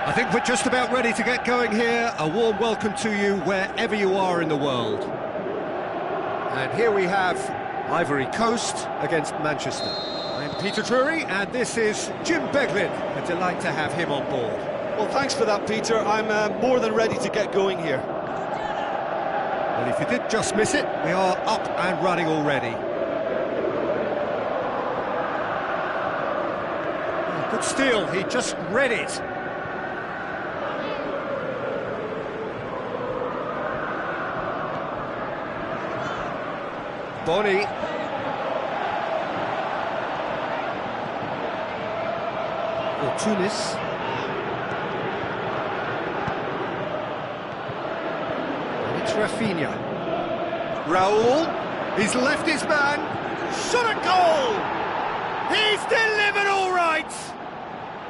I think we're just about ready to get going here. A warm welcome to you wherever you are in the world. And here we have Ivory Coast against Manchester. I'm Peter Drury, and this is Jim Beglin. A delight to have him on board. Well, thanks for that, Peter. I'm more than ready to get going here. Well, if you did just miss it, we are up and running already. Oh, good steal, he just read it. Bonny. Or Tunis. And it's Rafinha. Raul. He's left his man. Shot a goal! He's delivered all right!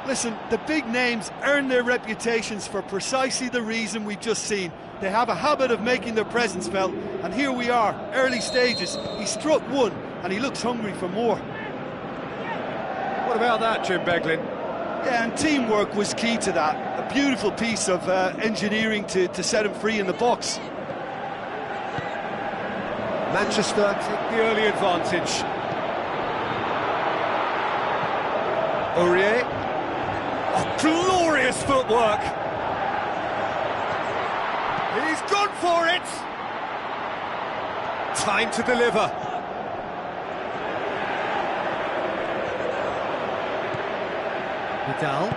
Listen, the big names earn their reputations for precisely the reason we've just seen. They have a habit of making their presence felt, and here we are, early stages. He struck one, and he looks hungry for more. What about that, Jim Beglin? Yeah, and teamwork was key to that. A beautiful piece of engineering to set him free in the box. Manchester take the early advantage. Aurier. Oh, glorious footwork! He's gone for it! Time to deliver. Vidal.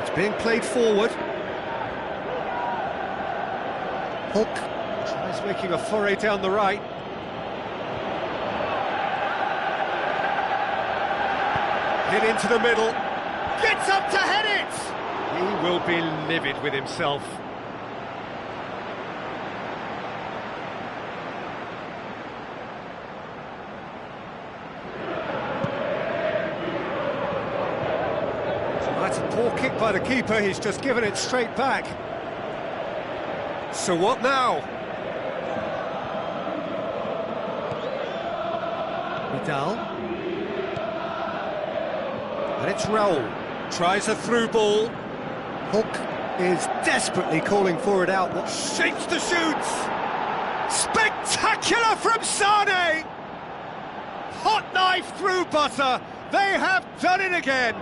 It's being played forward. Hulk tries making a foray down the right. Hit into the middle. Gets up to head it! He will be livid with himself. That's a poor kick by the keeper, he's just given it straight back. So what now? Vidal. And it's Raul. Tries a through ball. Hulk is desperately calling for it out. Shapes the shoots! Spectacular from Sane! Hot knife through butter. They have done it again.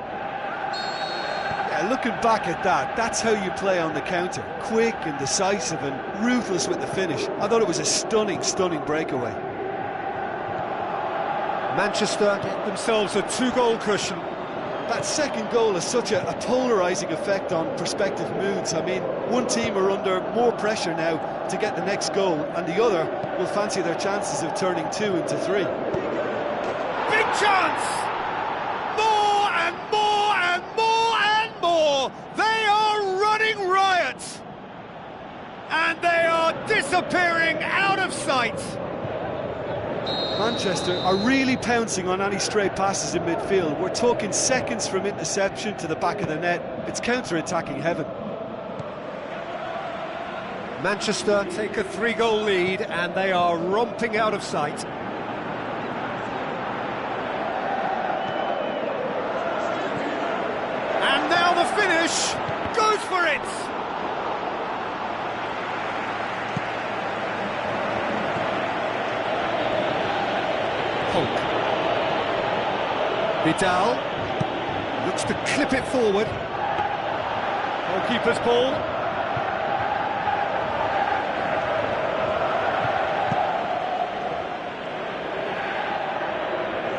Yeah, looking back at that, that's how you play on the counter. Quick and decisive and ruthless with the finish. I thought it was a stunning, stunning breakaway. Manchester get themselves a two-goal cushion. That second goal has such a polarising effect on prospective moods. I mean, one team are under more pressure now to get the next goal, and the other will fancy their chances of turning 2 into 3. Big chance! More and more and more and more! They are running riot! And they are disappearing out of sight! Manchester are really pouncing on any stray passes in midfield. We're talking seconds from interception to the back of the net. It's counter-attacking heaven. Manchester take a 3-goal lead and they are romping out of sight. And now the finish goes for it! Hulk. Vidal looks to clip it forward. Goalkeeper's ball.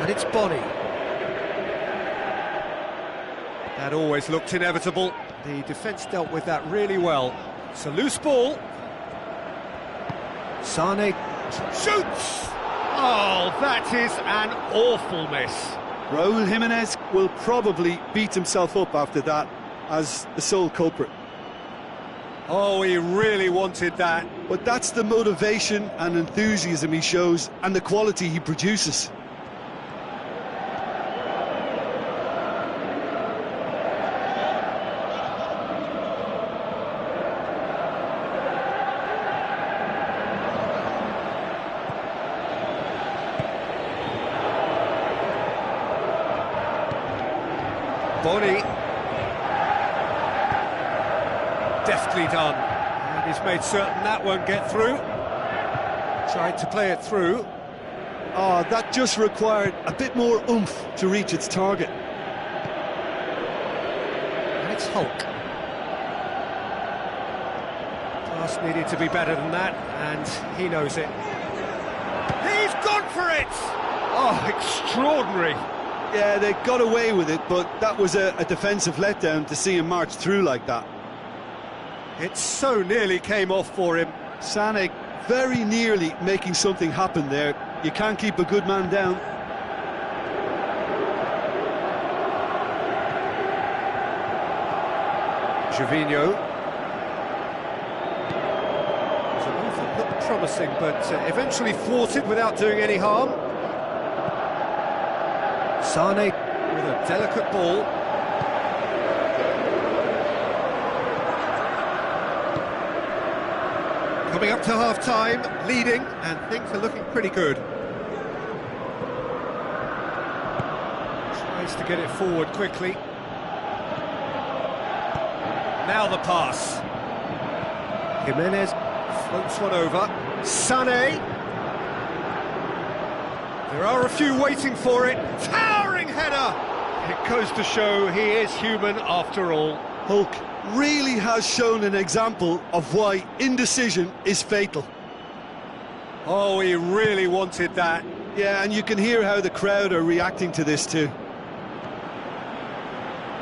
And it's Bonny. That always looked inevitable. The defence dealt with that really well. It's a loose ball. Sane shoots! Oh, that is an awful miss. Raul Jimenez will probably beat himself up after that as the sole culprit. Oh, he really wanted that. But that's the motivation and enthusiasm he shows and the quality he produces. Bonny. deftly done. And he's made certain that won't get through. Tried to play it through. Oh, that just required a bit more oomph to reach its target. And it's Hulk. Pass needed to be better than that, and he knows it. He's gone for it! Oh, extraordinary. Yeah, they got away with it, but that was a defensive letdown to see him march through like that. It so nearly came off for him. Sané very nearly making something happen there. You can't keep a good man down. Gervinho. It's a move that looked promising, but eventually thwarted without doing any harm. Sané with a delicate ball. Coming up to half-time, leading, and things are looking pretty good. Tries to get it forward quickly. Now the pass. Jimenez floats one over. Sané. There are a few waiting for it. Towering header! It goes to show he is human after all. Hulk really has shown an example of why indecision is fatal. Oh, he really wanted that. Yeah, and you can hear how the crowd are reacting to this too.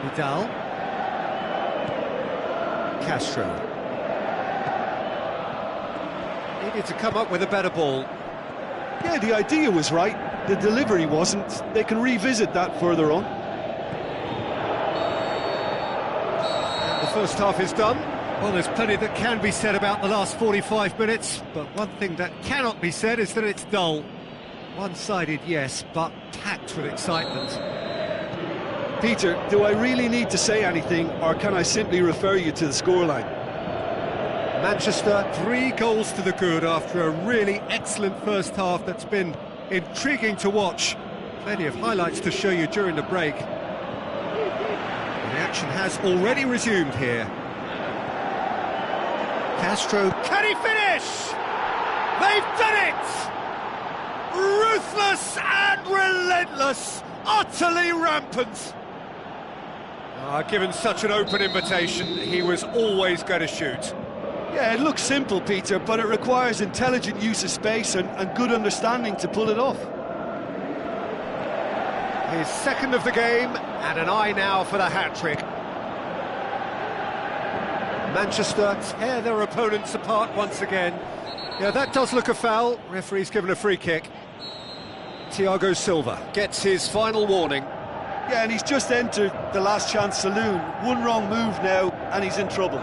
Vidal. Castro. Needed to come up with a better ball. Yeah, the idea was right, the delivery wasn't. They can revisit that further on. And the first half is done. Well, there's plenty that can be said about the last 45 minutes, but one thing that cannot be said is that it's dull. One-sided, yes, but packed with excitement. Peter, do I really need to say anything, or can I simply refer you to the scoreline? Manchester, 3 goals to the good after a really excellent first half that's been intriguing to watch. Plenty of highlights to show you during the break. The action has already resumed here. Castro, can he finish? They've done it! Ruthless and relentless, utterly rampant. Given such an open invitation, he was always going to shoot. Yeah, it looks simple, Peter, but it requires intelligent use of space and good understanding to pull it off. His second of the game, and an eye now for the hat-trick. Manchester tear their opponents apart once again. Yeah, that does look a foul. Referee's given a free kick. Thiago Silva gets his final warning. Yeah, and he's just entered the last chance saloon. One wrong move now, and he's in trouble.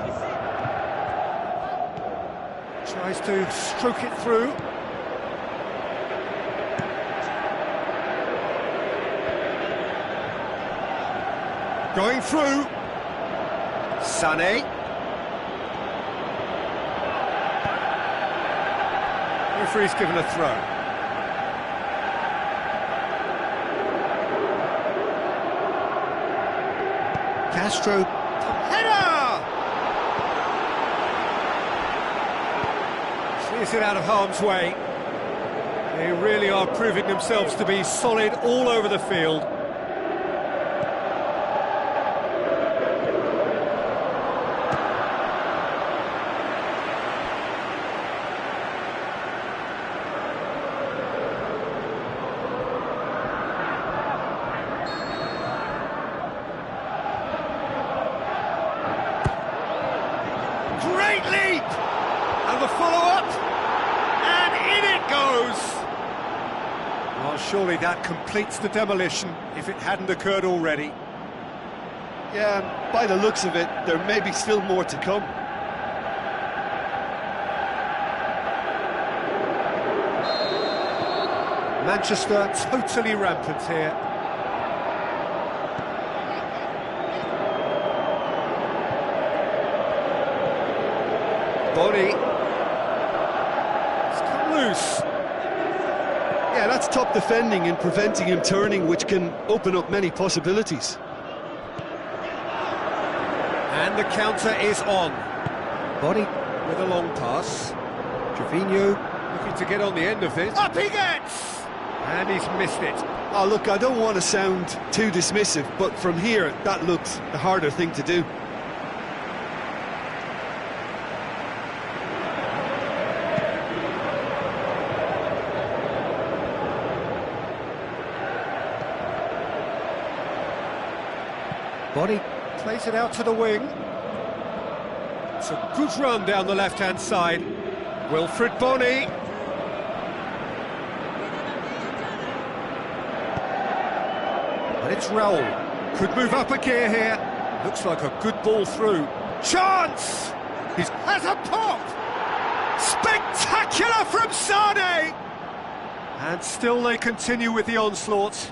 Tries to stroke it through. Going through. Sané. Referee's given a throw. Castro. Header! Sees it out of harm's way. They really are proving themselves to be solid all over the field. Great leap! And the follow-up, and in it goes! Well, surely that completes the demolition, if it hadn't occurred already. Yeah, by the looks of it, there may be still more to come. Manchester totally rampant here. Body. It's come loose. Yeah, that's top defending and preventing him turning, which can open up many possibilities. And the counter is on. Body with a long pass. Trevino looking to get on the end of this. Up he gets! And he's missed it. Oh, look, I don't want to sound too dismissive, but from here, that looks the harder thing to do. Body plays it out to the wing. It's a good run down the left-hand side. Wilfred Bony. And it's Raul. Could move up a gear here. Looks like a good ball through. Chance! He has a pop! Spectacular from Sane! And still they continue with the onslaught.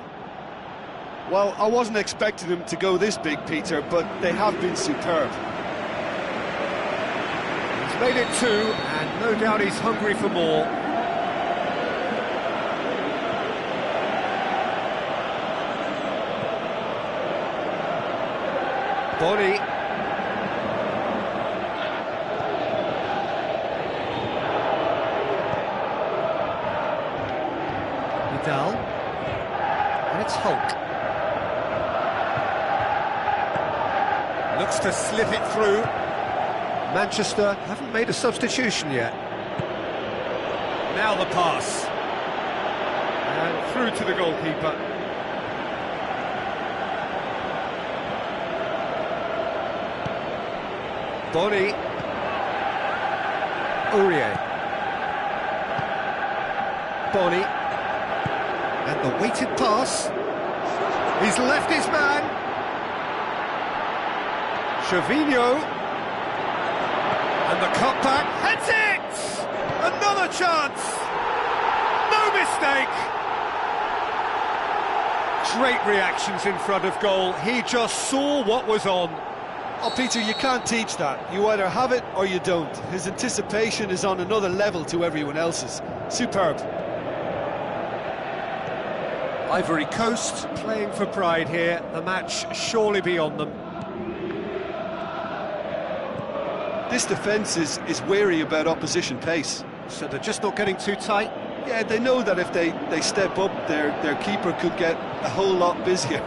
Well, I wasn't expecting them to go this big, Peter, but they have been superb. He's made it two, and no doubt he's hungry for more. Bony. Vidal. And it's Hulk. Looks to slip it through. Manchester haven't made a substitution yet. Now the pass. And through to the goalkeeper. Bony. Aurier. Bony. And the weighted pass. He's left his man. Trevino. And the cutback. Heads it! Another chance! No mistake! Great reactions in front of goal. He just saw what was on. Oh, Peter, you can't teach that. You either have it or you don't. His anticipation is on another level to everyone else's. Superb. Ivory Coast playing for pride here. The match surely beyond them. This defence is wary about opposition pace. So they're just not getting too tight? Yeah, they know that if they step up, their keeper could get a whole lot busier.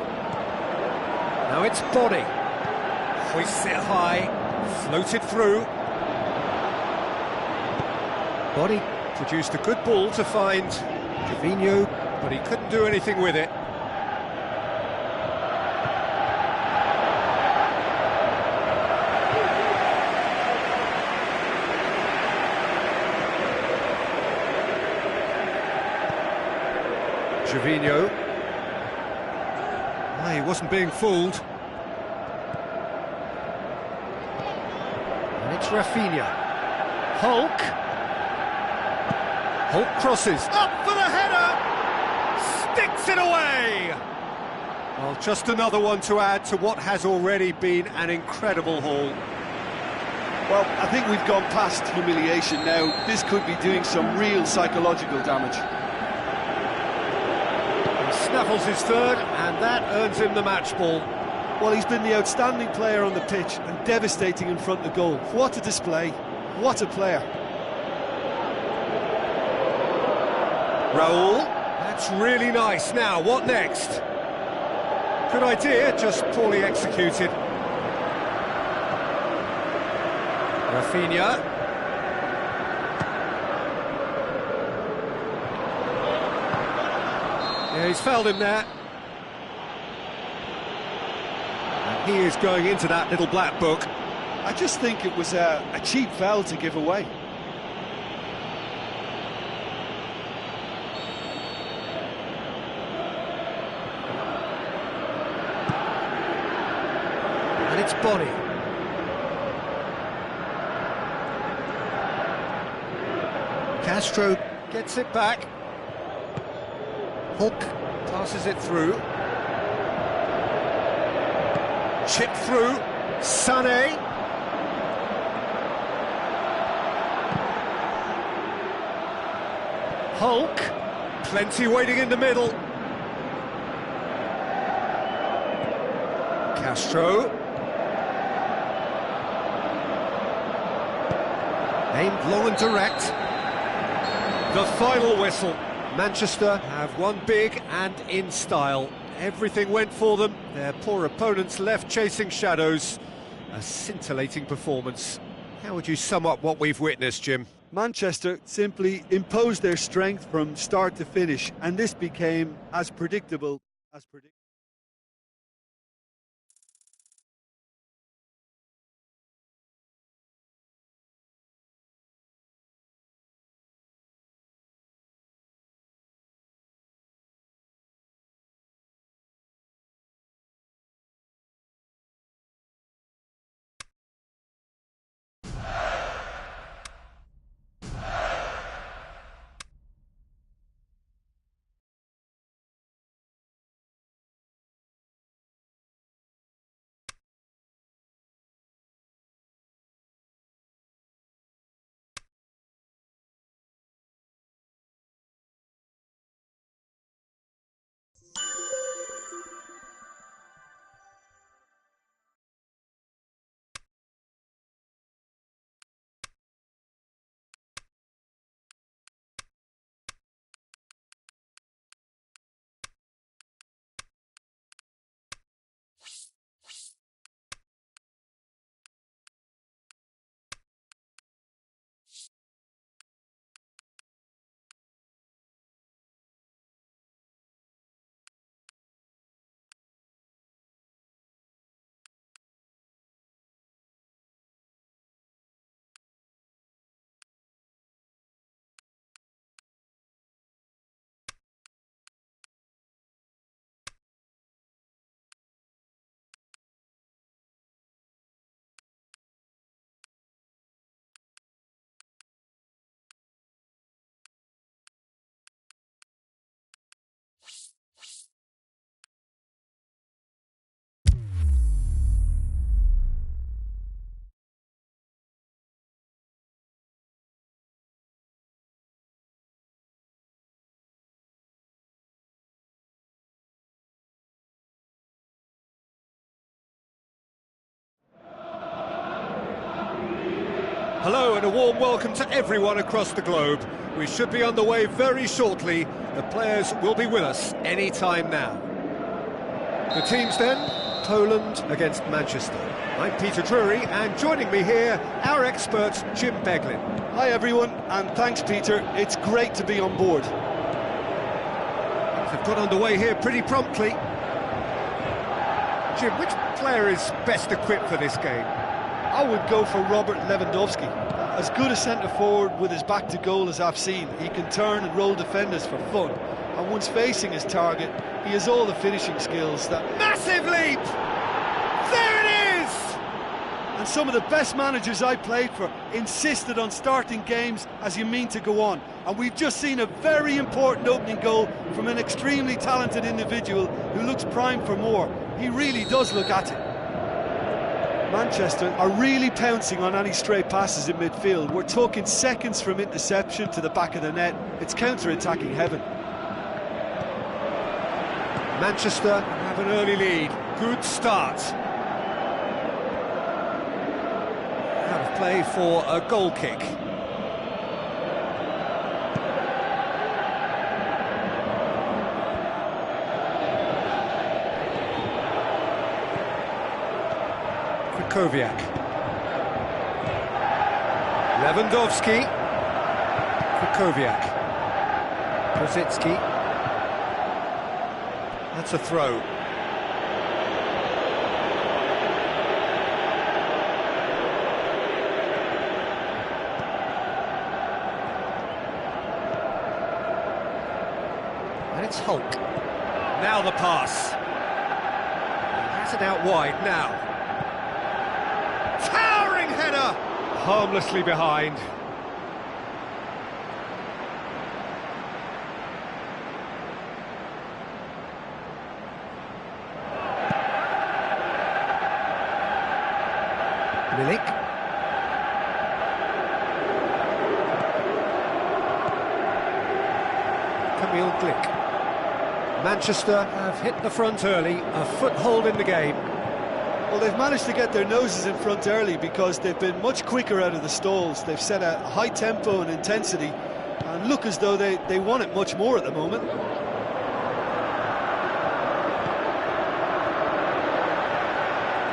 Now it's Body. Hoists it high, floated through. Body produced a good ball to find Trevino, but he couldn't do anything with it. Trevino. He wasn't being fooled. And it's Rafinha. Hulk. Hulk crosses. Up for the header! Sticks it away! Well, just another one to add to what has already been an incredible haul. Well, I think we've gone past humiliation now. This could be doing some real psychological damage. Snaffles his third, and that earns him the match ball. Well, he's been the outstanding player on the pitch and devastating in front of goal. What a display, what a player. Raul, that's really nice. Now, what next? Good idea, just poorly executed. Rafinha. Yeah, he's fouled him there. And he is going into that little black book. I just think it was a cheap foul to give away. And it's Bony. Castro gets it back. Hulk passes it through. Chip through. Sane. Hulk. Plenty waiting in the middle. Castro. Aimed long and direct. The final whistle. Manchester have won big and in style. Everything went for them. Their poor opponents left chasing shadows. A scintillating performance. How would you sum up what we've witnessed, Jim? Manchester simply imposed their strength from start to finish, and this became as predictable as predictable. Hello and a warm welcome to everyone across the globe. We should be on the way very shortly. The players will be with us any time now. The teams then, Poland against Manchester. I'm Peter Drury, and joining me here, our expert Jim Beglin. Hi everyone, and thanks Peter, it's great to be on board. They've got underway here pretty promptly. Jim, which player is best equipped for this game? I would go for Robert Lewandowski. As good a centre-forward with his back to goal as I've seen. He can turn and roll defenders for fun. And once facing his target, he has all the finishing skills that... Massive leap! There it is! And some of the best managers I played for insisted on starting games as you mean to go on. And we've just seen a very important opening goal from an extremely talented individual who looks primed for more. He really does look at it. Manchester are really pouncing on any stray passes in midfield. We're talking seconds from interception to the back of the net. It's counter-attacking heaven. Manchester have an early lead. Good start. Out of play for a goal kick. Koviak. Lewandowski. Koviak. Kosicki. That's a throw. And it's Hulk. Now the pass. He has it out wide now. Towering header! Harmlessly behind. Milik. Kamil Glik. Manchester have hit the front early, a foothold in the game. Well, they've managed to get their noses in front early because they've been much quicker out of the stalls. They've set a high tempo and intensity and look as though they want it much more at the moment.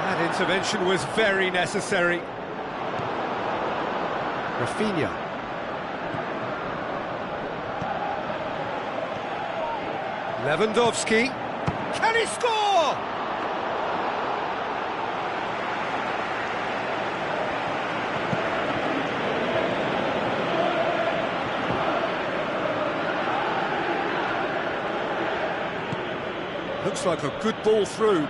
That intervention was very necessary. Rafinha. Lewandowski. Can he score? Looks like a good ball through.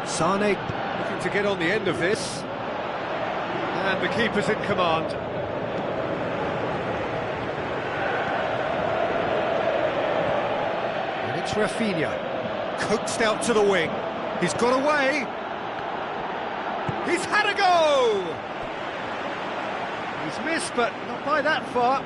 Sane looking to get on the end of this. And the keeper's in command. And it's Rafinha. Coaxed out to the wing. He's got away. He's had a go! He's missed, but not by that far.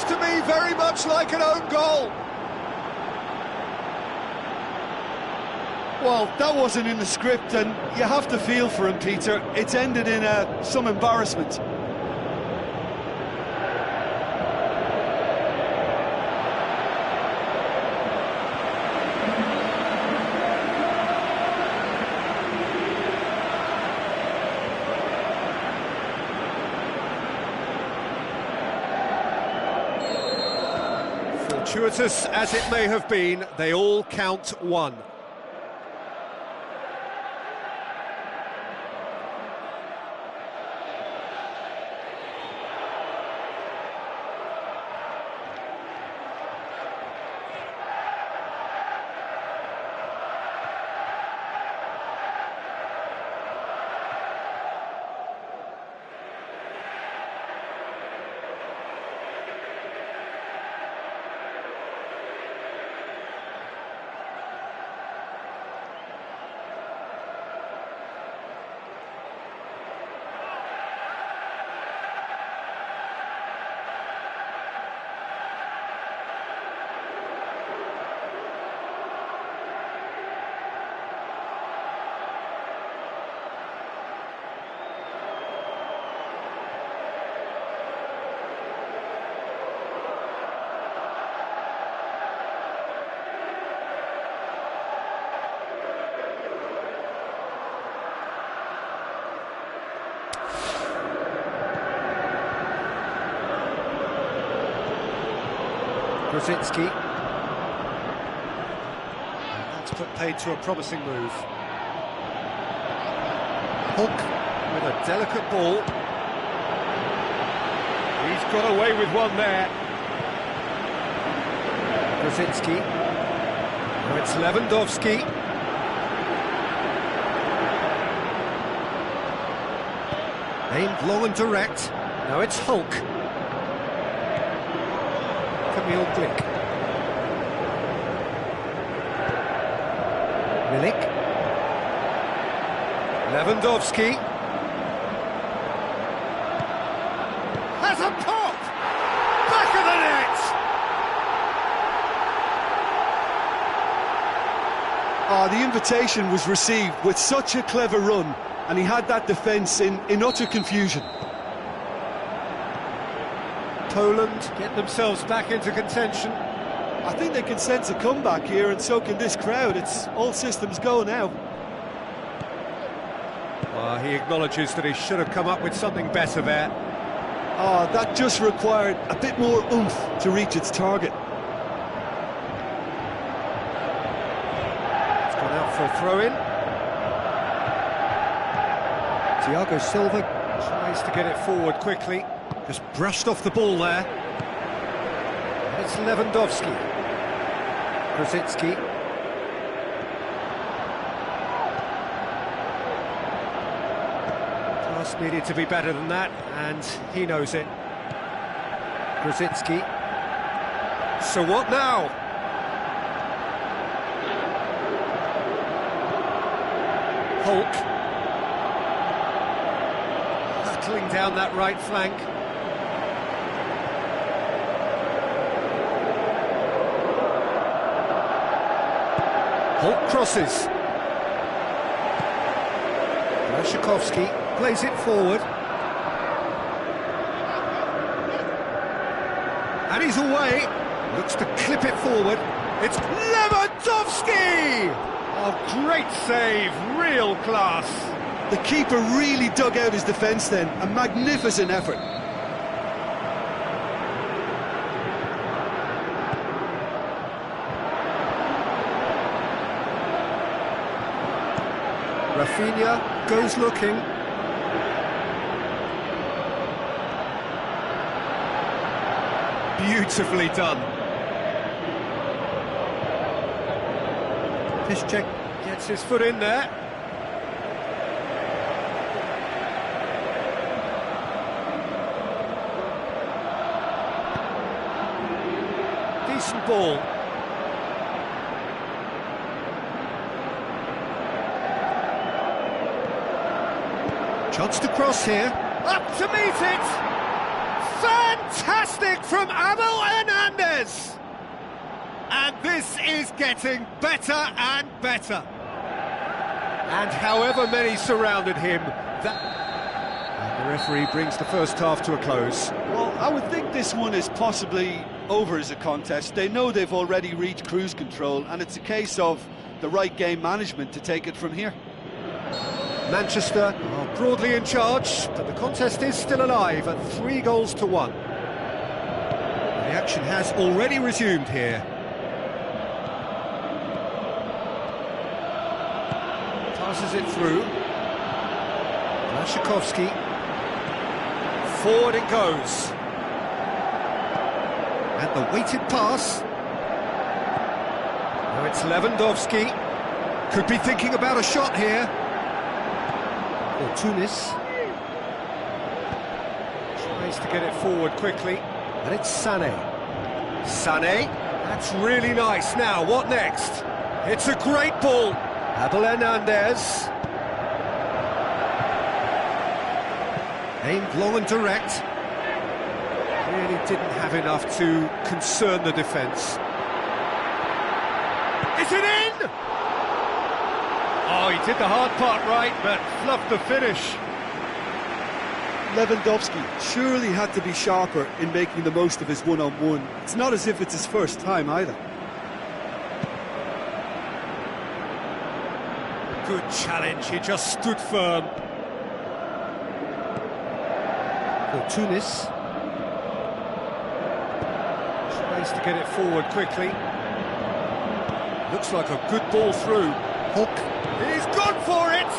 To me, very much like an own goal. Well, that wasn't in the script, and you have to feel for him, Peter. It's ended in some embarrassment. Fortuitous as it may have been, they all count one. Brzezinski. That's put paid to a promising move. Hulk with a delicate ball. He's got away with one there. Brzezinski. Now it's Lewandowski. Aimed long and direct. Now it's Hulk. Camille Glick. Milik. Lewandowski. Has a pop! Back of the net! The invitation was received with such a clever run, and he had that defence in utter confusion. Poland get themselves back into contention. I think they can sense a comeback here, and so can this crowd. It's all systems go now. He acknowledges that he should have come up with something better there. That just required a bit more oomph to reach its target. It's gone out for a throw-in. Thiago Silva tries to get it forward quickly. Just brushed off the ball there. And it's Lewandowski. Brzezinski. Pass needed to be better than that, and he knows it. Brzezinski. So what now? Hulk. Hurtling down that right flank. Hulk crosses. Błaszczykowski plays it forward. And he's away. Looks to clip it forward. It's Lewandowski! Oh, great save, real class. The keeper really dug out his defence then. A magnificent effort. Rafinha goes looking. Beautifully done. Piszczek gets his foot in there. Decent ball. Chance to cross here. Up to meet it! Fantastic from Abel Hernandez! And this is getting better and better. And however many surrounded him, and the referee brings the first half to a close. Well, I would think this one is possibly over as a contest. They know they've already reached cruise control, and it's a case of the right game management to take it from here. Manchester are broadly in charge, but the contest is still alive at 3-1. The action has already resumed here. Passes it through. Błaszczykowski. Forward it goes. And the weighted pass. Now it's Lewandowski. Could be thinking about a shot here. Or Tunis. Tries to get it forward quickly. And it's Sané. Sané. That's really nice. Now, what next? It's a great ball. Abel Hernandez. Aimed long and direct. Really didn't have enough to concern the defence. Is it in? Oh, he did the hard part right, but fluffed the finish. Lewandowski surely had to be sharper in making the most of his one-on-one. It's not as if it's his first time either. Good challenge, he just stood firm. For Tunis. Tries to get it forward quickly. Looks like a good ball through. Hulk. He's gone for it!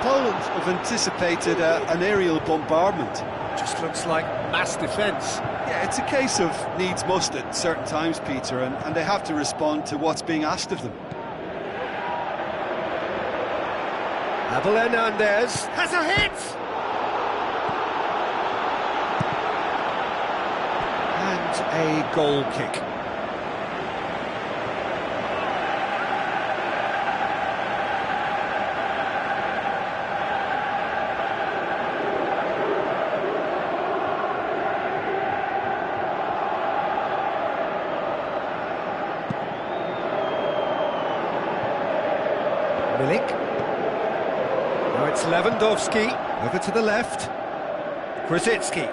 Poland have anticipated an aerial bombardment. Just looks like mass defence. Yeah, it's a case of needs must at certain times, Peter, and they have to respond to what's being asked of them. Abel Hernandez has a hit! And a goal kick. Now it's Lewandowski, over to the left. Krasicki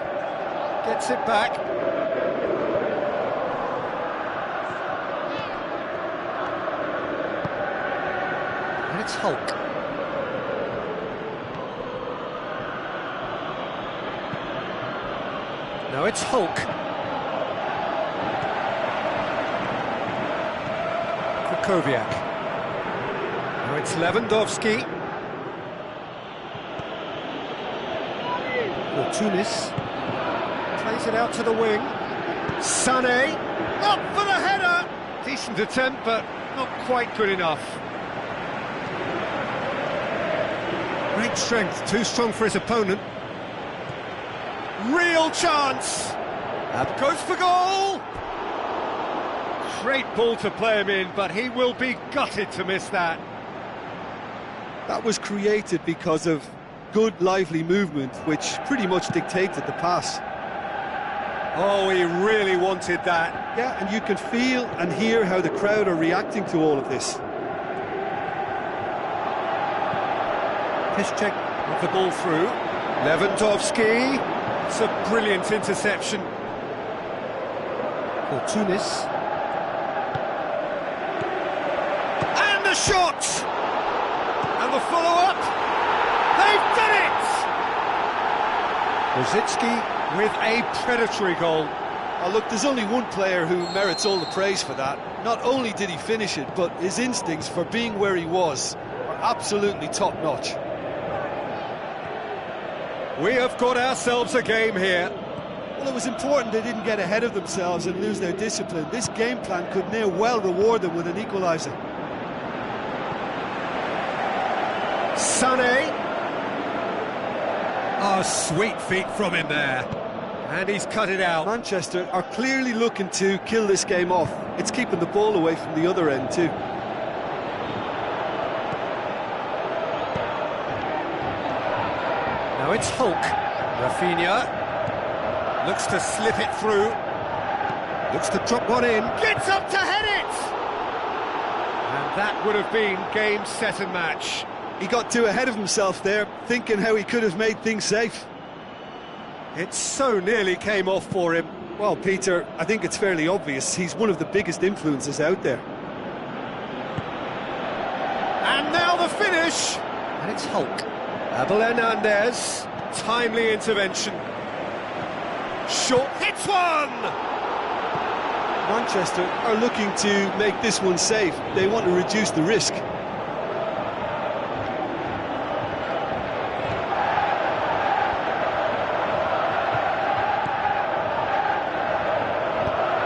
gets it back. And it's Hulk. Now it's Hulk. Krakowiak. Now it's Lewandowski. For Tunis. Plays it out to the wing. Sané. Up for the header. Decent attempt, but not quite good enough. Great strength, too strong for his opponent. Real chance. Up goes for goal. Great ball to play him in, but he will be gutted to miss that. That was created because of good, lively movement, which pretty much dictated the pass. Oh, he really wanted that. Yeah, and you can feel and hear how the crowd are reacting to all of this. Piszczek with the ball through. Lewandowski. It's a brilliant interception. Tunis. And the shot! And the follow-up. They've done it! Rosicki with a predatory goal. Oh, look, there's only one player who merits all the praise for that. Not only did he finish it, but his instincts for being where he was are absolutely top-notch. We have got ourselves a game here. Well, it was important they didn't get ahead of themselves and lose their discipline. This game plan could near well reward them with an equaliser. Sané. Oh, sweet feet from him there. And he's cut it out. Manchester are clearly looking to kill this game off. It's keeping the ball away from the other end too. Now it's Hulk. Rafinha looks to slip it through. Looks to drop one in. Gets up to head it! And that would have been game, set and match. He got too ahead of himself there, thinking how he could have made things safe. It so nearly came off for him. Well, Peter, I think it's fairly obvious he's one of the biggest influences out there. And now the finish! And it's Hulk. Abel Hernandez, timely intervention. Short hits one! Manchester are looking to make this one safe. They want to reduce the risk.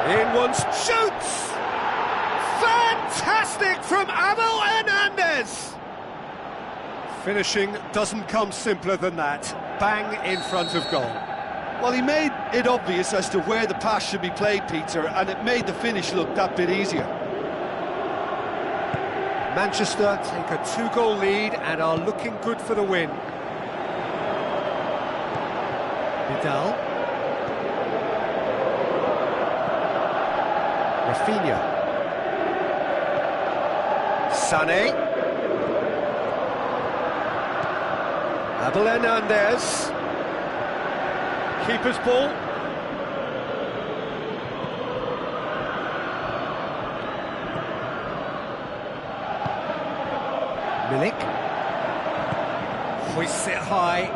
In once, shoots! Fantastic from Abel Hernandez! Finishing doesn't come simpler than that. Bang in front of goal. Well, he made it obvious as to where the pass should be played, Peter, and it made the finish look that bit easier. Manchester take a 2-goal lead and are looking good for the win. Vidal. Rafinha. Sané. Abel Hernandez. Keeper's ball. Milik. Hoists it high.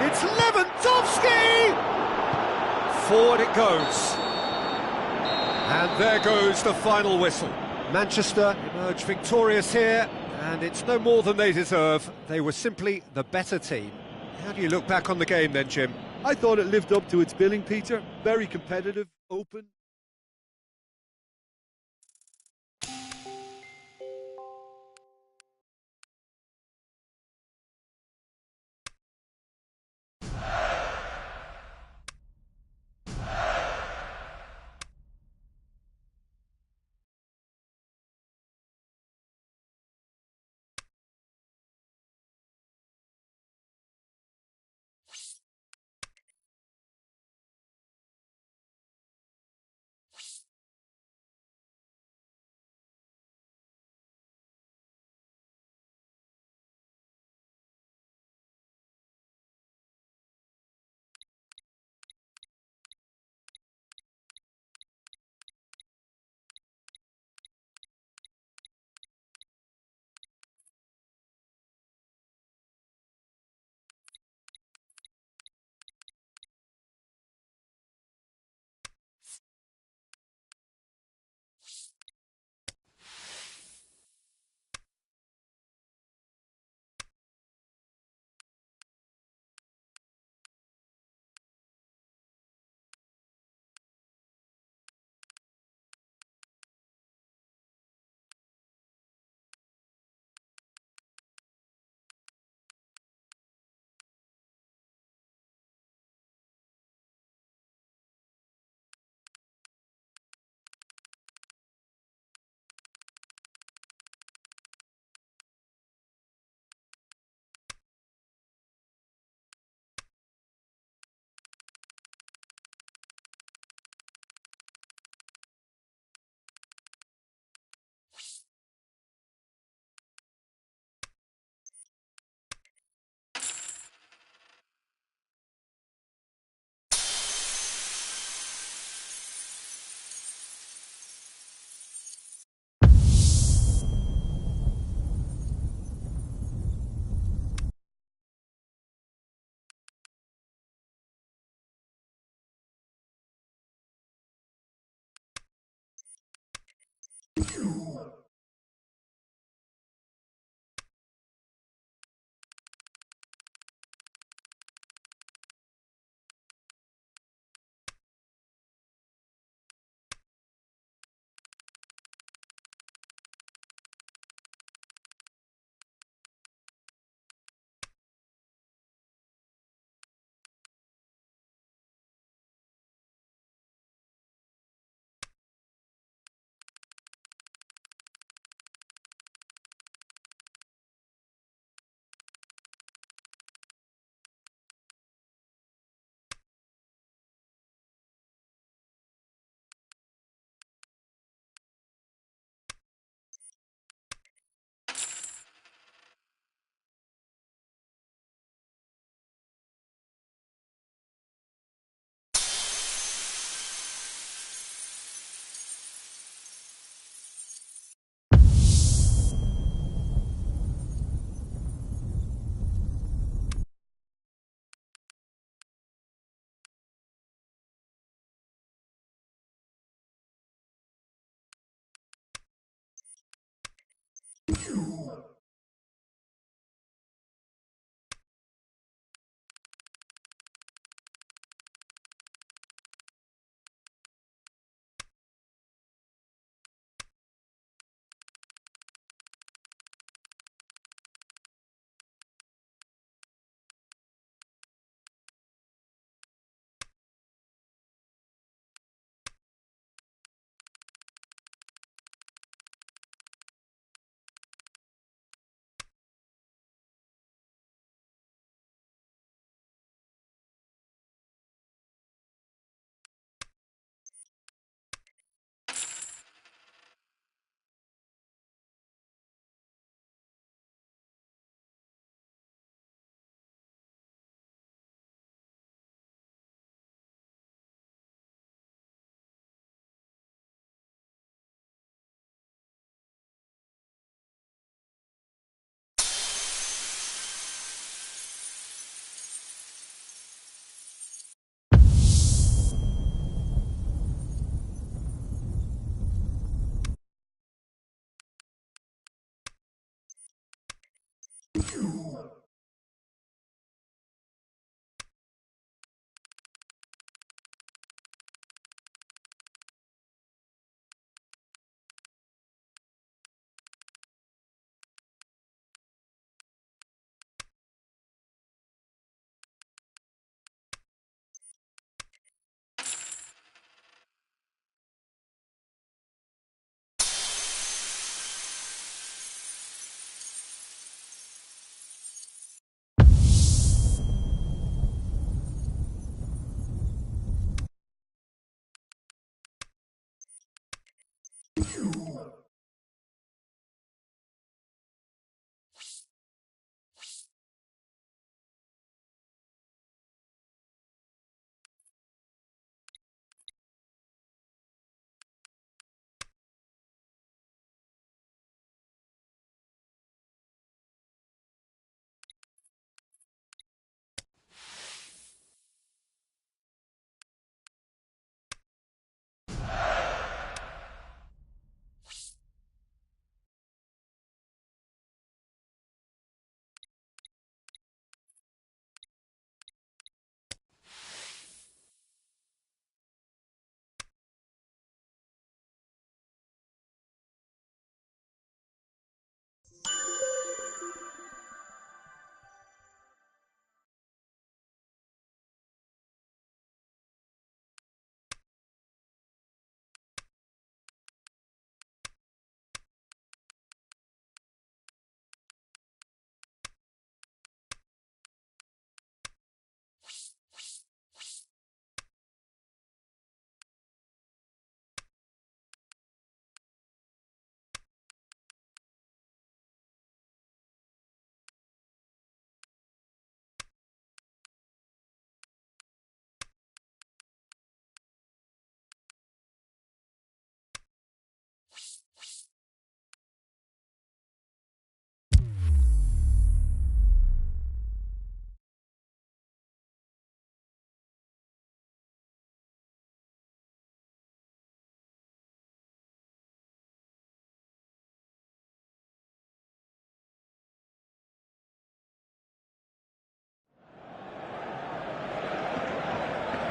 It's Lewandowski! Forward it goes. And there goes the final whistle. Manchester emerge victorious here, and it's no more than they deserve. They were simply the better team. How do you look back on the game then, Jim? I thought it lived up to its billing, Peter. Very competitive, open.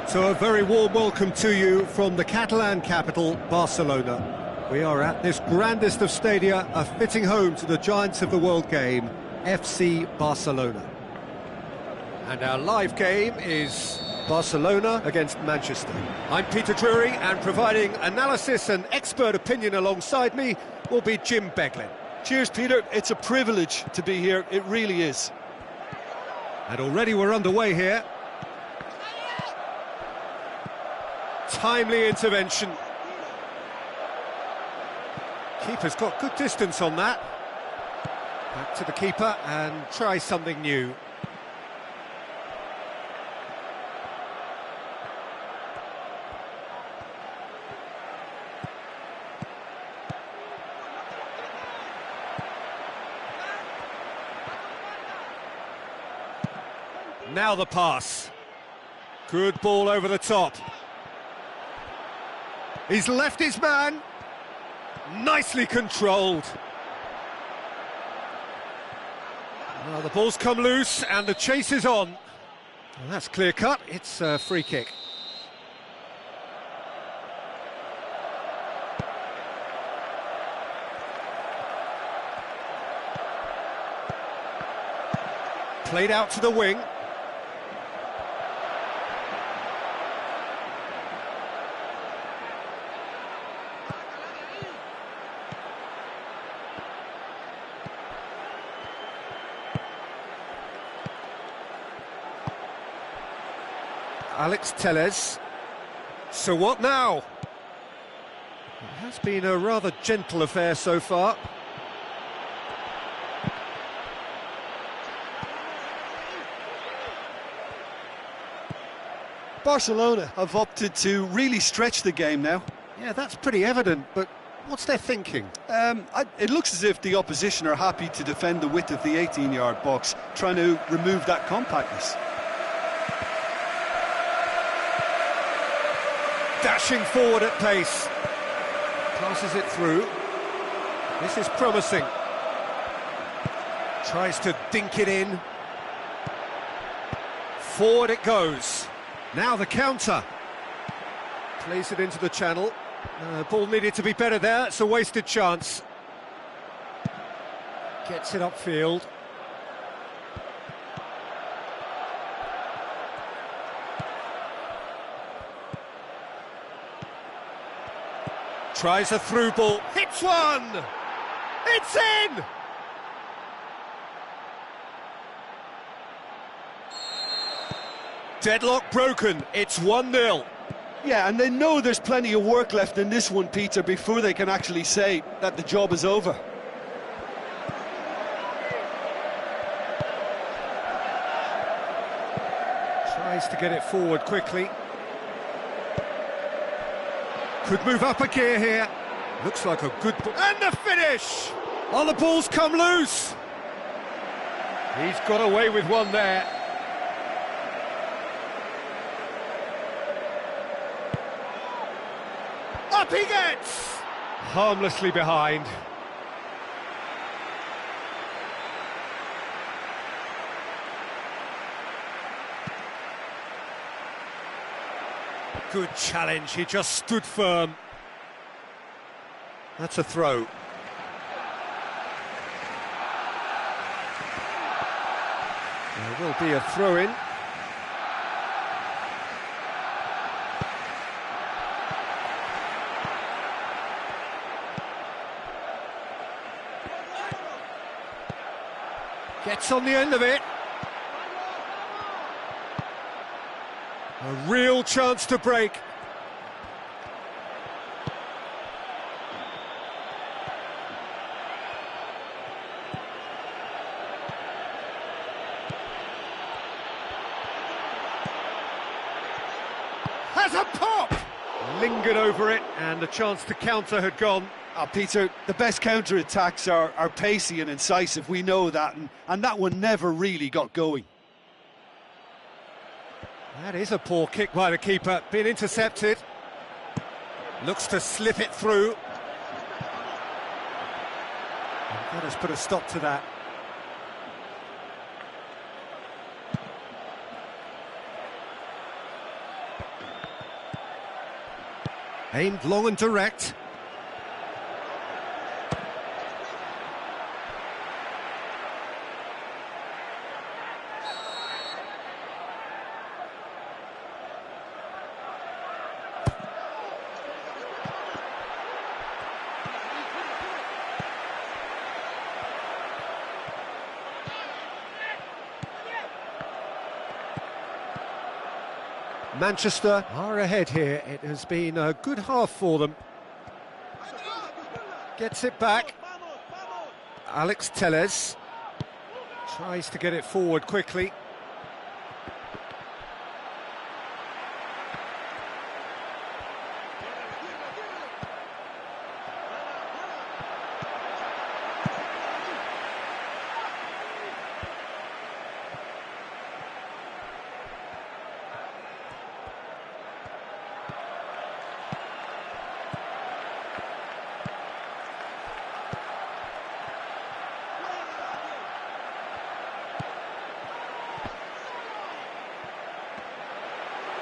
So a very warm welcome to you from the Catalan capital, Barcelona. We are at this grandest of stadia, a fitting home to the giants of the world game, FC Barcelona. And our live game is Barcelona against Manchester. I'm Peter Drury, and providing analysis and expert opinion alongside me will be Jim Beglin. Cheers, Peter. It's a privilege to be here. It really is. And already we're underway here. Timely intervention. Keeper's got good distance on that. Back to the keeper and try something new. Now the pass. Good ball over the top. He's left his man. Nicely controlled. Well, the ball's come loose and the chase is on. Well, that's clear cut. It's a free kick. Played out to the wing. Alex Telles. So what now? It has been a rather gentle affair so far. Barcelona have opted to really stretch the game now. Yeah, that's pretty evident, but what's their thinking? It looks as if the opposition are happy to defend the width of the 18-yard box, trying to remove that compactness. Dashing forward at pace. Passes it through. This is promising. Tries to dink it in. Forward it goes. Now the counter. Plays it into the channel. Ball needed to be better there. It's a wasted chance. Gets it upfield. Tries a through ball. Hits one! It's in! Deadlock broken. It's 1-0. Yeah, and they know there's plenty of work left in this one, Peter, before they can actually say that the job is over. Tries to get it forward quickly. Could move up a gear here. Looks like a good... And the finish! Oh, the ball's come loose! He's got away with one there. Up he gets! Harmlessly behind. Good challenge, he just stood firm. That's a throw. There will be a throw-in. Gets on the end of it. A real chance to break. Has a pop! Lingered over it, and the chance to counter had gone. Peter, the best counter-attacks are pacey and incisive, we know that, and that one never really got going. That is a poor kick by the keeper, being intercepted. Looks to slip it through. And that has put a stop to that. Aimed long and direct. Manchester are ahead here. It has been a good half for them. Gets it back. Alex Telles tries to get it forward quickly.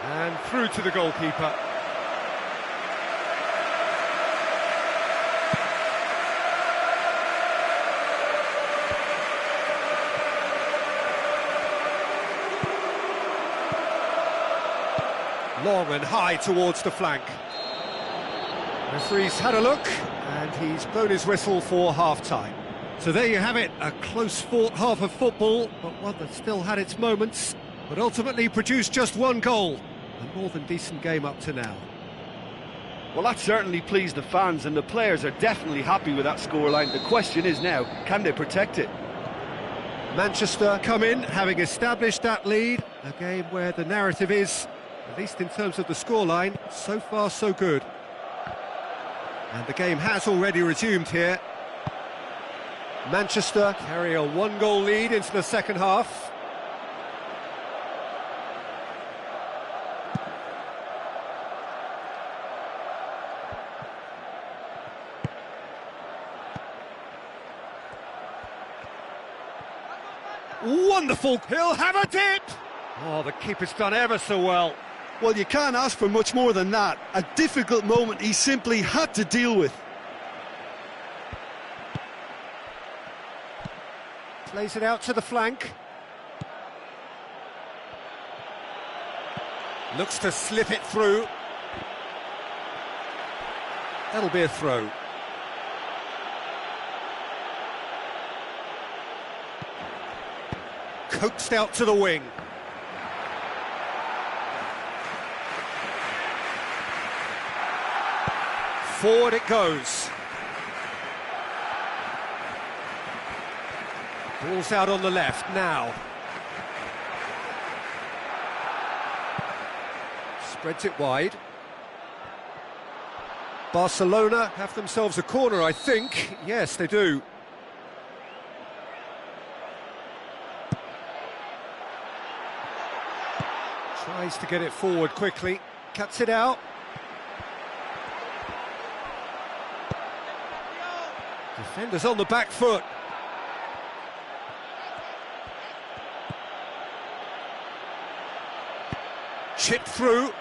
And through to the goalkeeper. Long and high towards the flank. Referee's had a look and he's blown his whistle for half-time. So there you have it, a close-fought half of football, but one that still had its moments, but ultimately produced just one goal. A more than decent game up to now. Well, that certainly pleased the fans, and the players are definitely happy with that scoreline. The question is now, can they protect it? Manchester come in, having established that lead. A game where the narrative is, at least in terms of the scoreline, so far so good. And the game has already resumed here. Manchester carry a one-goal lead into the second half. Wonderful, he'll have a dip! Oh, the keeper's done ever so well. Well, you can't ask for much more than that. A difficult moment he simply had to deal with. Plays it out to the flank. Looks to slip it through. That'll be a throw. Coaxed out to the wing. Forward it goes. Ball's out on the left now. Spreads it wide. Barcelona have themselves a corner, I think. Yes, they do. Tries to get it forward quickly, cuts it out. Defenders on the back foot. Chipped through.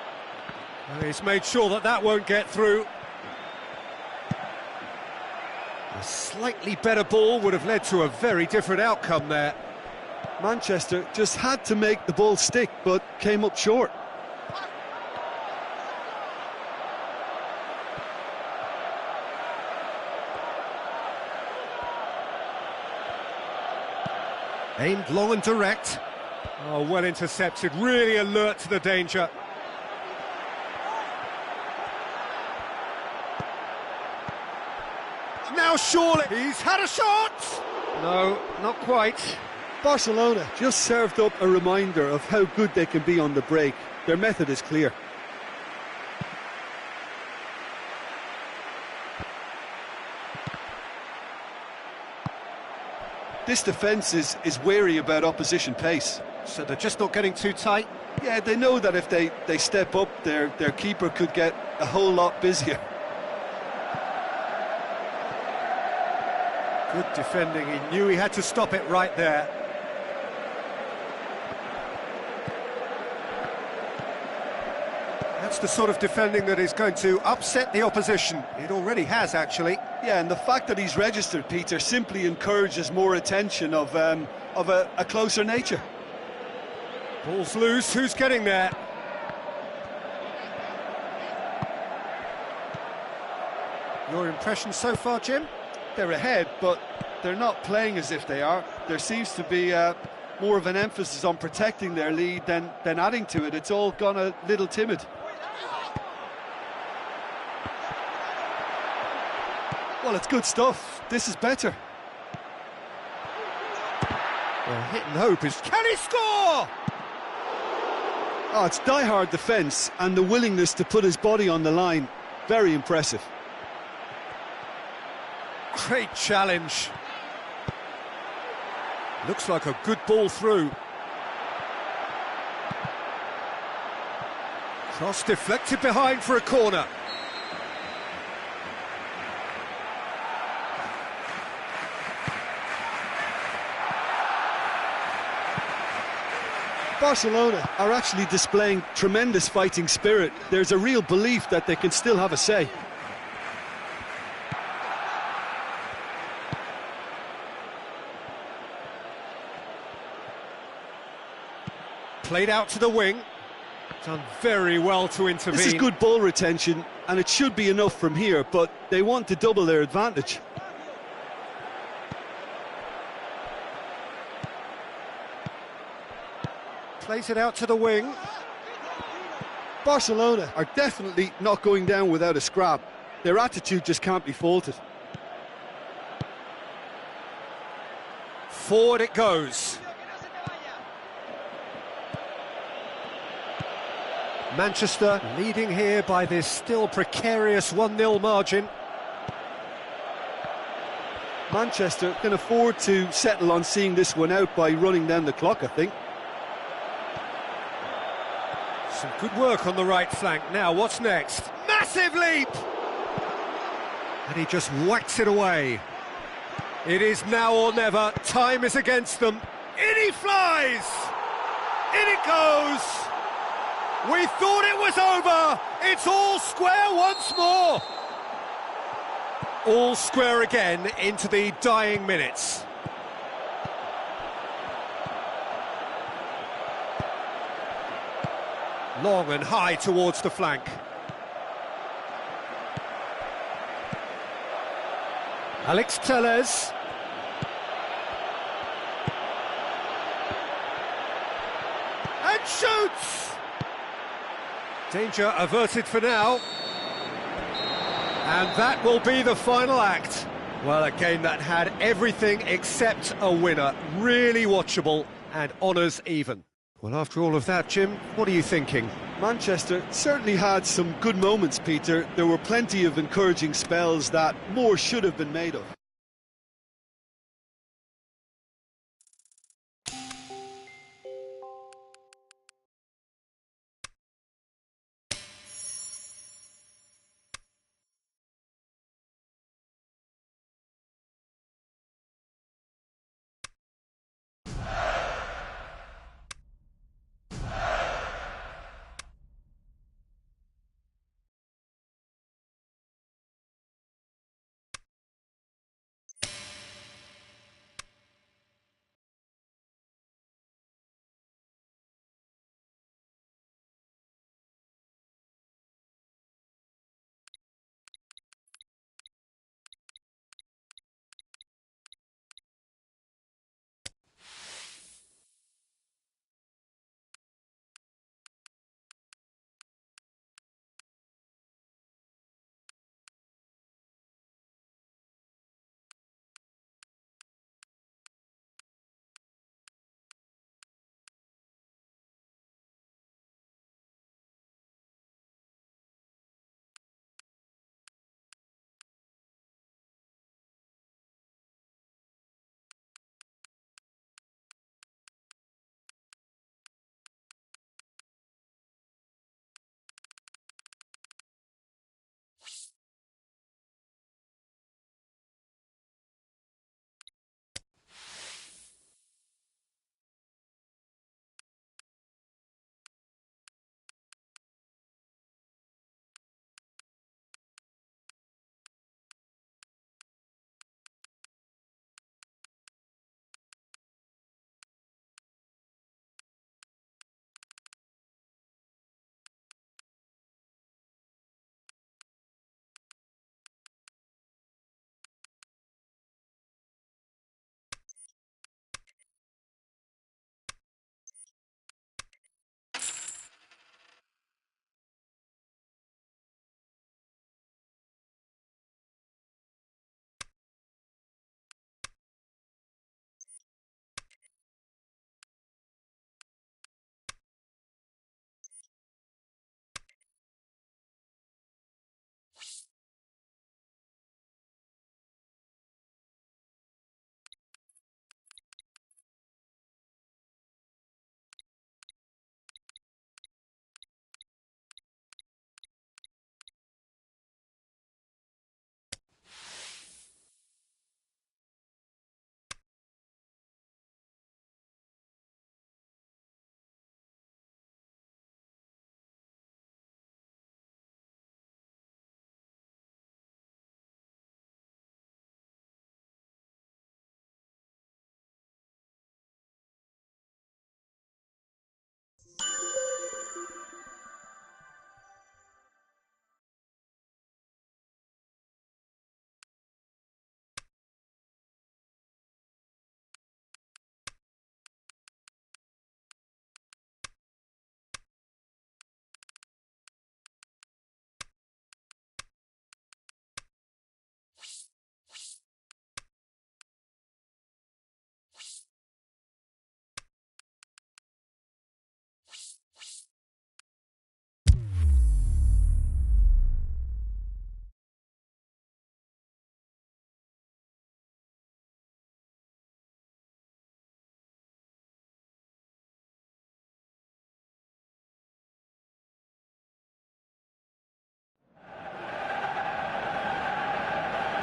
And he's made sure that that won't get through. A slightly better ball would have led to a very different outcome there. Manchester just had to make the ball stick, but came up short. Aimed long and direct. Oh, well intercepted, really alert to the danger. Now surely, he's had a shot! No, not quite. Barcelona just served up a reminder of how good they can be on the break. Their method is clear. This defence is wary about opposition pace. So they're just not getting too tight? Yeah, they know that if they step up, their keeper could get a whole lot busier. Good defending, he knew he had to stop it right there. That's the sort of defending that is going to upset the opposition. It already has, actually. Yeah, and the fact that he's registered, Peter, simply encourages more attention of a closer nature. Ball's loose, who's getting there? Your impression so far, Jim? They're ahead, but they're not playing as if they are. There seems to be more of an emphasis on protecting their lead than adding to it. It's all gone a little timid. Well, it's good stuff. This is better. Well, hit and hope is... Can he score? Oh, it's die-hard defence and the willingness to put his body on the line. Very impressive. Great challenge. Looks like a good ball through. Cross deflected behind for a corner. Barcelona are actually displaying tremendous fighting spirit. There's a real belief that they can still have a say. Played out to the wing. Done very well to intervene. This is good ball retention, and it should be enough from here, but they want to double their advantage. Plays it out to the wing. Barcelona are definitely not going down without a scrap. Their attitude just can't be faulted. Forward it goes. Manchester leading here by this still precarious 1-0 margin. Manchester can afford to settle on seeing this one out by running down the clock, I think. Some good work on the right flank. Now, what's next? Massive leap! And he just whacks it away. It is now or never. Time is against them. In he flies! In it goes! We thought it was over! It's all square once more! All square again into the dying minutes. Long and high towards the flank. Alex Telles. And shoots! Danger averted for now. And that will be the final act. Well, a game that had everything except a winner. Really watchable and honours even. Well, after all of that, Jim, what are you thinking? Manchester certainly had some good moments, Peter. There were plenty of encouraging spells that more should have been made of.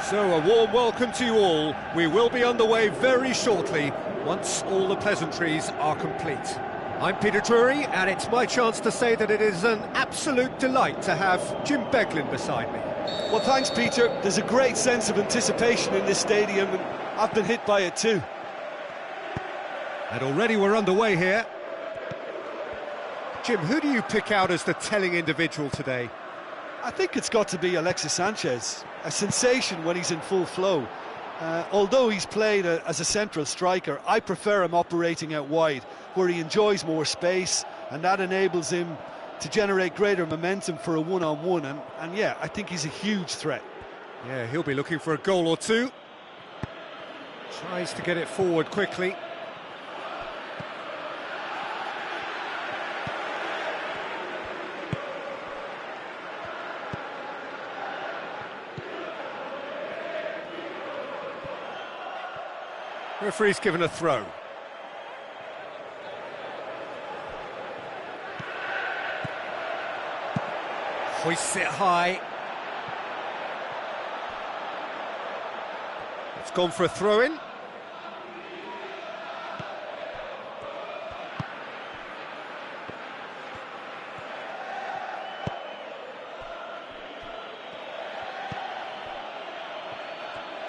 So, a warm welcome to you all. We will be underway very shortly, once all the pleasantries are complete. I'm Peter Drury, and it's my chance to say that it is an absolute delight to have Jim Beglin beside me. Well, thanks, Peter. There's a great sense of anticipation in this stadium, and I've been hit by it too. And already we're underway here. Jim, who do you pick out as the telling individual today? I think it's got to be Alexis Sanchez, a sensation when he's in full flow. Although he's played as a central striker, I prefer him operating out wide, where he enjoys more space, and that enables him to generate greater momentum for a one-on-one, and yeah, I think he's a huge threat. Yeah, he'll be looking for a goal or two. Tries to get it forward quickly. Referee's given a throw. Hoists it high. It's gone for a throw-in.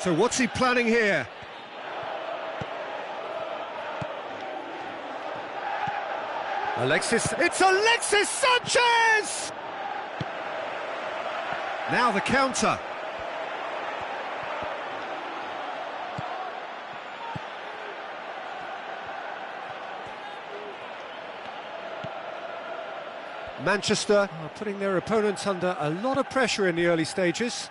So what's he planning here? It's Alexis Sanchez! Now the counter. Manchester are putting their opponents under a lot of pressure in the early stages.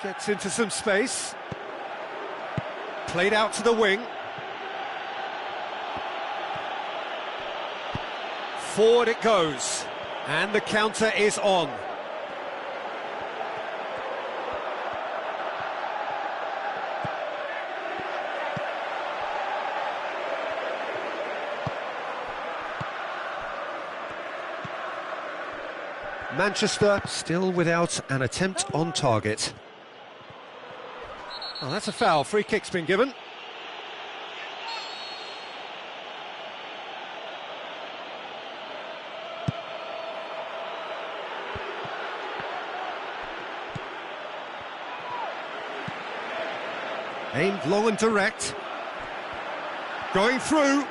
Gets into some space. Played out to the wing. Forward it goes, and the counter is on. Manchester still without an attempt on target. Oh, that's a foul. Free kick's been given. Aimed long and direct. Going through.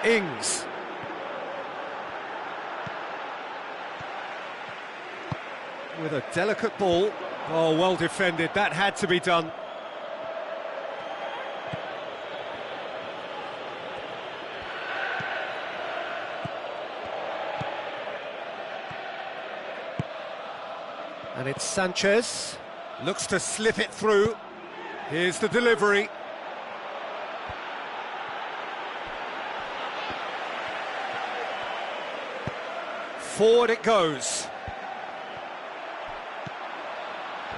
Ings. With a delicate ball. Oh, well defended. That had to be done. And it's Sanchez. Looks to slip it through. Here's the delivery. Forward it goes.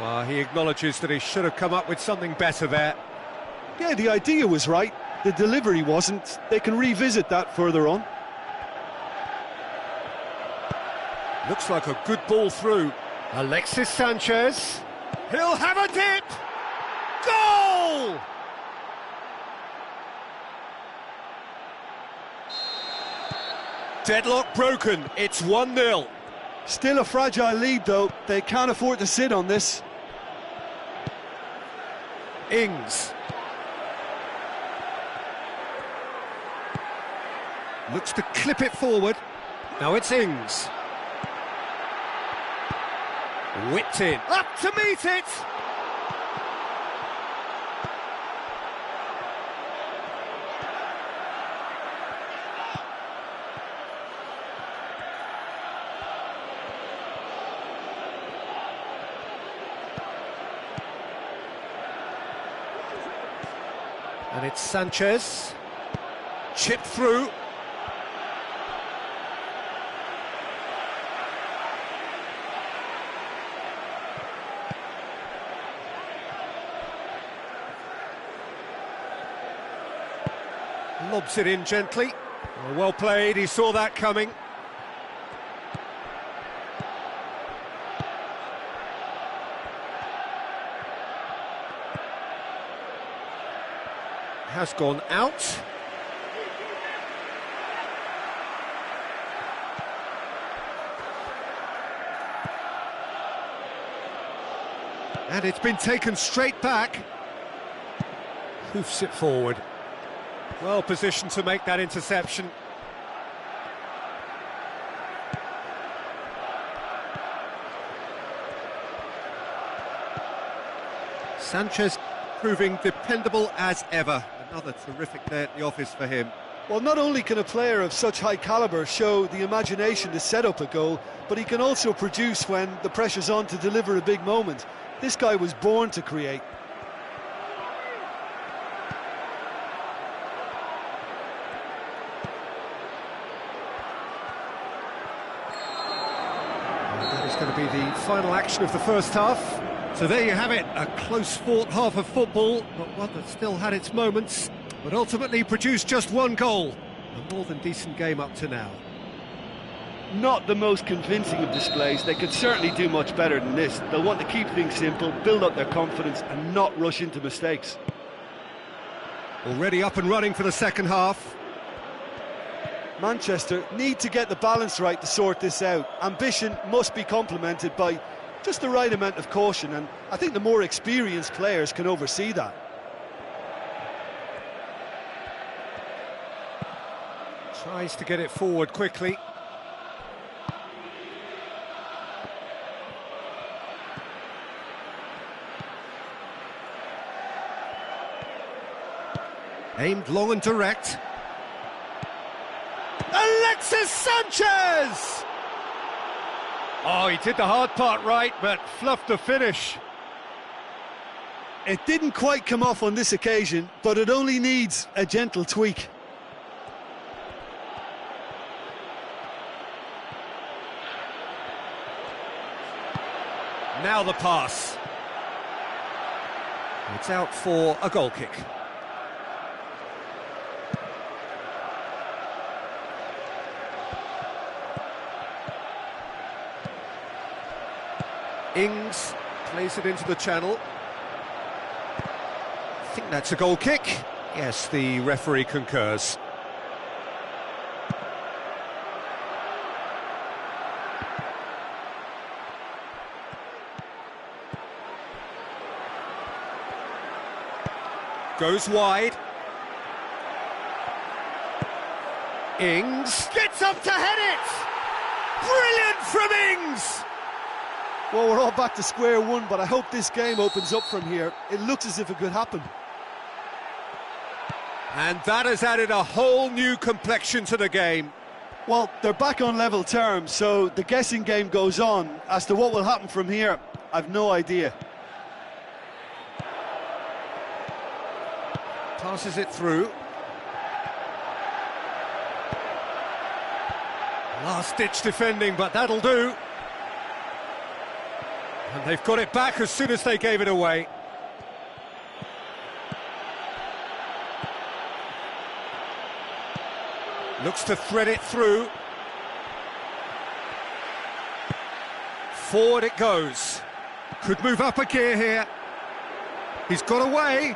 Well, he acknowledges that he should have come up with something better there. Yeah, the idea was right, the delivery wasn't. They can revisit that further on. Looks like a good ball through. Alexis Sanchez. He'll have a dip! Goal! Deadlock broken, it's 1-0. Still a fragile lead though, they can't afford to sit on this. Ings. Looks to clip it forward. Now it's Ings. Whipped in. Up to meet it! And it's Sanchez. Chipped through. Lobs it in gently. Oh, well played, he saw that coming. has gone out. And it's been taken straight back. Hoofs it forward. Well positioned to make that interception. Sanchez proving dependable as ever. Another terrific day at the office for him. Well, not only can a player of such high calibre show the imagination to set up a goal, but he can also produce when the pressure's on to deliver a big moment. This guy was born to create. And that is going to be the final action of the first half. So there you have it, a close-fought half of football, but one that still had its moments, but ultimately produced just one goal. A more than decent game up to now. Not the most convincing of displays. They could certainly do much better than this. They'll want to keep things simple, build up their confidence and not rush into mistakes. Already up and running for the second half. Manchester need to get the balance right to sort this out. Ambition must be complemented by just the right amount of caution, and I think the more experienced players can oversee that. Tries to get it forward quickly. Aimed long and direct. Alexis Sanchez! Oh, he did the hard part right, but fluffed the finish. It didn't quite come off on this occasion, but it only needs a gentle tweak. Now the pass. It's out for a goal kick. Ings plays it into the channel. I think that's a goal kick. Yes, the referee concurs. Goes wide. Ings gets up to head it! Brilliant from Ings! Well, we're all back to square one, but I hope this game opens up from here. It looks as if it could happen. And that has added a whole new complexion to the game. Well, they're back on level terms, so the guessing game goes on. As to what will happen from here, I've no idea. Passes it through. Last-ditch defending, but that'll do. And they've got it back as soon as they gave it away. Looks to thread it through. Forward it goes. Could move up a gear here. He's got away.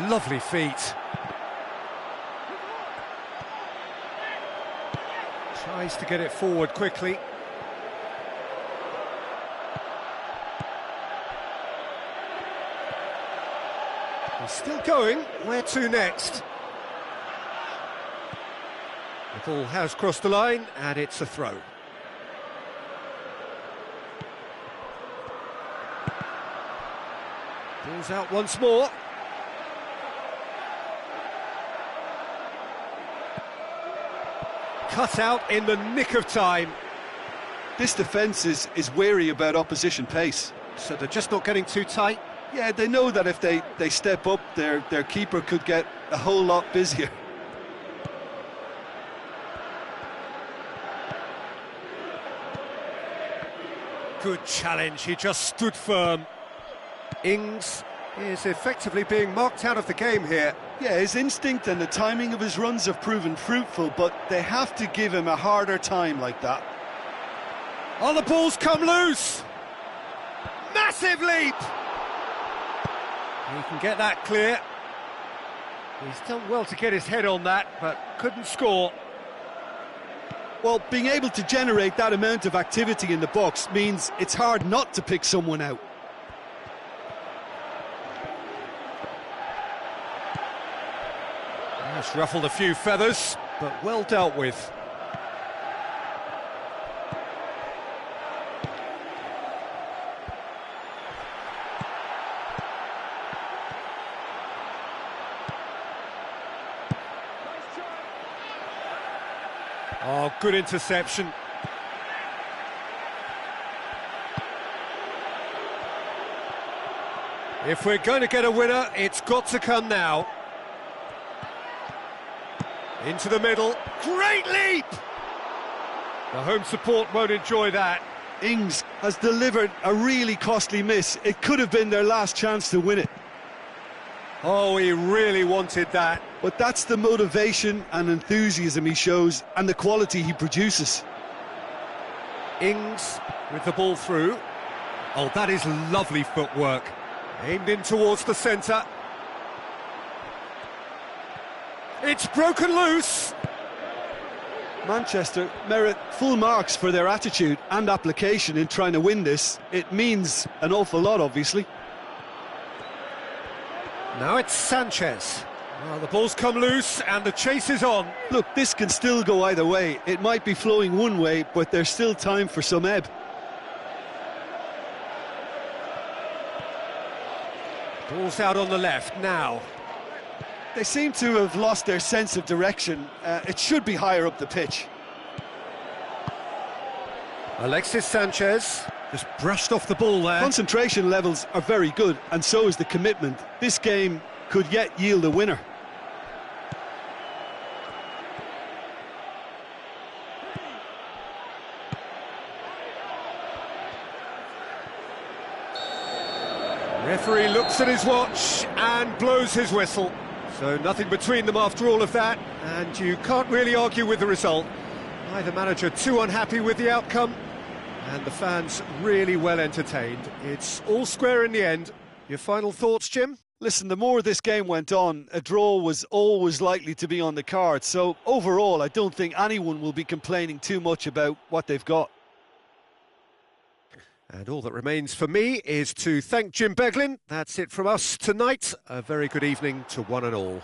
Lovely feet. Tries to get it forward quickly. He's still going. Where to next? The ball has crossed the line, and it's a throw. Ball's out once more. Cut out in the nick of time. This defence is wary about opposition pace. So they're just not getting too tight. Yeah, they know that if they step up, their keeper could get a whole lot busier. Good challenge, he just stood firm. Ings is effectively being marked out of the game here. Yeah, his instinct and the timing of his runs have proven fruitful, but they have to give him a harder time like that. Oh, the ball's come loose! Massive leap! He can get that clear. He's done well to get his head on that, but couldn't score. Well, being able to generate that amount of activity in the box means it's hard not to pick someone out. That's ruffled a few feathers, but well dealt with. Oh, good interception. If we're going to get a winner, it's got to come now. Into the middle. Great leap! The home support won't enjoy that. Ings has delivered a really costly miss. It could have been their last chance to win it. Oh, he really wanted that. But that's the motivation and enthusiasm he shows and the quality he produces. Ings with the ball through. Oh, that is lovely footwork. Aimed in towards the centre. It's broken loose. Manchester merit full marks for their attitude and application in trying to win this. It means an awful lot, obviously. Now it's Sanchez. Well, the ball's come loose and the chase is on. Look, this can still go either way. It might be flowing one way, but there's still time for some ebb. Ball's out on the left now. They seem to have lost their sense of direction. It should be higher up the pitch. Alexis Sanchez just brushed off the ball there. Concentration levels are very good, and so is the commitment. This game could yet yield a winner. Referee looks at his watch and blows his whistle. So nothing between them after all of that, and you can't really argue with the result. Neither manager too unhappy with the outcome, and the fans really well entertained. It's all square in the end. Your final thoughts, Jim? Listen, the more this game went on, a draw was always likely to be on the card. So overall, I don't think anyone will be complaining too much about what they've got. And all that remains for me is to thank Jim Beglin. That's it from us tonight. A very good evening to one and all.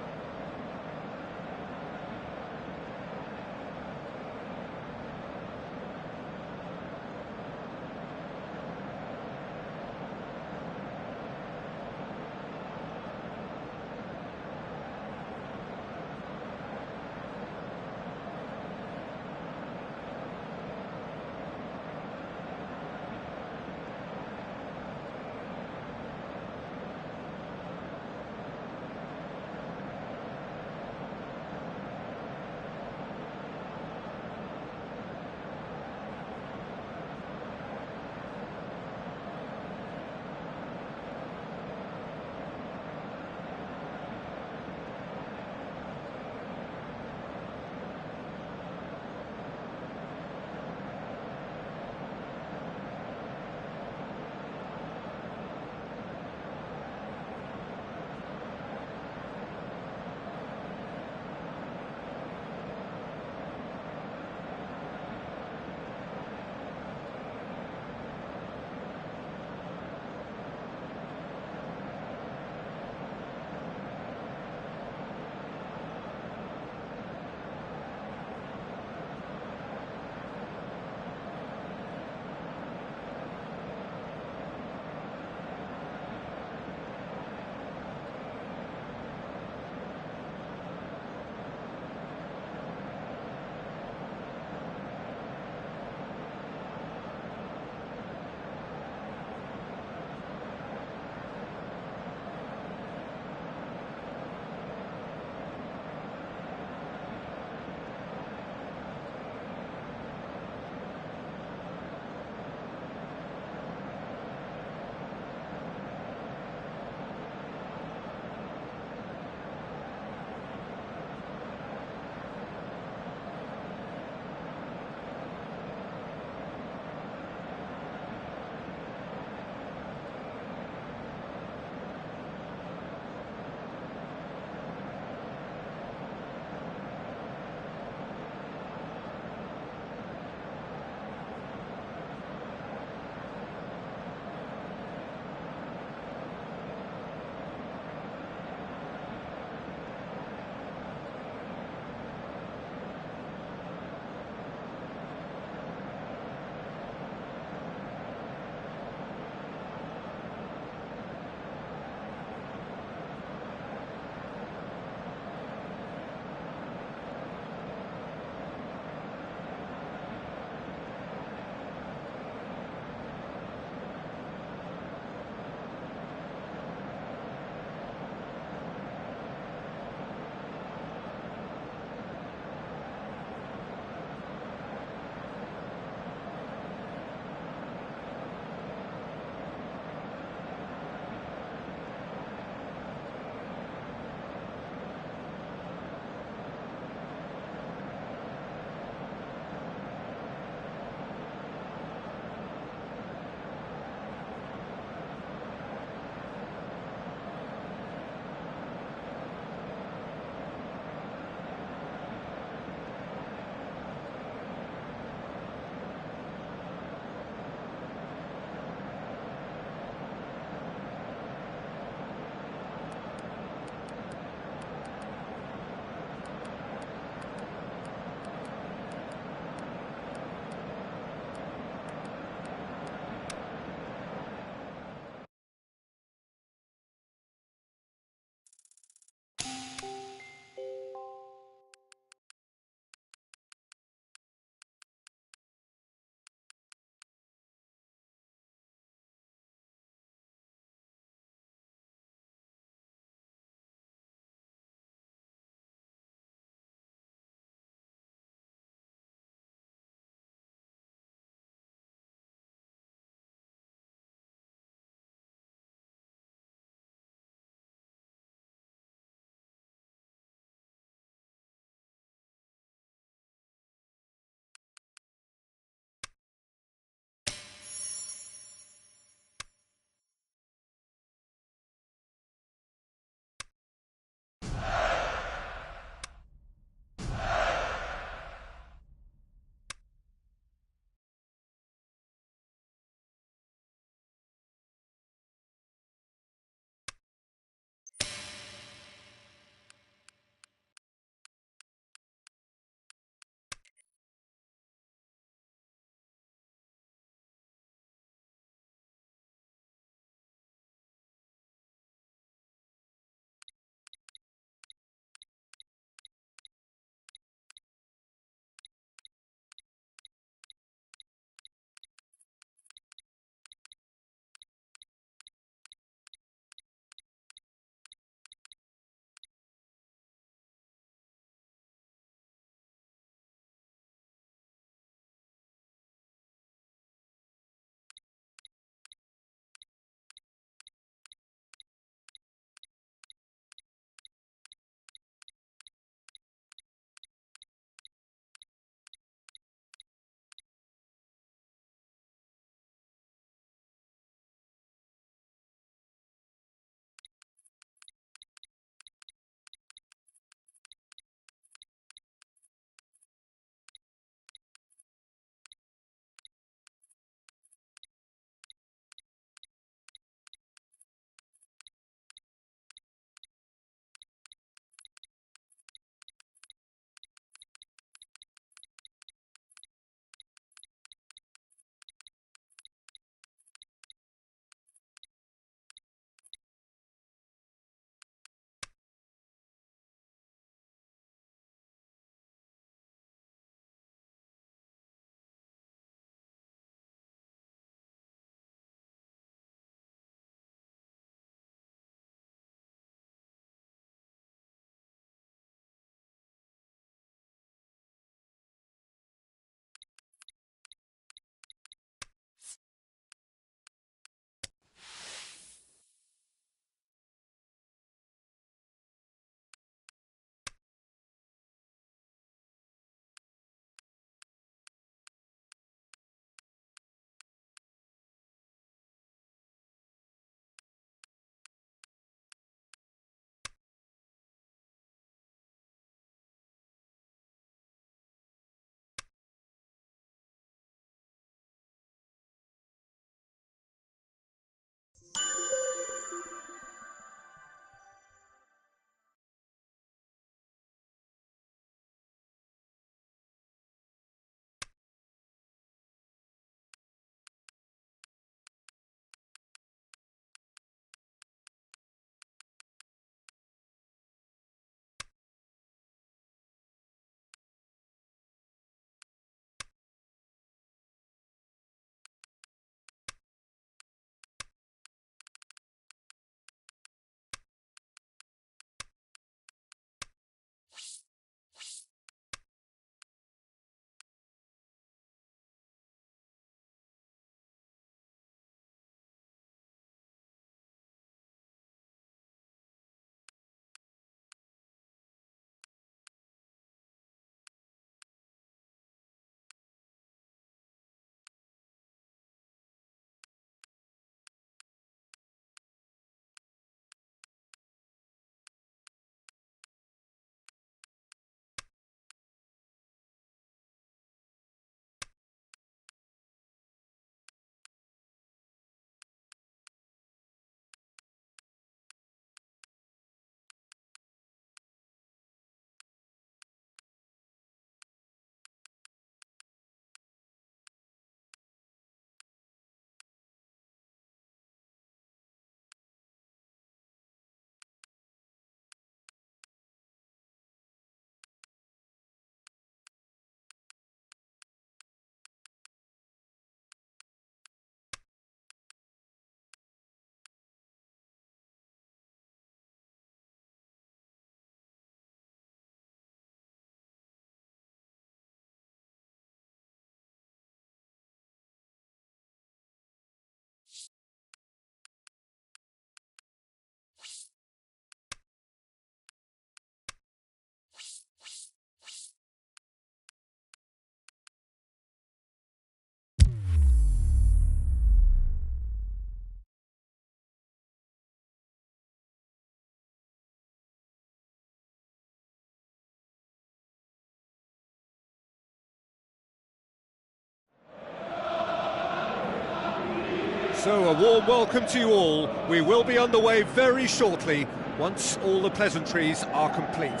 So a warm welcome to you all. We will be underway very shortly once all the pleasantries are complete.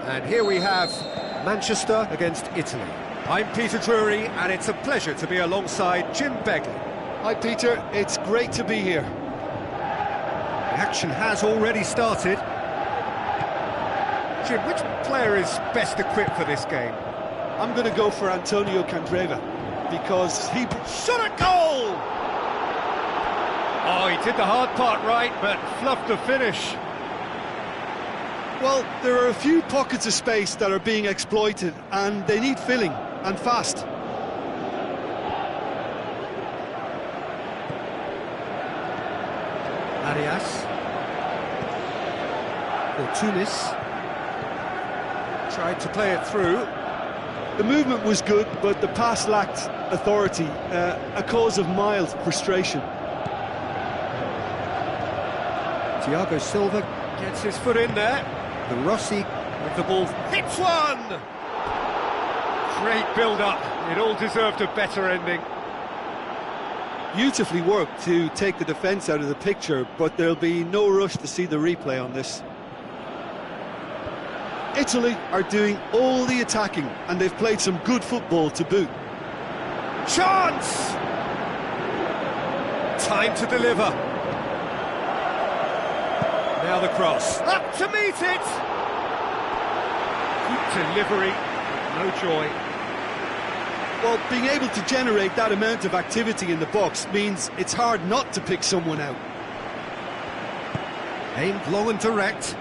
And here we have Manchester against Italy. I'm Peter Drury, and it's a pleasure to be alongside Jim Begley. Hi Peter, it's great to be here. The action has already started. Jim, which player is best equipped for this game? I'm going to go for Antonio Candreva, because he shot a goal! Oh, he did the hard part right, but fluffed the finish. Well, there are a few pockets of space that are being exploited, and they need filling, and fast. Arias. Or Tunis. Tried to play it through. The movement was good, but the pass lacked authority, a cause of mild frustration. Thiago Silva gets his foot in there. The Rossi with the ball hits one! Great build-up. It all deserved a better ending. Beautifully worked to take the defence out of the picture, but there'll be no rush to see the replay on this. Italy are doing all the attacking, and they've played some good football to boot. Chance! Time to deliver. Now the cross. Up to meet it! Good delivery, no joy. Well, being able to generate that amount of activity in the box means it's hard not to pick someone out. Aimed long and direct.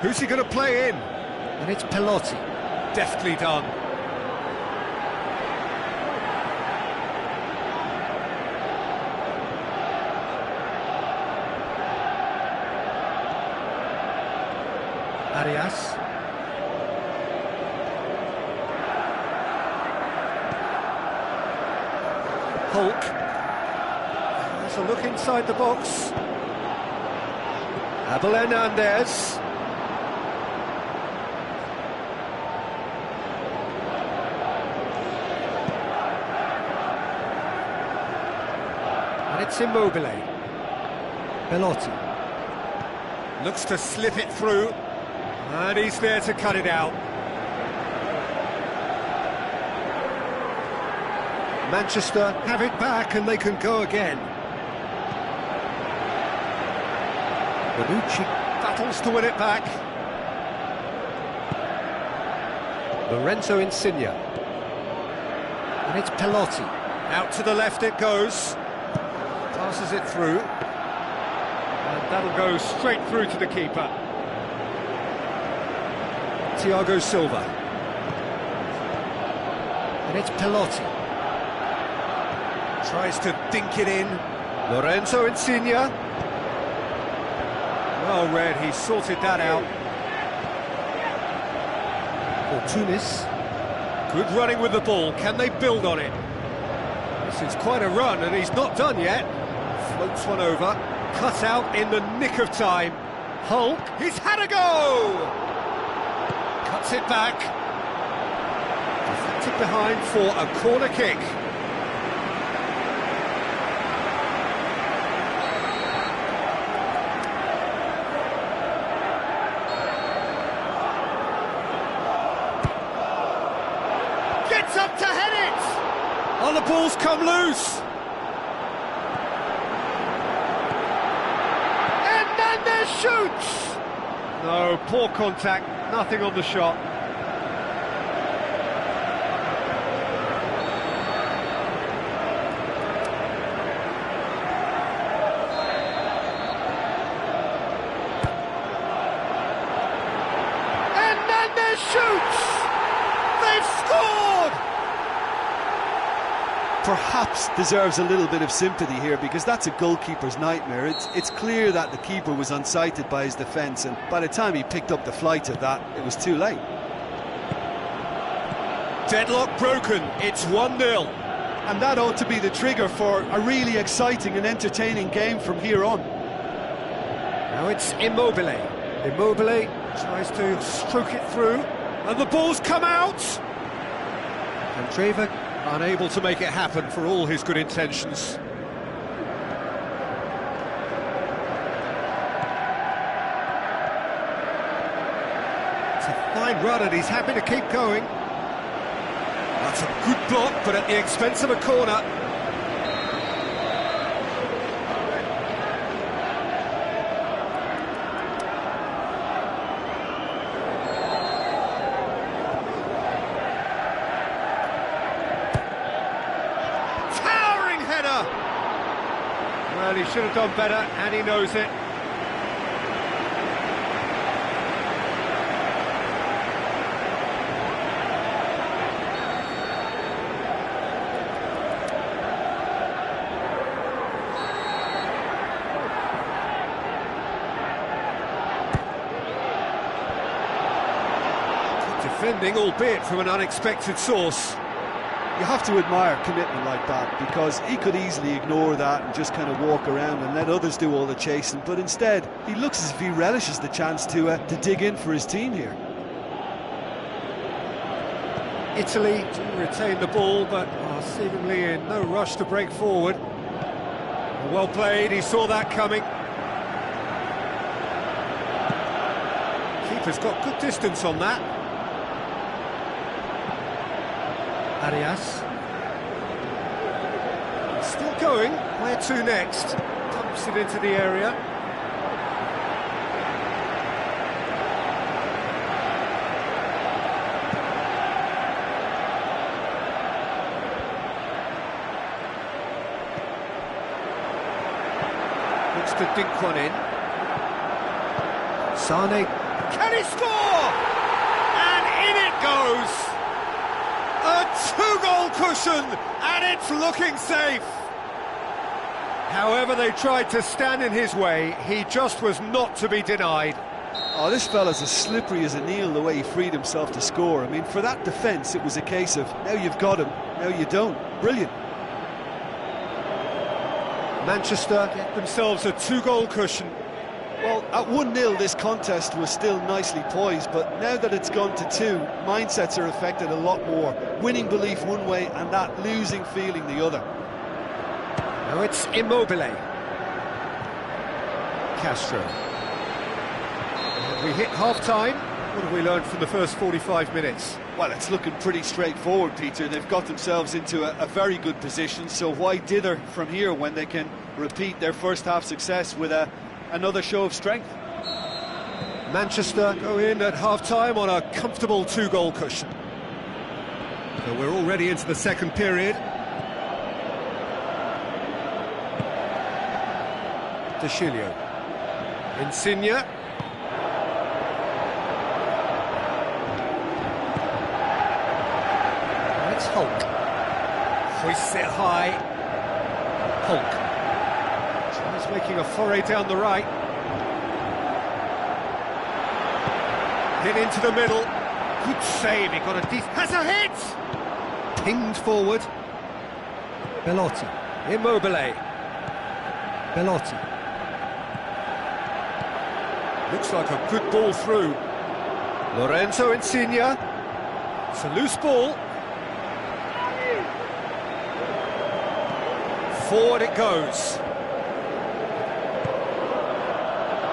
Who's he going to play in? And it's Pelotti. Deftly done. Arias. Hulk. There's a look inside the box. Abel Hernandez. And it's Immobile. Belotti. Looks to slip it through. And he's there to cut it out. Manchester have it back and they can go again. Bonucci battles to win it back. Lorenzo Insigne. And it's Pelotti. Out to the left it goes. Passes it through. And that'll go straight through to the keeper. Thiago Silva. And it's Pelotti. Tries to dink it in. Lorenzo Insigne. Well read, he sorted that out. For Tunis. Good running with the ball, can they build on it? This is quite a run and he's not done yet. Floats one over, cut out in the nick of time. Hulk, he's had a go! Cuts it back. Deflected behind for a corner kick. Gets up to head it! Oh, the ball's come loose! Hernandez shoots! No, poor contact, nothing on the shot. Hernandez shoots! They've scored! Perhaps deserves a little bit of sympathy here, because that's a goalkeeper's nightmare. It's clear that the keeper was unsighted by his defence, and by the time he picked up the flight of that, it was too late. Deadlock broken, it's 1-0. And that ought to be the trigger for a really exciting and entertaining game from here on. Now it's Immobile. Immobile tries to stroke it through, and the ball's come out! Trevoh unable to make it happen for all his good intentions. It's a fine run and he's happy to keep going. That's a good block, but at the expense of a corner. Well, he should have done better, and he knows it. Good defending, albeit from an unexpected source. You have to admire commitment like that, because he could easily ignore that and just kind of walk around and let others do all the chasing, but instead he looks as if he relishes the chance to dig in for his team here. Italy do retain the ball, but are seemingly in no rush to break forward. Well played, he saw that coming. Keeper's got good distance on that. Arias. Still going. Where to next? Dumps it into the area. Looks to dink one in. Sane. Can he score? And in it goes! A two-goal cushion, and it's looking safe. However they tried to stand in his way, he just was not to be denied. Oh, this fella's as slippery as an eel the way he freed himself to score. I mean, for that defence, it was a case of, now you've got him, now you don't. Brilliant. Manchester get themselves a two-goal cushion. Well, at 1-0 this contest was still nicely poised, but now that it's gone to 2, mindsets are affected a lot more. Winning belief one way and that losing feeling the other. Now it's Immobile. Castro. And we hit half-time. What have we learned from the first 45 minutes? Well, it's looking pretty straightforward, Peter. They've got themselves into a very good position, so why dither from here when they can repeat their first-half success with another show of strength? Manchester go in at half-time on a comfortable two-goal cushion. So we're already into the second period. De Chilio. Insigne. And it's Hulk. Hoists it high. Hulk. Tries making a foray down the right. Hit into the middle. Good save, he got a decent... Has a hit! Pinged forward. Belotti. Immobile. Belotti. Looks like a good ball through. Lorenzo Insigne. It's a loose ball. Forward it goes.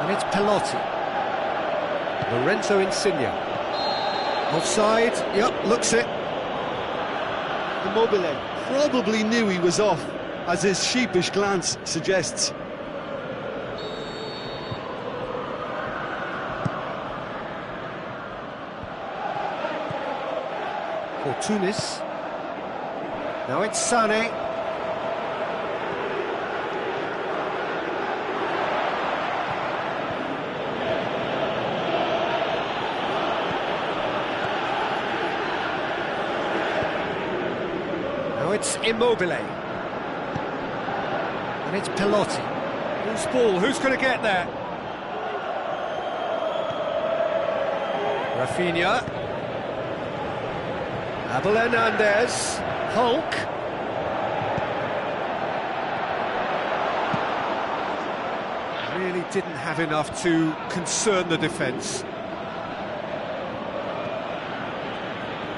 And it's Belotti. Lorenzo Insigne. Offside. Yep, looks it. Immobile probably knew he was off, as his sheepish glance suggests. For Tunis. Now it's Sane. Now it's Immobile. And it's Belotti. Loose ball, who's going to get there? Rafinha. Abel Hernandez, Hulk. Really didn't have enough to concern the defence.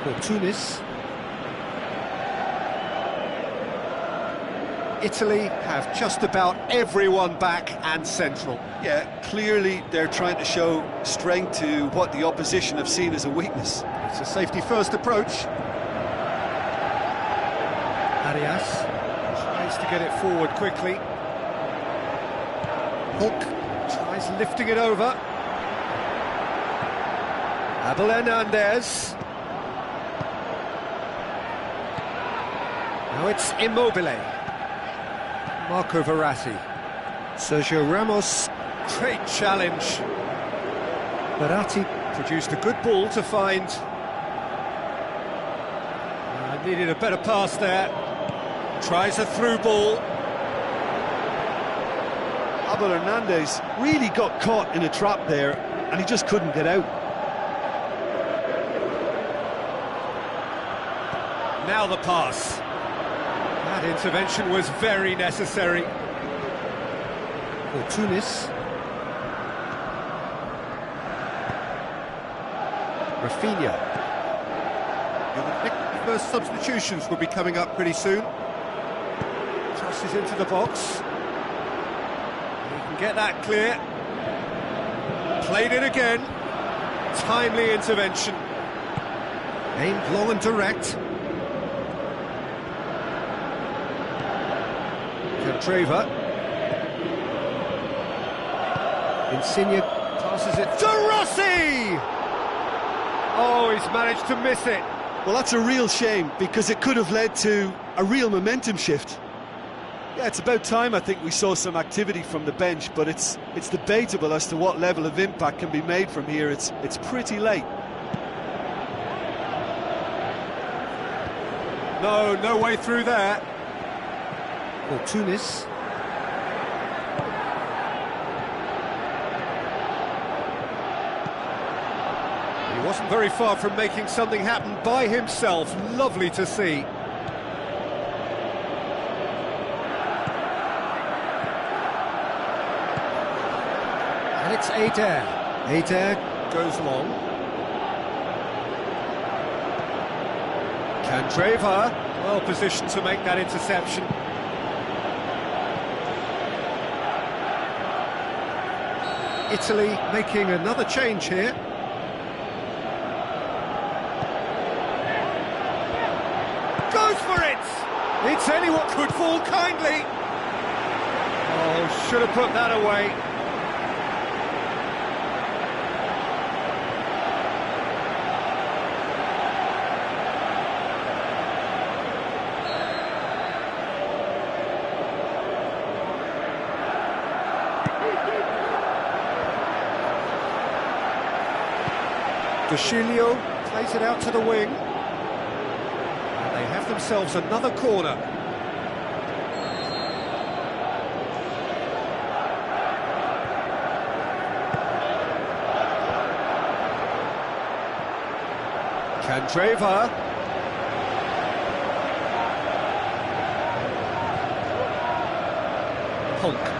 For Tunis. Italy have just about everyone back and central. Yeah, clearly they're trying to show strength to what the opposition have seen as a weakness. It's a safety-first approach. Arias tries to get it forward quickly. Hook tries lifting it over. Abel Hernandez. Now it's Immobile. Marco Verratti. Sergio Ramos. Great challenge. Verratti produced a good ball to find. Needed a better pass there. Tries a through ball. Abel Hernandez really got caught in a trap there, and he just couldn't get out. Now the pass. That intervention was very necessary. For Tunis. Rafinha. The first substitutions will be coming up pretty soon. Tosses into the box. He can get that clear. Played it again. Timely intervention. Aimed long and direct. Candreva. Insigne passes it to Rossi! Oh, he's managed to miss it. Well, that's a real shame, because it could have led to a real momentum shift. Yeah, it's about time I think we saw some activity from the bench, but it's debatable as to what level of impact can be made from here. It's pretty late. No way through there. For Tunis. He wasn't very far from making something happen by himself. Lovely to see. And it's Adair. Adair goes long. Candreva, well positioned to make that interception. Italy making another change here. Goes for it! It's anyone could fall kindly. Oh, should have put that away. Goscinio plays it out to the wing. And they have themselves another corner. Candreva. Hulk.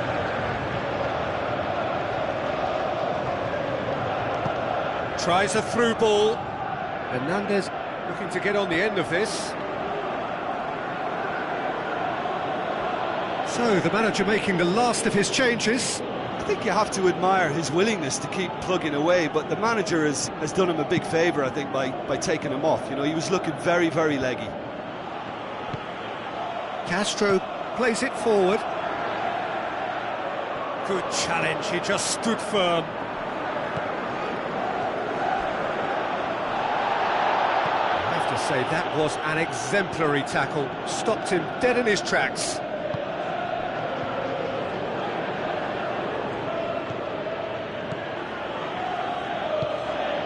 Tries a through ball. Hernandez looking to get on the end of this. So, the manager making the last of his changes. I think you have to admire his willingness to keep plugging away, but the manager has done him a big favour, I think, by taking him off. You know, he was looking very, very leggy. Castro plays it forward. Good challenge, he just stood firm. Say that was an exemplary tackle, stopped him dead in his tracks.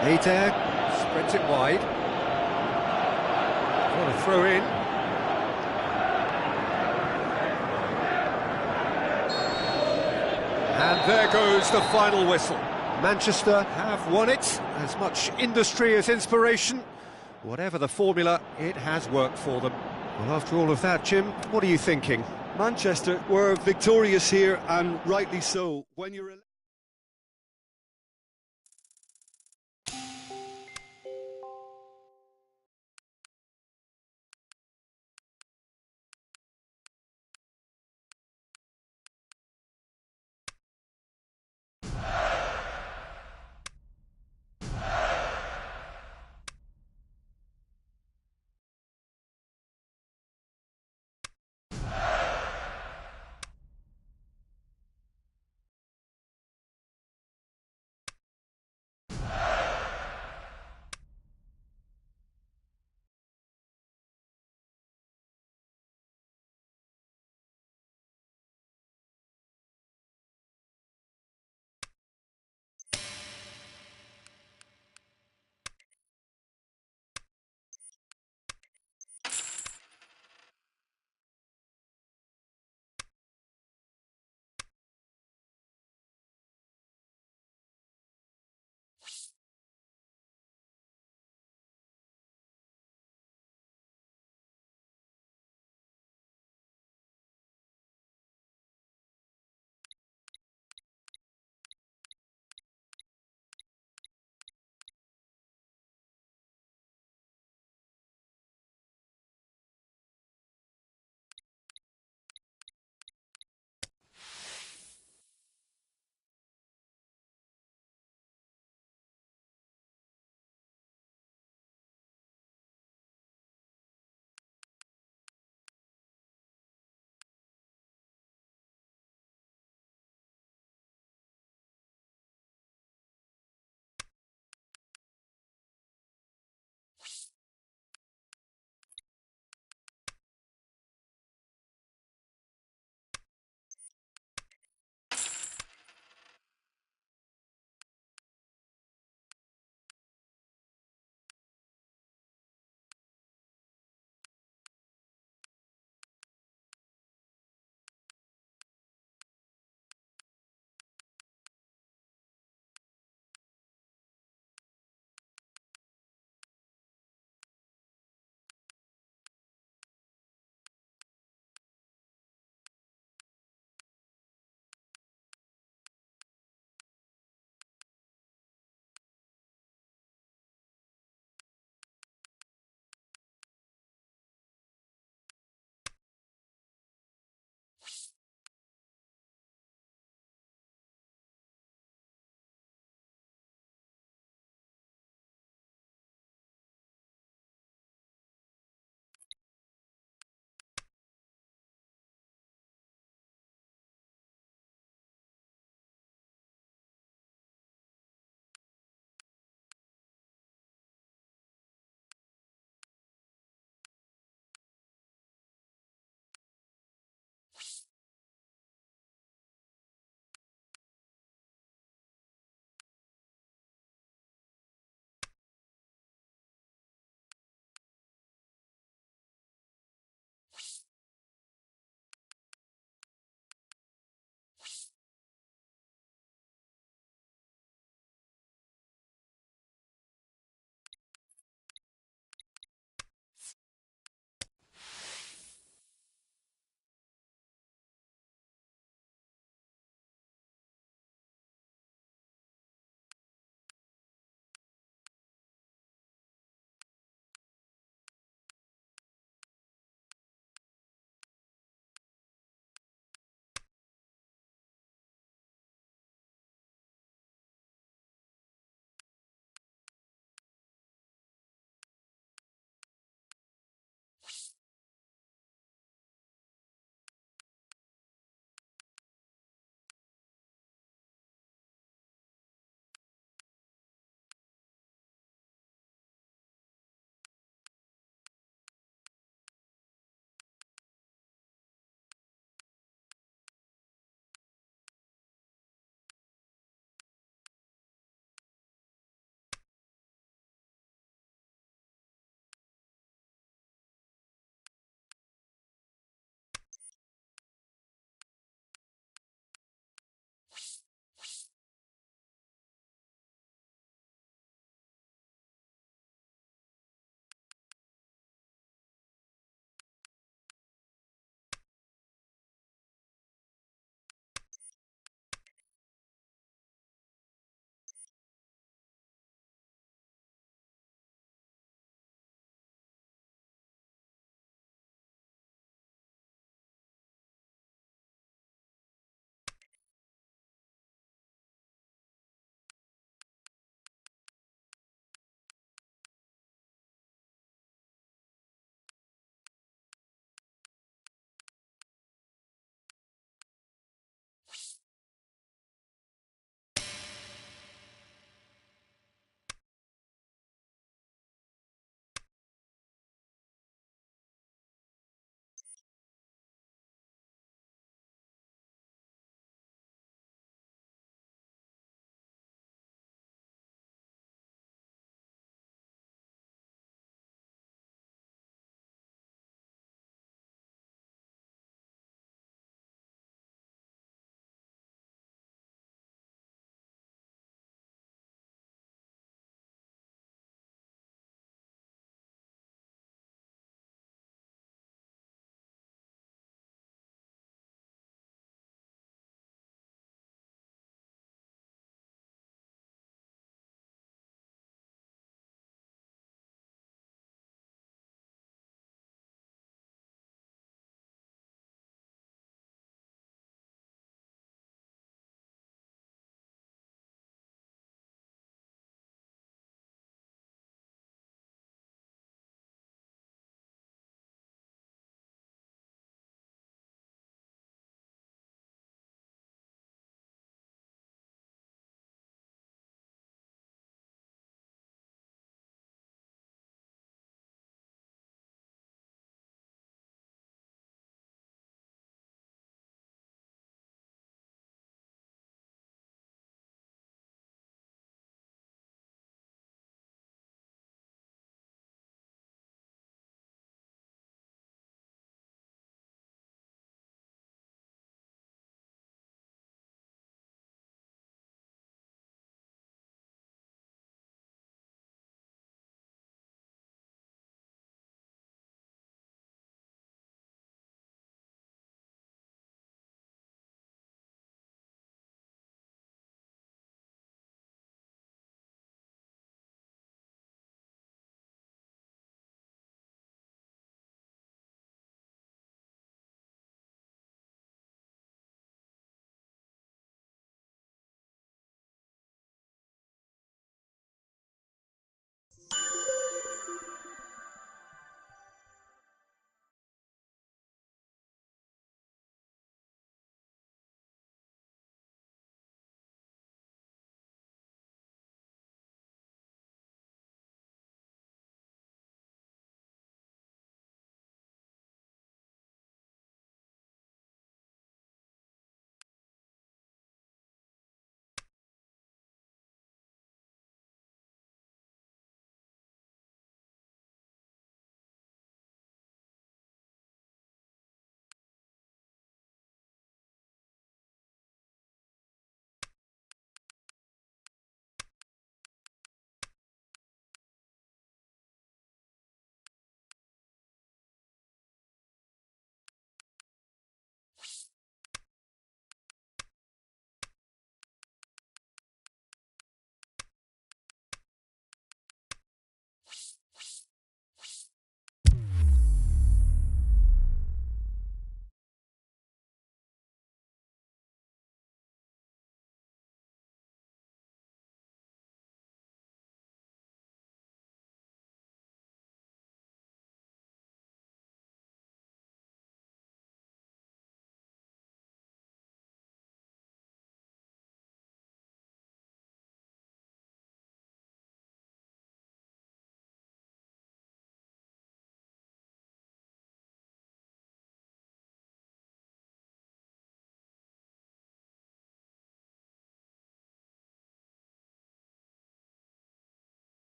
Adair spreads it wide. What a throw in. And there goes the final whistle. Manchester have won it. As much industry as inspiration. Whatever the formula, it has worked for them. Well, after all of that, Jim, what are you thinking? Manchester were victorious here, and rightly so. When you're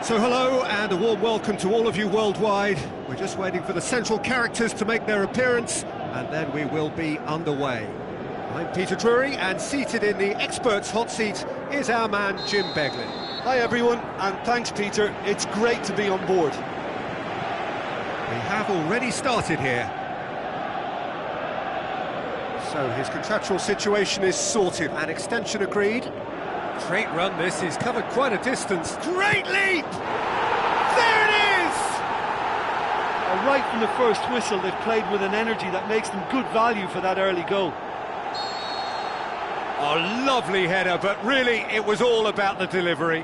So hello and a warm welcome to all of you worldwide. We're just waiting for the central characters to make their appearance and then we will be underway. I'm Peter Drury and seated in the experts hot seat is our man Jim Beglin. Hi everyone, and thanks Peter, it's great to be on board. We have already started here. So his contractual situation is sorted, an extension agreed. Great run this, he's covered quite a distance. Great leap! There it is! Right from the first whistle, they've played with an energy that makes them good value for that early goal. A lovely header, but really it was all about the delivery.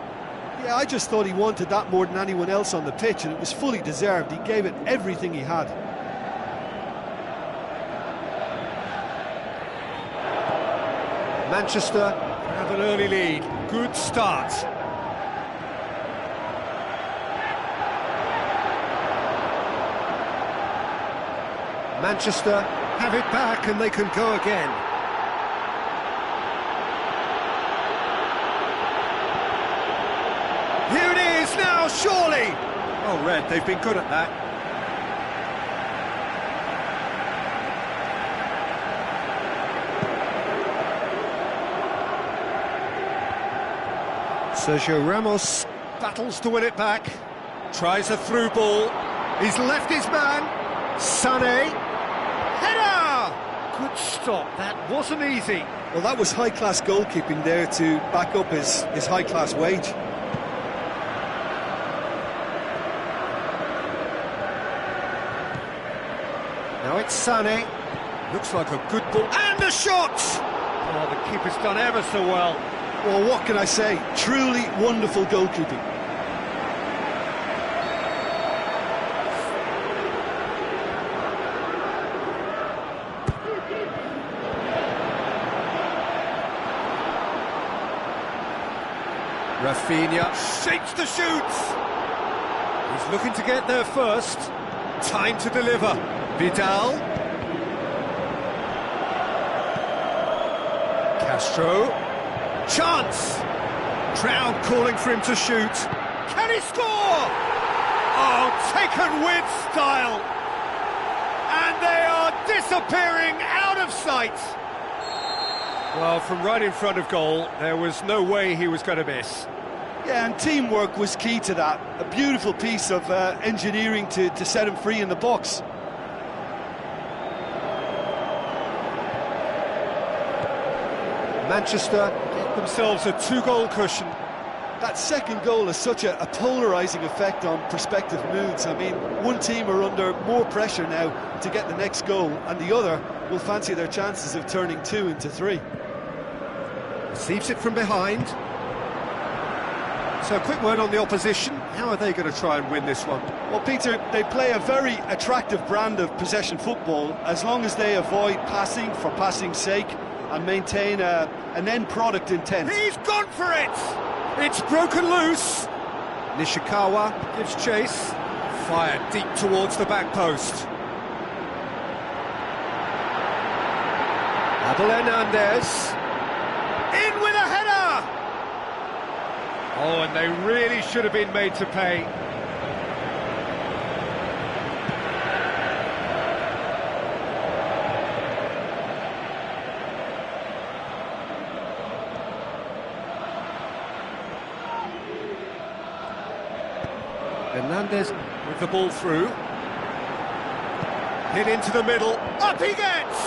Yeah, I just thought he wanted that more than anyone else on the pitch, and it was fully deserved. He gave it everything he had. Manchester have an early lead. Good start. Manchester have it back and they can go again. Here it is now, surely! Oh, Red, they've been good at that. Sergio Ramos battles to win it back, tries a through ball, he's left his man, Sané, header! Good stop, that wasn't easy. Well, that was high-class goalkeeping there to back up his high-class wage. Now it's Sané, looks like a good ball, and a shot! Oh, the keeper's done ever so well. Well, what can I say? Truly wonderful goalkeeping. Rafinha shapes the shoots. He's looking to get there first. Time to deliver. Vidal. Castro. Chance! Crowd calling for him to shoot. Can he score? Oh, taken with style. And they are disappearing out of sight. Well, from right in front of goal, there was no way he was going to miss. Yeah, and teamwork was key to that. A beautiful piece of engineering to set him free in the box. Manchester get themselves a two-goal cushion. That second goal has such a polarising effect on prospective moods. I mean, one team are under more pressure now to get the next goal, and the other will fancy their chances of turning 2 into 3. Receives it from behind. So a quick word on the opposition. How are they going to try and win this one? Well, Peter, they play a very attractive brand of possession football as long as they avoid passing for passing's sake and maintain an end product intent. He's gone for it! It's broken loose. Nishikawa gives chase. Fired deep towards the back post. Abel Hernandez. In with a header! Oh, and they really should have been made to pay. Hernandez with the ball through. Hit into the middle. Up he gets!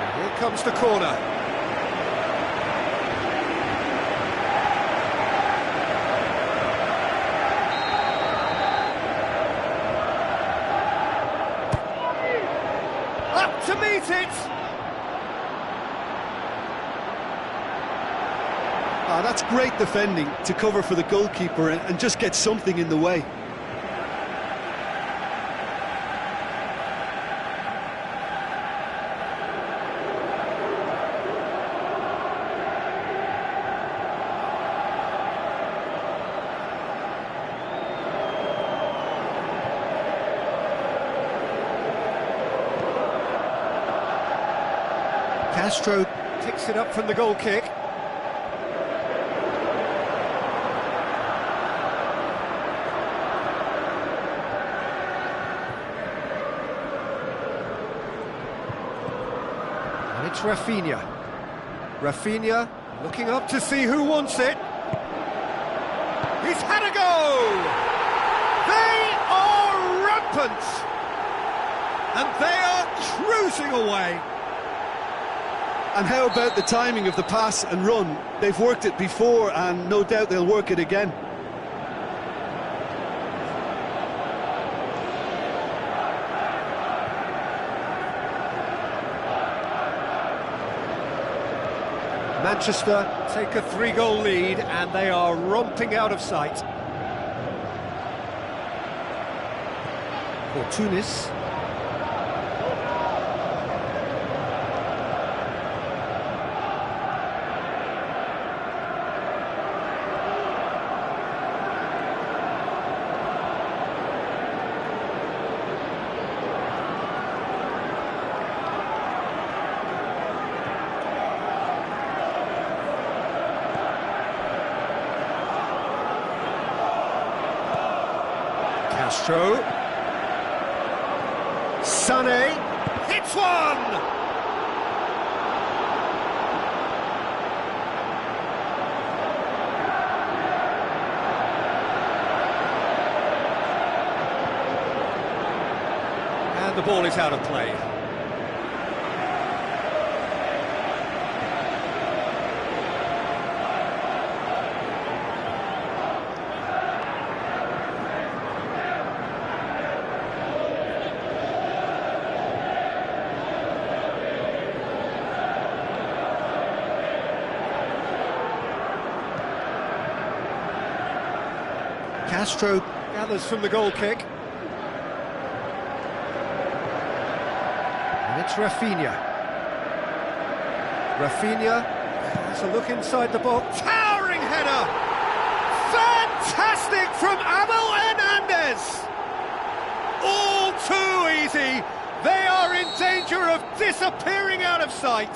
And here comes the corner. Up to meet it! That's great defending to cover for the goalkeeper and just get something in the way. Castro picks it up from the goal kick. It's Rafinha. Rafinha looking up to see who wants it. He's had a go! They are rampant! And they are cruising away. And how about the timing of the pass and run? They've worked it before and no doubt they'll work it again. Manchester take a 3-goal lead and they are romping out of sight. For Tunis. Castro. Sané hits one! And the ball is out of play. Castro gathers from the goal kick. And it's Rafinha. Rafinha has a look inside the box. Towering header! Fantastic from Abel Hernandez! All too easy. They are in danger of disappearing out of sight.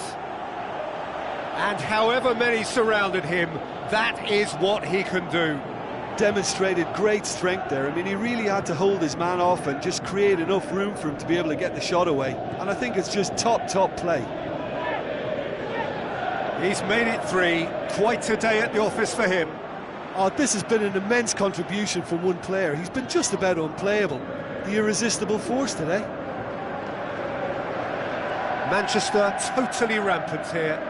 And however many surrounded him, that is what he can do. Demonstrated great strength there. I mean, he really had to hold his man off and just create enough room for him to be able to get the shot away. And I think it's just top play. He's made it 3. Quite a day at the office for him. Oh, this has been an immense contribution from one player. He's been just about unplayable. The irresistible force today. Manchester totally rampant here.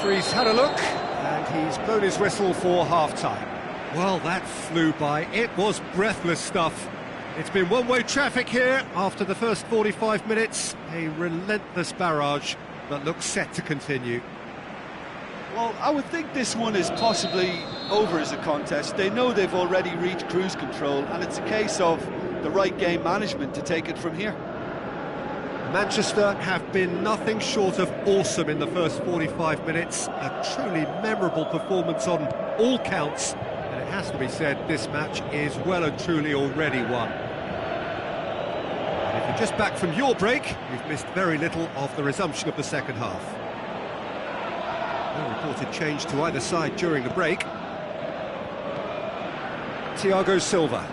Referee's had a look, and he's blown his whistle for half-time. Well, that flew by. It was breathless stuff. It's been one-way traffic here after the first 45 minutes. A relentless barrage that looks set to continue. Well, I would think this one is possibly over as a contest. They know they've already reached cruise control, and it's a case of the right game management to take it from here. Manchester have been nothing short of awesome in the first 45 minutes. A truly memorable performance on all counts. And it has to be said, this match is well and truly already won. And if you're just back from your break, you've missed very little of the resumption of the second half. No reported change to either side during the break. Thiago Silva.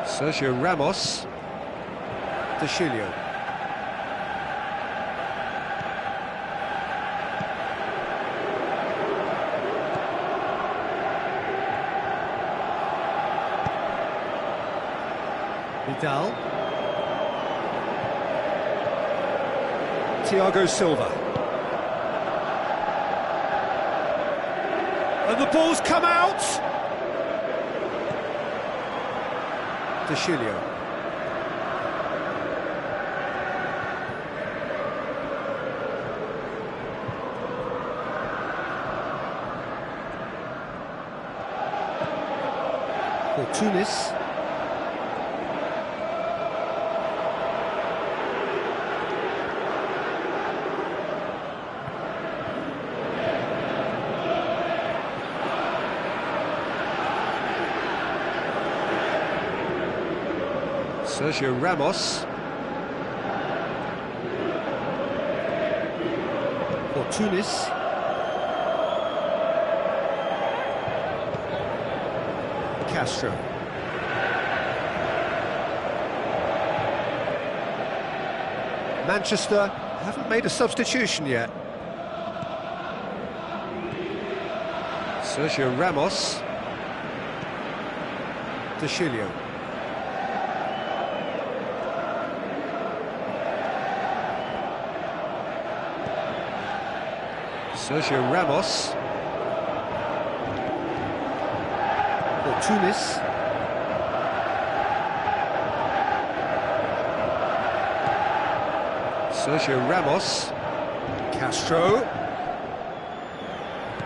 Sergio Ramos. De Chilio. Vidal. Thiago Silva. And the ball's come out! De Chilio. Tunis. Sergio Ramos. For Tunis. Castro. Manchester haven't made a substitution yet. Sergio Ramos. De Chilio. Sergio Ramos. For Tunis. Sergio Ramos. Castro.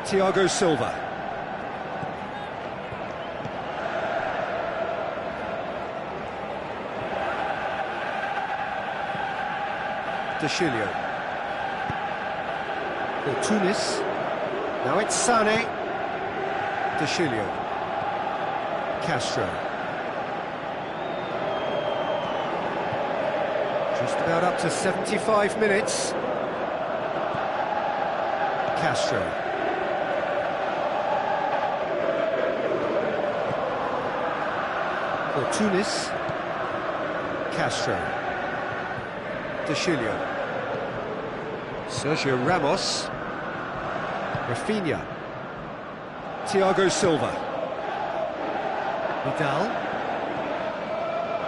Thiago Silva. De Chilio. For Tunis. Now it's Sané. De Chilio. Castro. Just about up to 75 minutes. Castro. For Tunis. Castro. De Chilio. Sergio Ramos. Rafinha. Thiago Silva. Vidal.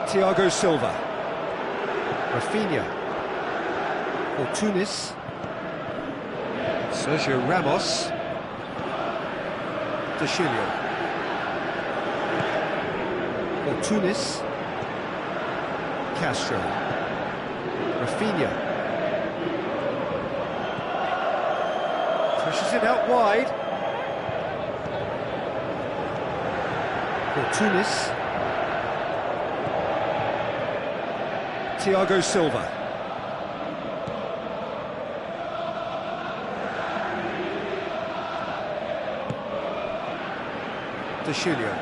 Thiago Silva. Rafinha. For Tunis. Sergio Ramos. De Chilio. For Tunis. Castro. Rafinha. Pushes it out wide. For Tunis. Thiago Silva. De Chilio.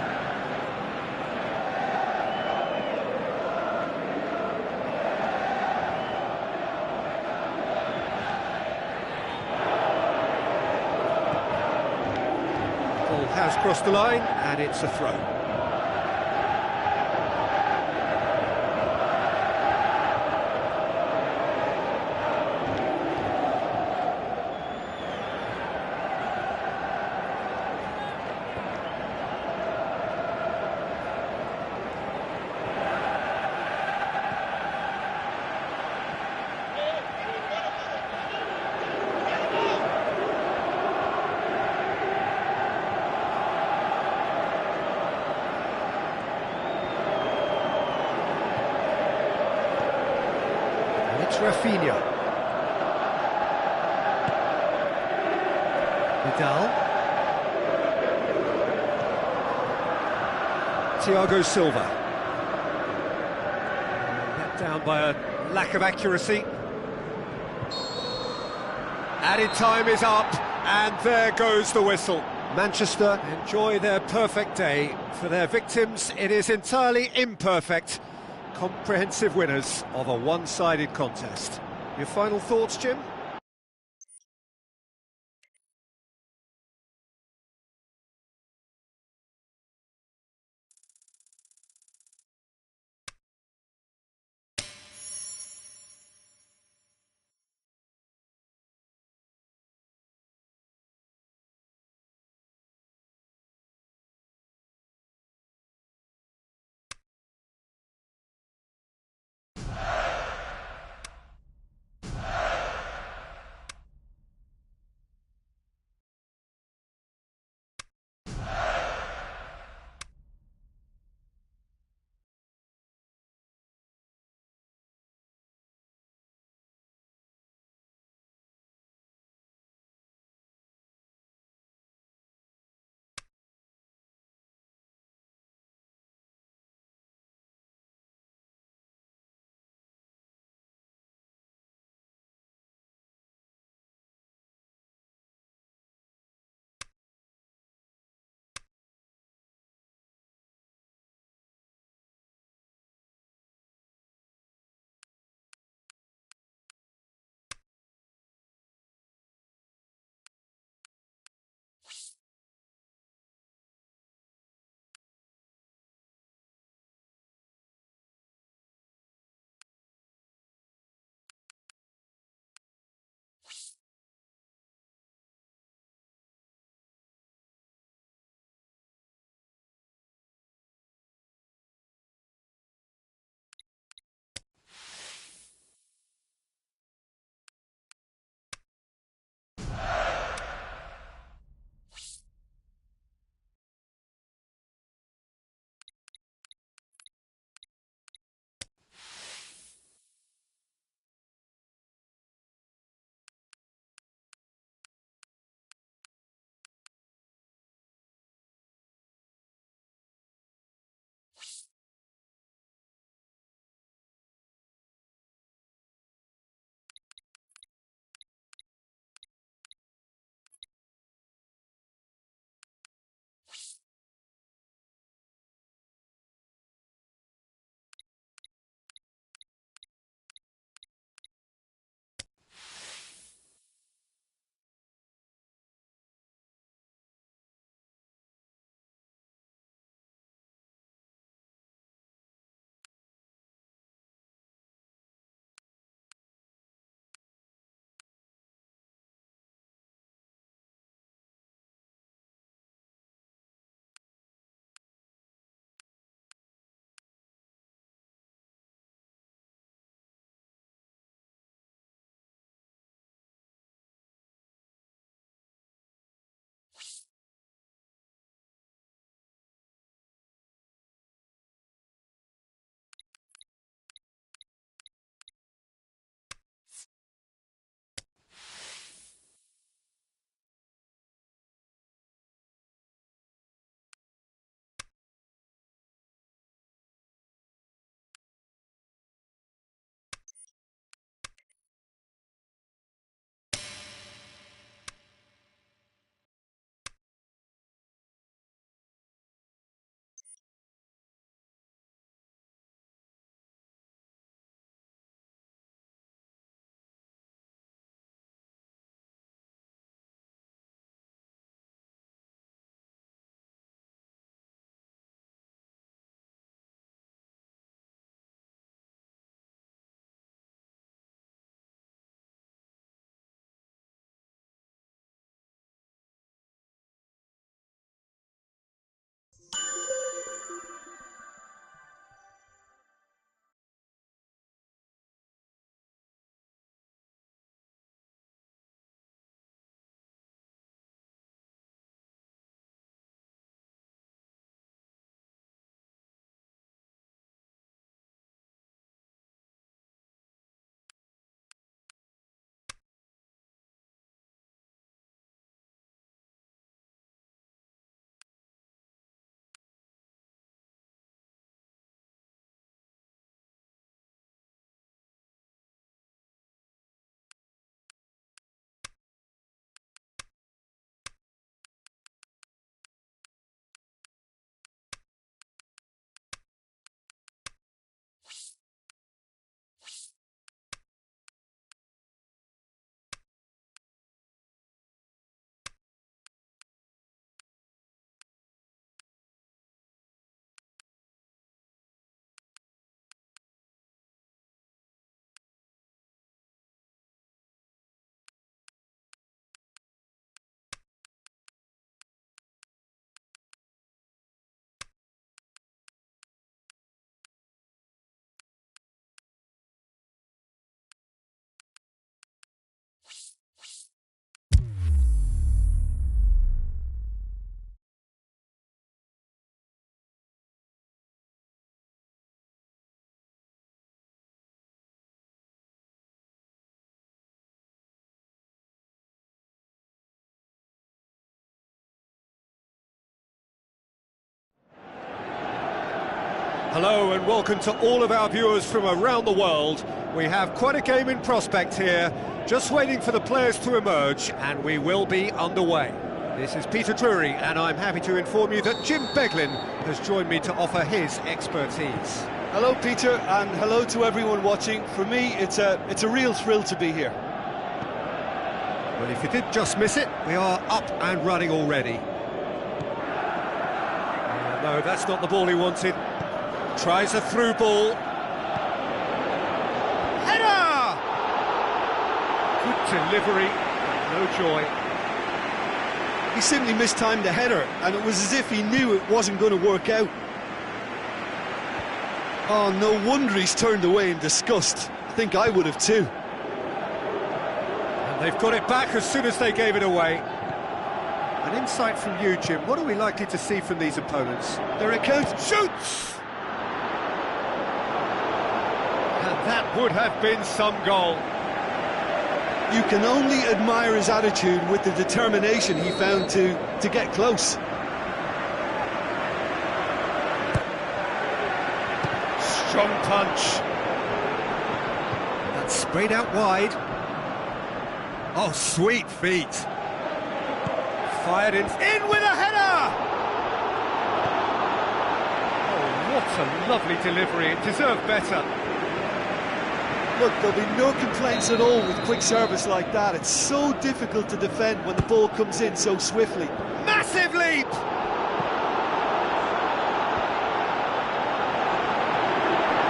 Ball has crossed the line and it's a throw. It's Rafinha. Vidal. Thiago Silva. Let down by a lack of accuracy. Added time is up, and there goes the whistle. Manchester enjoy their perfect day. For their victims, it is entirely imperfect. Comprehensive winners of a one-sided contest. Your final thoughts, Jim? Hello and welcome to all of our viewers from around the world. We have quite a game in prospect here, just waiting for the players to emerge, and we will be underway. This is Peter Drury, and I'm happy to inform you that Jim Beglin has joined me to offer his expertise. Hello, Peter, and hello to everyone watching. For me, it's a real thrill to be here. Well, if you did just miss it, we are up and running already. No, that's not the ball he wanted. Tries a through ball. Header! Good delivery, no joy. He simply mistimed the header, and it was as if he knew it wasn't going to work out. Oh, no wonder he's turned away in disgust. I think I would have too. And they've got it back as soon as they gave it away. An insight from you, Jim. What are we likely to see from these opponents? Their account shoots! And that would have been some goal. You can only admire his attitude with the determination he found to get close. Strong punch. That's sprayed out wide. Oh, sweet feet. Fired in with a header! Oh, what a lovely delivery. It deserved better. Look, there'll be no complaints at all with quick service like that. It's so difficult to defend when the ball comes in so swiftly. Massive leap!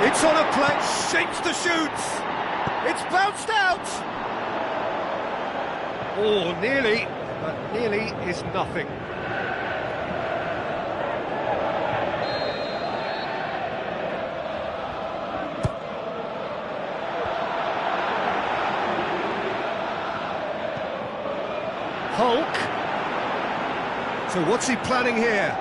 It's on a plate, shapes to shoot! It's bounced out! Oh, nearly, but nearly is nothing. Hulk. So what's he planning here?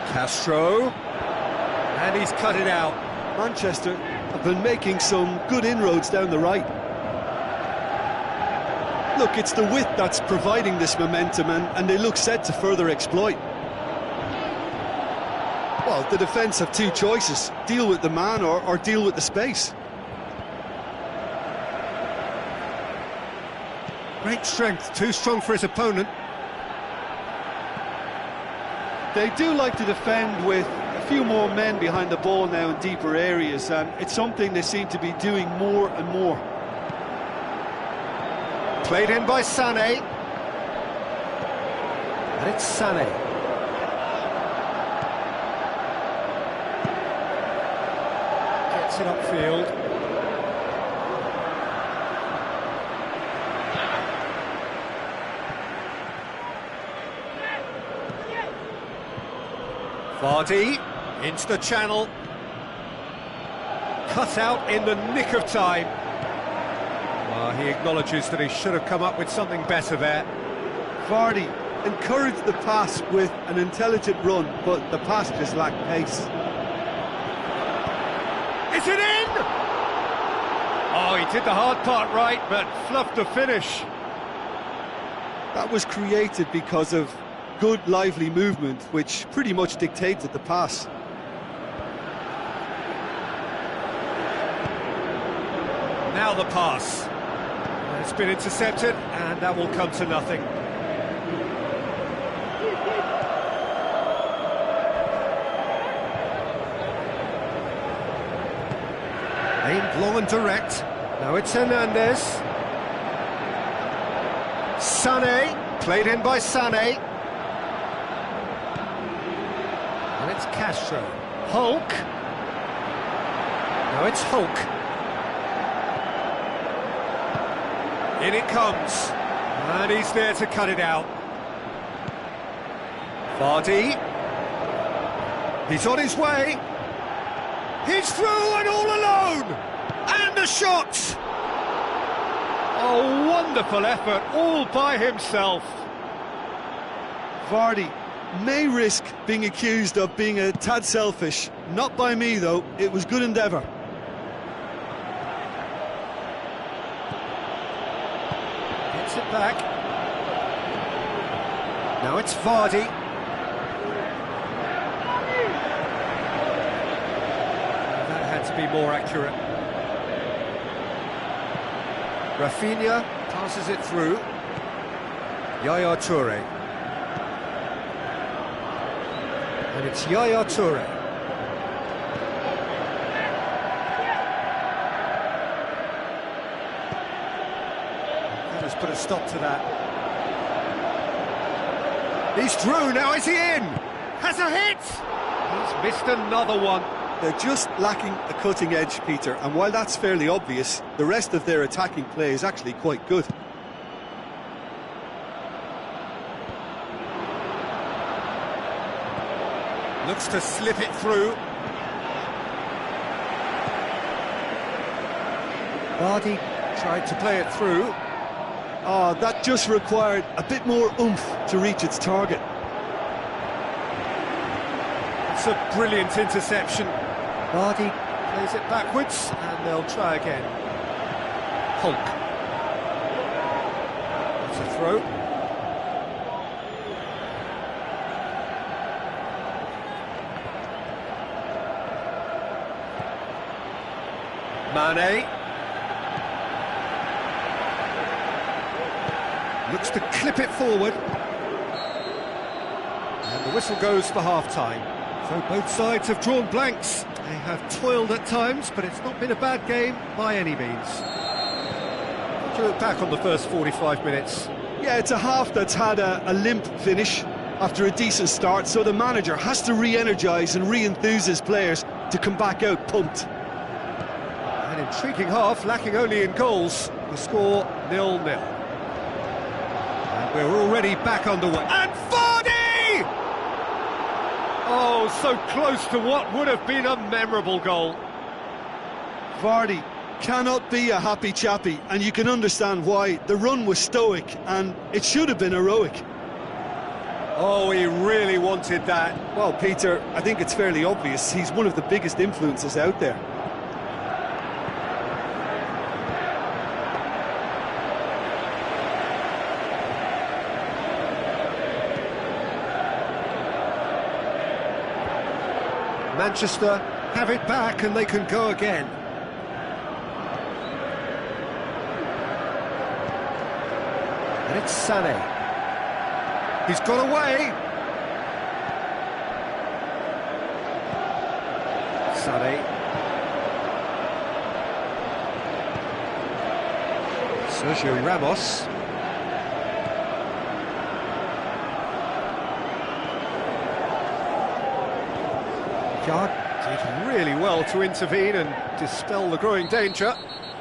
Castro. And he's cut it out. Manchester have been making some good inroads down the right. Look, it's the width that's providing this momentum, and they look set to further exploit. Well, the defence have two choices: deal with the man or deal with the space. Great strength, too strong for his opponent. They do like to defend with a few more men behind the ball now in deeper areas, and it's something they seem to be doing more and more. Played in by Sané. And it's Sané. Gets it upfield. Vardy into the channel. Cut out in the nick of time. He acknowledges that he should have come up with something better there. Vardy encouraged the pass with an intelligent run, but the pass just lacked pace. Is it in? Oh, he did the hard part right, but fluffed the finish. That was created because of good, lively movement, which pretty much dictated the pass. Now the pass. It's been intercepted, and that will come to nothing. Aimed long and direct. Now it's Hernandez. Sané, played in by Sané. And it's Castro. Hulk. Now it's Hulk. In it comes. And he's there to cut it out. Vardy. He's on his way. He's through and all alone. And the shot. Oh, wonderful effort, all by himself. Vardy may risk being accused of being a tad selfish. Not by me, though. It was good endeavour. Gets it back. Now it's Vardy. That had to be more accurate. Rafinha passes it through. Yaya Toure. And it's Yaya Toure. That has put a stop to that. He's through, now is he in? Has a hit! He's missed another one. They're just lacking a cutting edge, Peter, and while that's fairly obvious, the rest of their attacking play is actually quite good. Looks to slip it through. Vardy tried to play it through. Oh, that just required a bit more oomph to reach its target. It's a brilliant interception. Vardy plays it backwards, and they'll try again. Hulk. It's a throw. Mane. Looks to clip it forward. And the whistle goes for half-time. So both sides have drawn blanks. They have toiled at times, but it's not been a bad game by any means. To look back on the first 45 minutes. Yeah, it's a half that's had a limp finish after a decent start, so the manager has to re-energise and re-enthuse his players to come back out pumped. An intriguing half, lacking only in goals. The score 0-0. And we're already back underway. And Vardy! Oh, so close to what would have been a memorable goal. Vardy cannot be a happy chappy, and you can understand why. The run was stoic, and it should have been heroic. Oh, he really wanted that. Well, Peter, I think it's fairly obvious he's one of the biggest influences out there. Manchester have it back and they can go again. And it's Sané. He's got away. Sané. Sergio Ramos. Yard did really well to intervene and dispel the growing danger.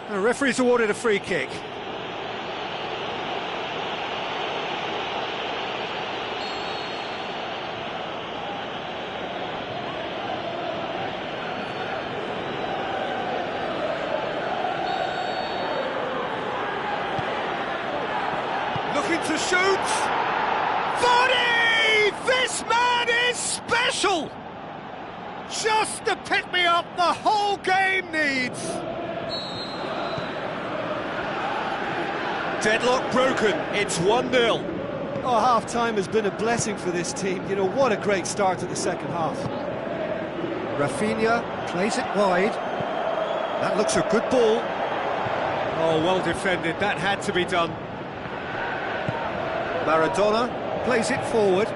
The referee's awarded a free kick. Looking to shoot. Vardy! This man is special! Just to pick me up the whole game needs. Deadlock broken, it's 1-0. Oh, half-time has been a blessing for this team. You know, what a great start to the second half. Rafinha plays it wide. That looks a good ball. Oh, well defended, that had to be done. Maradona plays it forward.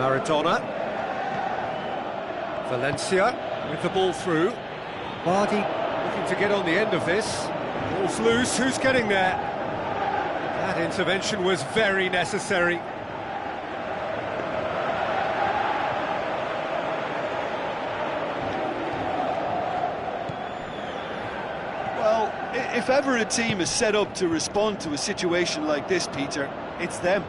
Maradona. Valencia with the ball through. Vardy looking to get on the end of this. Ball's loose, who's getting there? That intervention was very necessary. Well, if ever a team is set up to respond to a situation like this, Peter, it's them.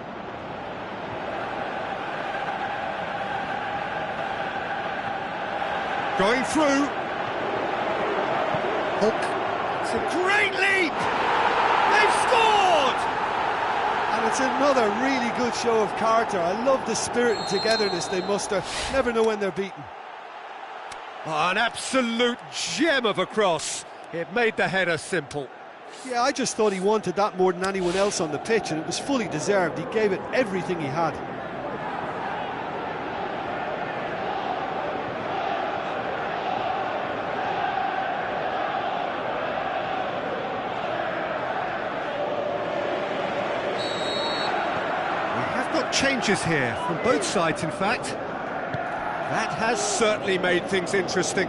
Going through. Hulk. It's a great leap! They've scored! And And it's another really good show of character. I love the spirit and togetherness they muster. Never know when they're beaten. Oh, an absolute gem of a cross. It made the header simple. Yeah, I just thought he wanted that more than anyone else on the pitch, and it was fully deserved. He gave it everything he had. Changes here from both sides, in fact. That has certainly made things interesting.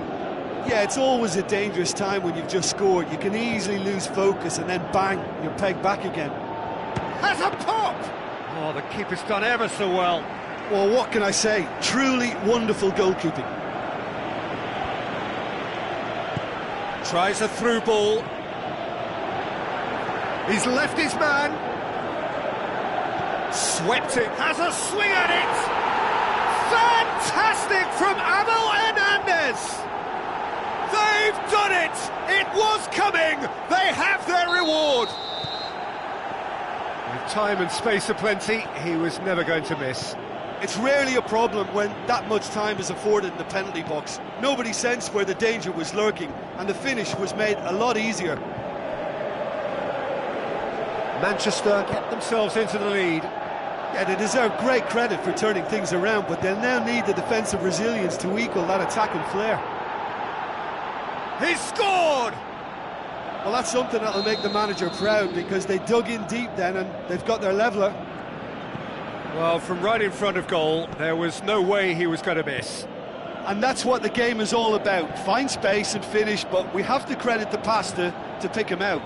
Yeah, it's always a dangerous time when you've just scored. You can easily lose focus and then bang, you're pegged back again. Has a pop! Oh, the keeper's done ever so well. Well, what can I say? Truly wonderful goalkeeping. Tries a through ball. He's left his man. Swept it, has a swing at it! Fantastic from Abel Hernandez! They've done it! It was coming! They have their reward! With time and space aplenty, he was never going to miss. It's rarely a problem when that much time is afforded in the penalty box. Nobody sensed where the danger was lurking, and the finish was made a lot easier. Manchester get themselves into the lead. Yeah, they deserve great credit for turning things around, but they'll now need the defensive resilience to equal that attacking flair. He's scored! Well, that's something that'll make the manager proud, because they dug in deep then and they've got their leveller. Well, from right in front of goal, there was no way he was going to miss. And that's what the game is all about. Find space and finish, but we have to credit the pass to pick him out.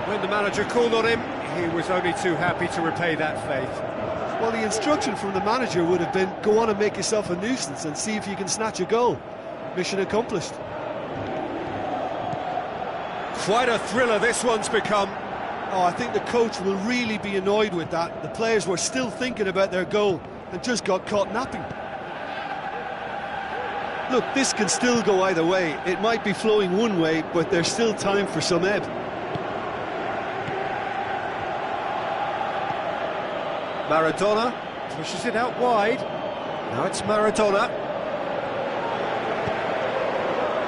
When the manager called on him, he was only too happy to repay that faith. Well, the instruction from the manager would have been, go on and make yourself a nuisance and see if you can snatch a goal. Mission accomplished. Quite a thriller this one's become. Oh, I think the coach will really be annoyed with that. The players were still thinking about their goal and just got caught napping. Look, this can still go either way. It might be flowing one way, but there's still time for some ebb. Maradona pushes it out wide. Now it's Maradona.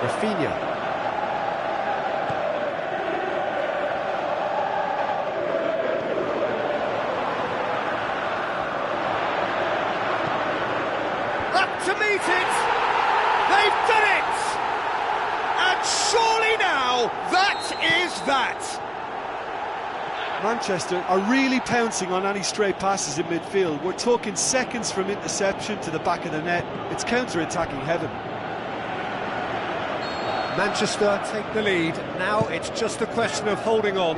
Rafinha. Up to meet it! They've done it! And surely now, that is that! Manchester are really pouncing on any stray passes in midfield. We're talking seconds from interception to the back of the net. It's counter-attacking heaven. Manchester take the lead. Now it's just a question of holding on.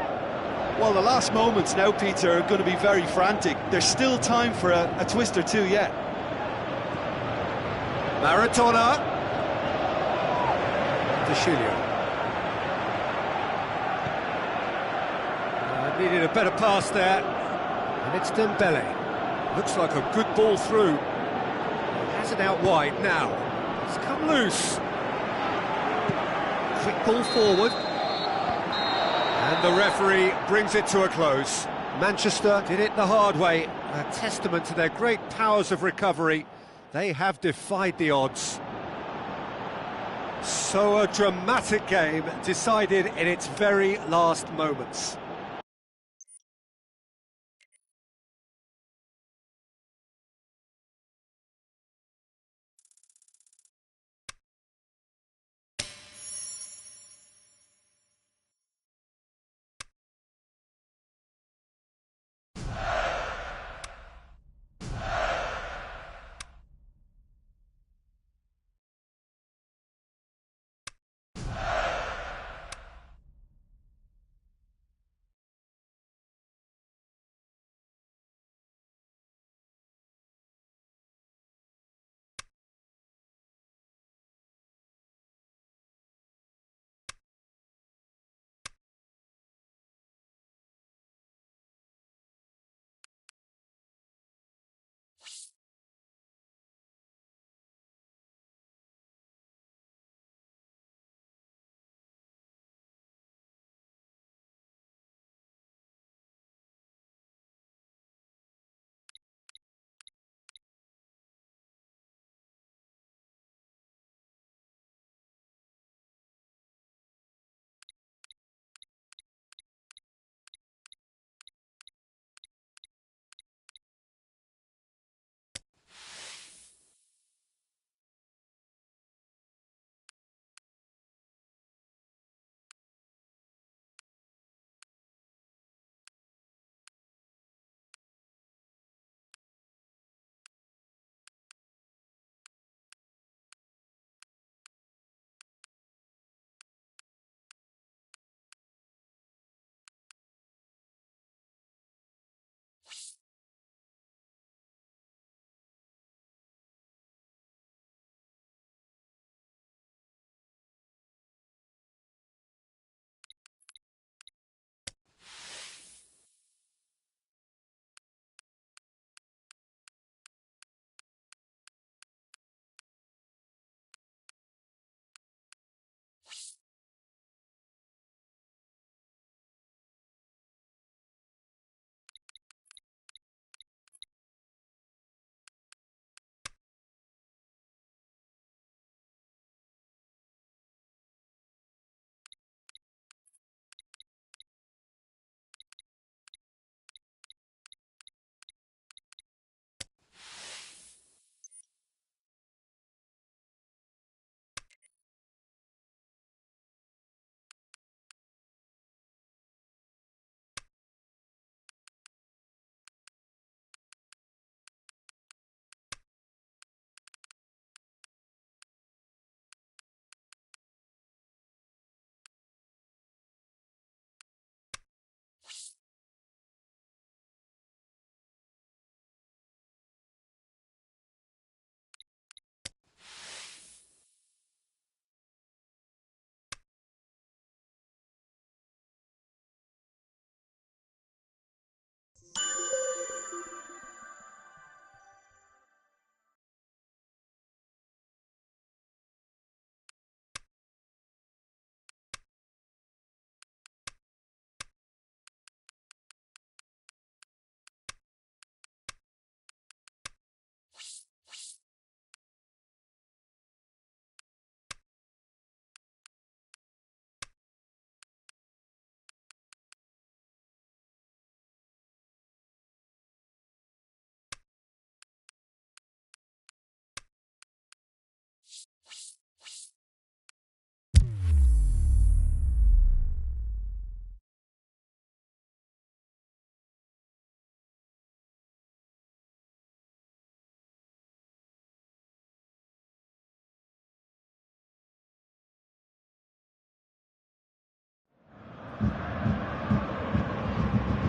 Well, the last moments now, Peter, are going to be very frantic. There's still time for a twist or two yet. Maradona. De Chilio. Needed a better pass there, and it's Dembele. Looks like a good ball through. Has it out wide now. It's come loose. Quick ball forward. And the referee brings it to a close. Manchester did it the hard way. A testament to their great powers of recovery. They have defied the odds. So a dramatic game decided in its very last moments.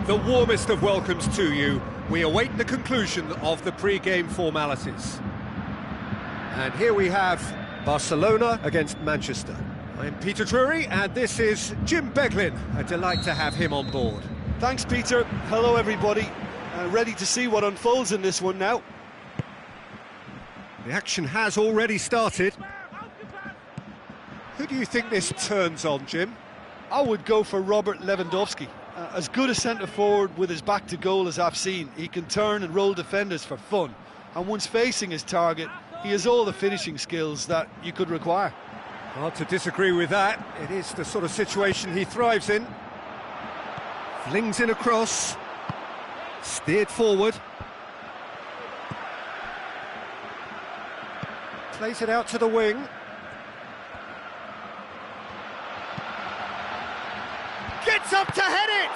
The warmest of welcomes to you. We await the conclusion of the pre-game formalities. And here we have Barcelona against Manchester. I'm Peter Drury, and this is Jim Beglin. A delight to have him on board. Thanks, Peter. Hello, everybody. Ready to see what unfolds in this one now. The action has already started. Who do you think this turns on, Jim? I would go for Robert Lewandowski. As good a centre-forward with his back to goal as I've seen. He can turn and roll defenders for fun. And once facing his target, he has all the finishing skills that you could require. Hard to disagree with that. It is the sort of situation he thrives in. Flings in a cross. Steered forward. Plays it out to the wing. Gets up to head it!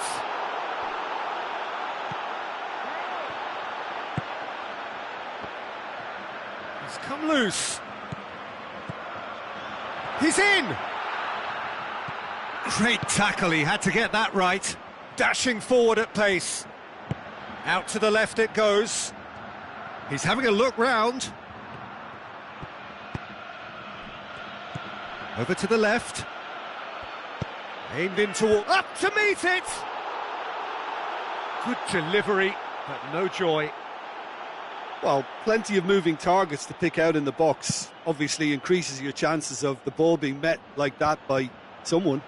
He's come loose. He's in! Great tackle, he had to get that right. Dashing forward at pace. Out to the left it goes. He's having a look round. Over to the left. Aimed into... Up to meet it! Good delivery, but no joy. Well, plenty of moving targets to pick out in the box. Obviously increases your chances of the ball being met like that by someone.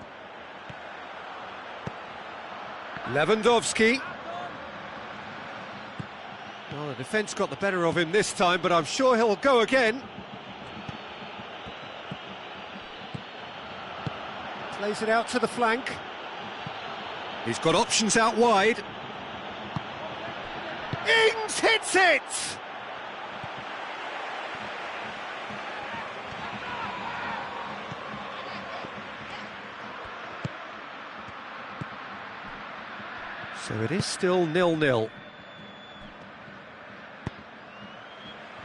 Lewandowski. Well, the defence got the better of him this time, but I'm sure he'll go again. Plays it out to the flank. He's got options out wide. Ings hits it! So it is still 0-0.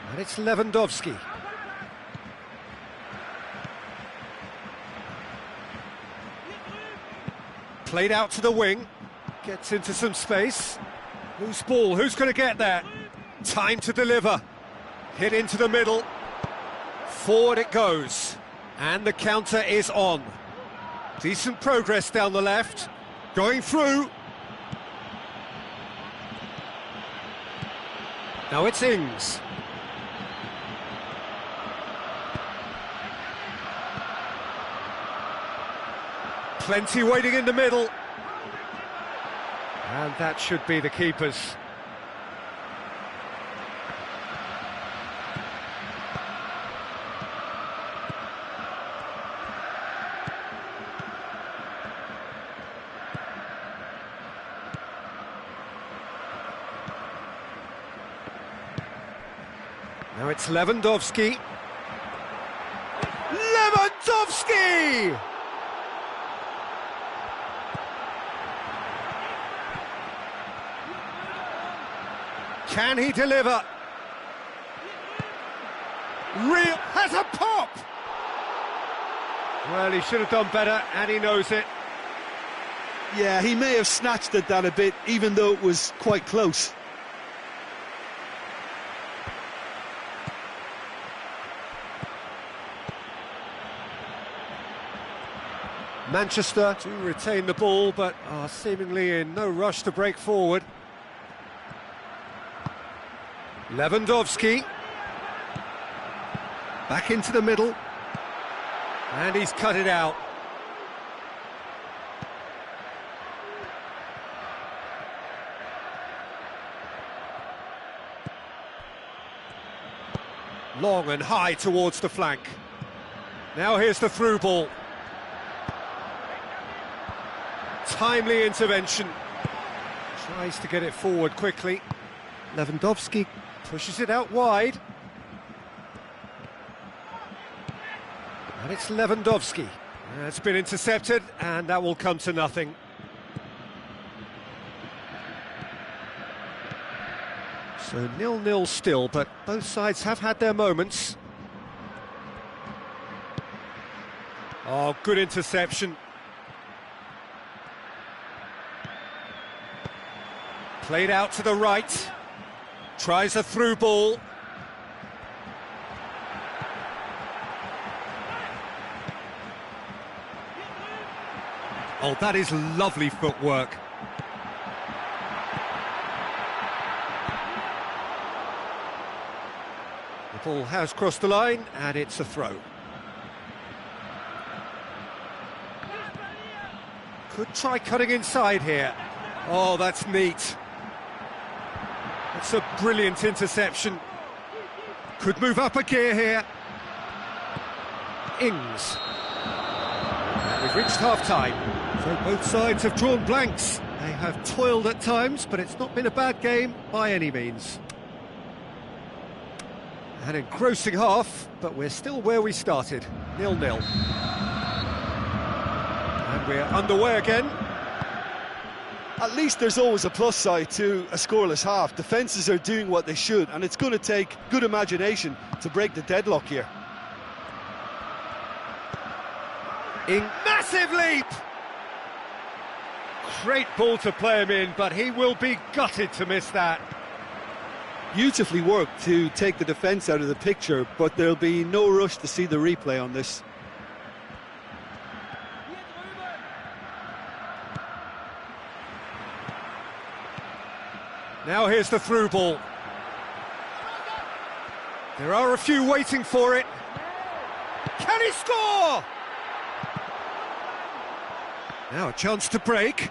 And it's Lewandowski. Played out to the wing. Gets into some space. Loose ball, who's going to get there? Time to deliver. Hit into the middle. Forward it goes. And the counter is on. Decent progress down the left. Going through. Now it's Ings. Plenty waiting in the middle. And that should be the keeper's. Now it's Lewandowski. Lewandowski! Can he deliver? Real has a pop! Well, he should have done better, and he knows it. Yeah, he may have snatched at that a bit, even though it was quite close. Manchester to retain the ball, but are seemingly in no rush to break forward. Lewandowski. Back into the middle. And he's cut it out. Long and high towards the flank. Now here's the through ball. Timely intervention. Tries to get it forward quickly. Lewandowski pushes it out wide. And it's Lewandowski. It's been intercepted, and that will come to nothing. So 0-0 still, but both sides have had their moments. Oh, good interception. Played out to the right. Tries a through ball. Oh, that is lovely footwork. The ball has crossed the line, and it's a throw. Could try cutting inside here. Oh, that's neat. That's a brilliant interception. Could move up a gear here. Ings. And we've reached half-time. So both sides have drawn blanks. They have toiled at times, but it's not been a bad game by any means. An engrossing half, but we're still where we started, 0-0. And we're underway again. At least there's always a plus side to a scoreless half. Defences are doing what they should, and it's going to take good imagination to break the deadlock here. Massive leap! Great ball to play him in, but he will be gutted to miss that. Beautifully worked to take the defence out of the picture, but there'll be no rush to see the replay on this. Now here's the through ball. There are a few waiting for it. Can he score? Now a chance to break.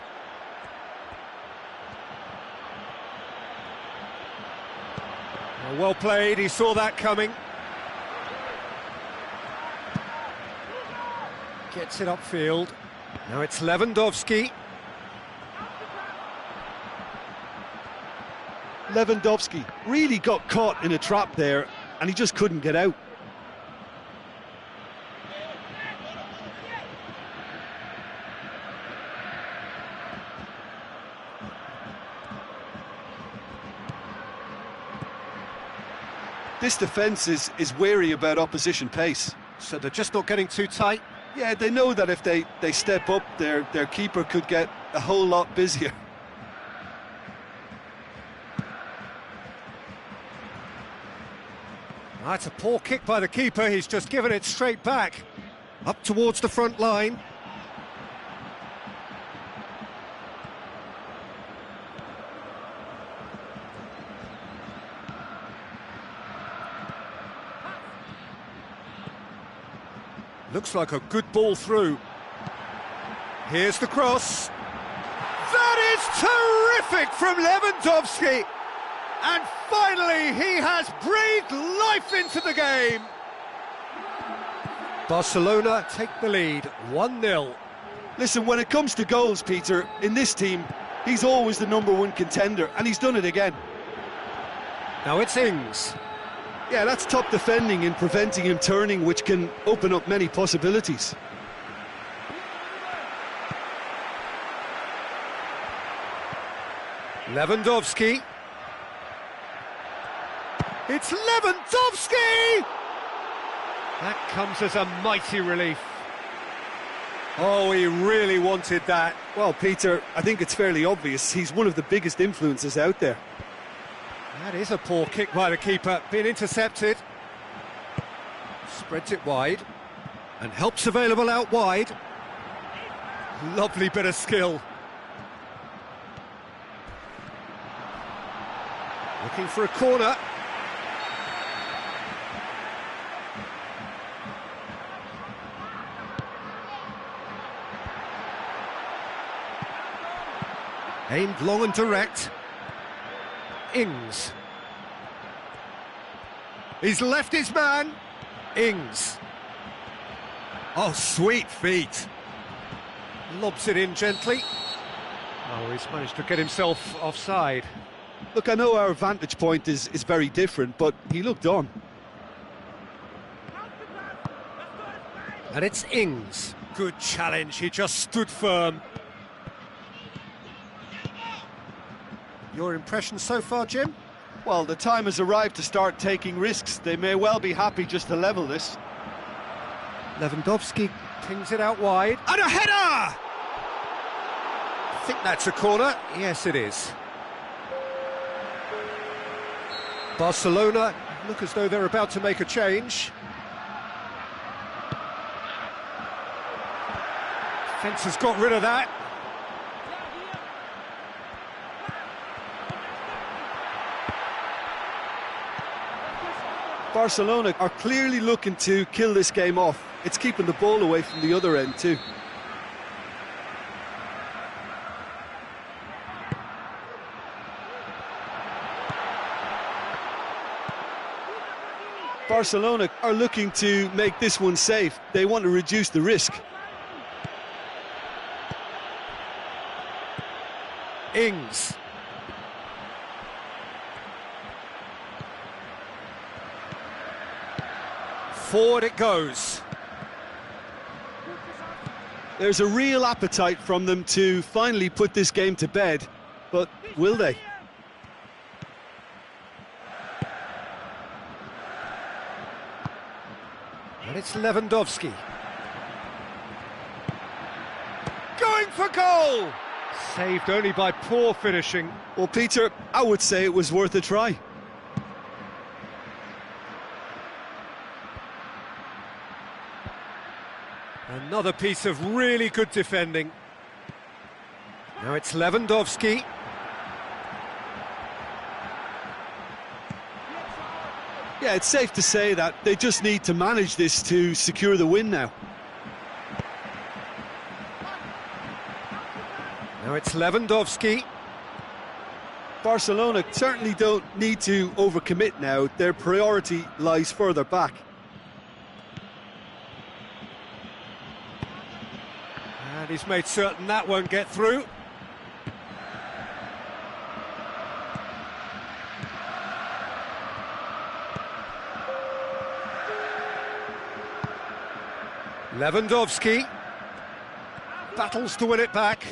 Well played, he saw that coming. Gets it upfield. Now it's Lewandowski. Lewandowski really got caught in a trap there, and he just couldn't get out. This defence is wary about opposition pace. So they're just not getting too tight? Yeah, they know that if they step up, their keeper could get a whole lot busier. That's a poor kick by the keeper, he's just given it straight back. Up towards the front line. Looks like a good ball through. Here's the cross. That is terrific from Lewandowski! And finally, he has breathed life into the game. Barcelona take the lead, 1-0. Listen, when it comes to goals, Peter, in this team, he's always the #1 contender, and he's done it again. Now it's Ings. Yeah, that's top defending and preventing him turning, which can open up many possibilities. Lewandowski. It's Lewandowski! That comes as a mighty relief. Oh, he really wanted that. Well, Peter, I think it's fairly obvious. He's one of the biggest influences out there. That is a poor kick by the keeper, being intercepted. Spreads it wide, and help's available out wide. Lovely bit of skill. Looking for a corner. Aimed long and direct. Ings. He's left his man. Ings. Oh, sweet feet. Lobs it in gently. Oh, he's managed to get himself offside. Look, I know our vantage point is very different, but he looked on. And it's Ings. Good challenge, he just stood firm. Your impression so far, Jim? Well, the time has arrived to start taking risks. They may well be happy just to level this. Lewandowski pings it out wide. And a header! I think that's a corner. Yes, it is. Barcelona look as though they're about to make a change. Fence has got rid of that. Barcelona are clearly looking to kill this game off. It's keeping the ball away from the other end too. Barcelona are looking to make this one safe. They want to reduce the risk. Ings. Forward it goes. There's a real appetite from them to finally put this game to bed, but will they? And it's Lewandowski. Going for goal! Saved only by poor finishing. Well, Peter, I would say it was worth a try. Another piece of really good defending. Now it's Lewandowski. Yeah, it's safe to say that they just need to manage this to secure the win now. Now it's Lewandowski. Barcelona certainly don't need to overcommit now. Their priority lies further back. And he's made certain that won't get through. Lewandowski battles to win it back.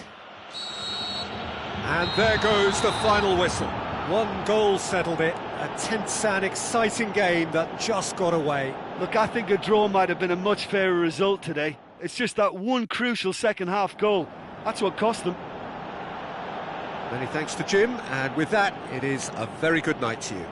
And there goes the final whistle. One goal settled it. A tense and exciting game that just got away. Look, I think a draw might have been a much fairer result today. It's just that one crucial second-half goal. That's what cost them. Many thanks to Jim, and with that, it is a very good night to you.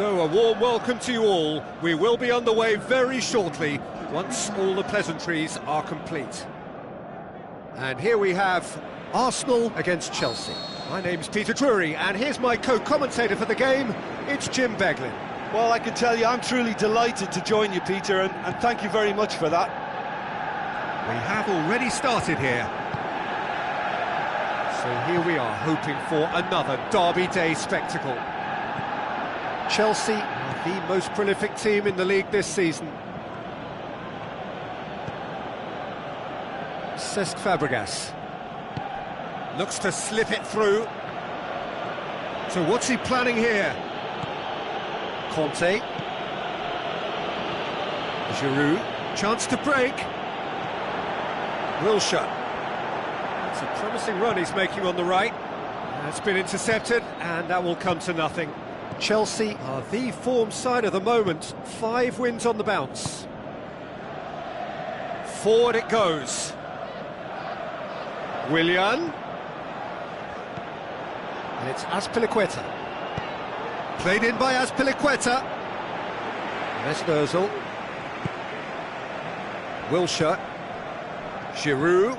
So a warm welcome to you all. We will be underway very shortly, once all the pleasantries are complete. And here we have Arsenal against Chelsea. My name's Peter Drury, and here's my co-commentator for the game, it's Jim Beglin. Well, I can tell you I'm truly delighted to join you, Peter, and thank you very much for that. We have already started here. So here we are, hoping for another Derby Day spectacle. Chelsea are the most prolific team in the league this season. Cesc Fabregas looks to slip it through. So what's he planning here? Conte. Giroud, chance to break. Wilshere. It's a promising run he's making on the right. That's been intercepted, and that will come to nothing. Chelsea are the form side of the moment. 5 wins on the bounce. Forward it goes. Willian. And it's Azpilicueta. Played in by Azpilicueta. Mesut Ozil. Wilshere. Giroud.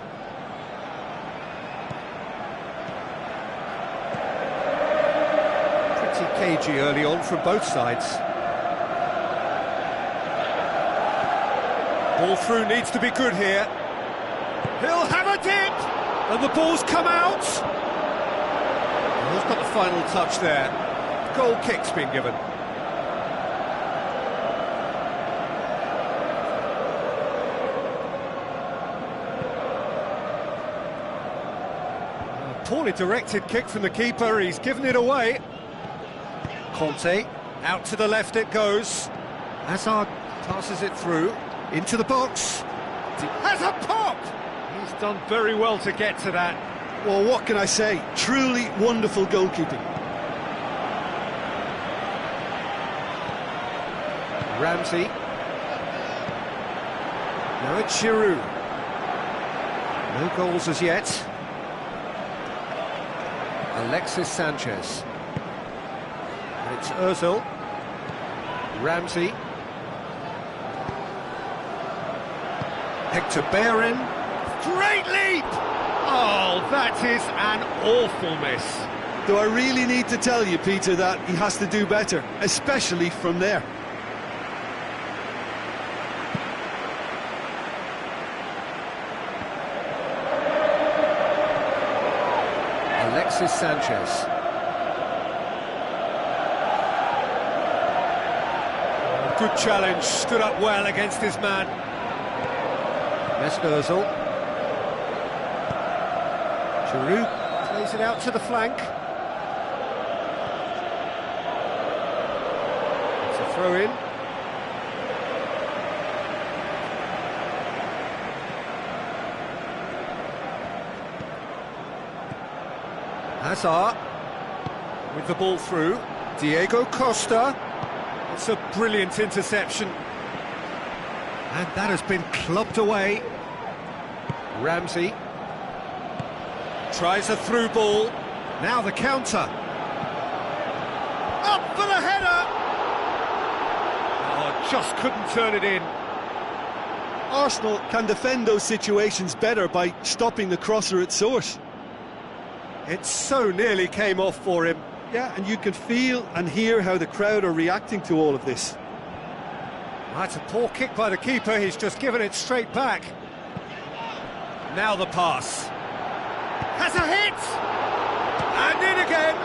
Pretty cagey early on from both sides. Ball through needs to be good here. He'll have a dip! And the ball's come out! Who's got the final touch there? Goal kick's been given. Poorly directed kick from the keeper, he's given it away. Conte, out to the left it goes. Hazard passes it through, into the box. Has a pop! He's done very well to get to that. Well, what can I say? Truly wonderful goalkeeping. Ramsey. Now it's Giroud. No goals as yet. Alexis Sanchez. And it's Ozil. Ramsey. Hector Bellerin. Great leap! Oh, that is an awful miss. Do I really need to tell you, Peter, that he has to do better, especially from there? Alexis Sanchez. Good challenge, stood up well against his man. Mesut Ozil. Giroud plays it out to the flank. It's a throw in. Hazard with the ball through. Diego Costa. It's a brilliant interception. And that has been clubbed away. Ramsey tries a through ball. Now the counter. Up for the header! Oh, just couldn't turn it in. Arsenal can defend those situations better by stopping the crosser at source. It so nearly came off for him. Yeah, and you can feel and hear how the crowd are reacting to all of this. That's a poor kick by the keeper, he's just given it straight back. Now the pass. Has a hit! And in again!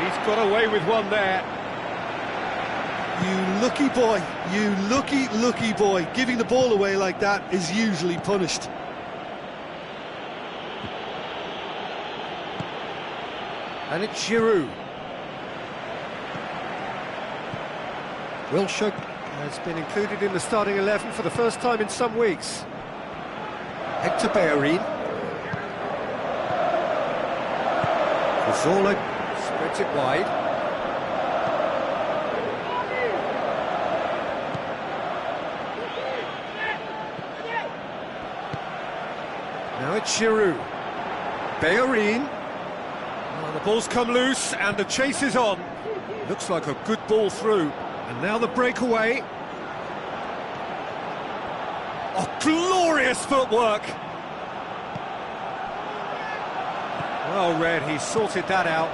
He's got away with one there. You lucky boy, you lucky boy. Giving the ball away like that is usually punished. And it's Giroud. Wilshere has been included in the starting 11 for the first time in some weeks. Hector Bellerin. Cazorla spreads it wide. Now it's Giroud. Bellerin. Oh, the ball's come loose and the chase is on. Looks like a good ball through. And now the breakaway. Oh, glorious footwork! Well read, he sorted that out.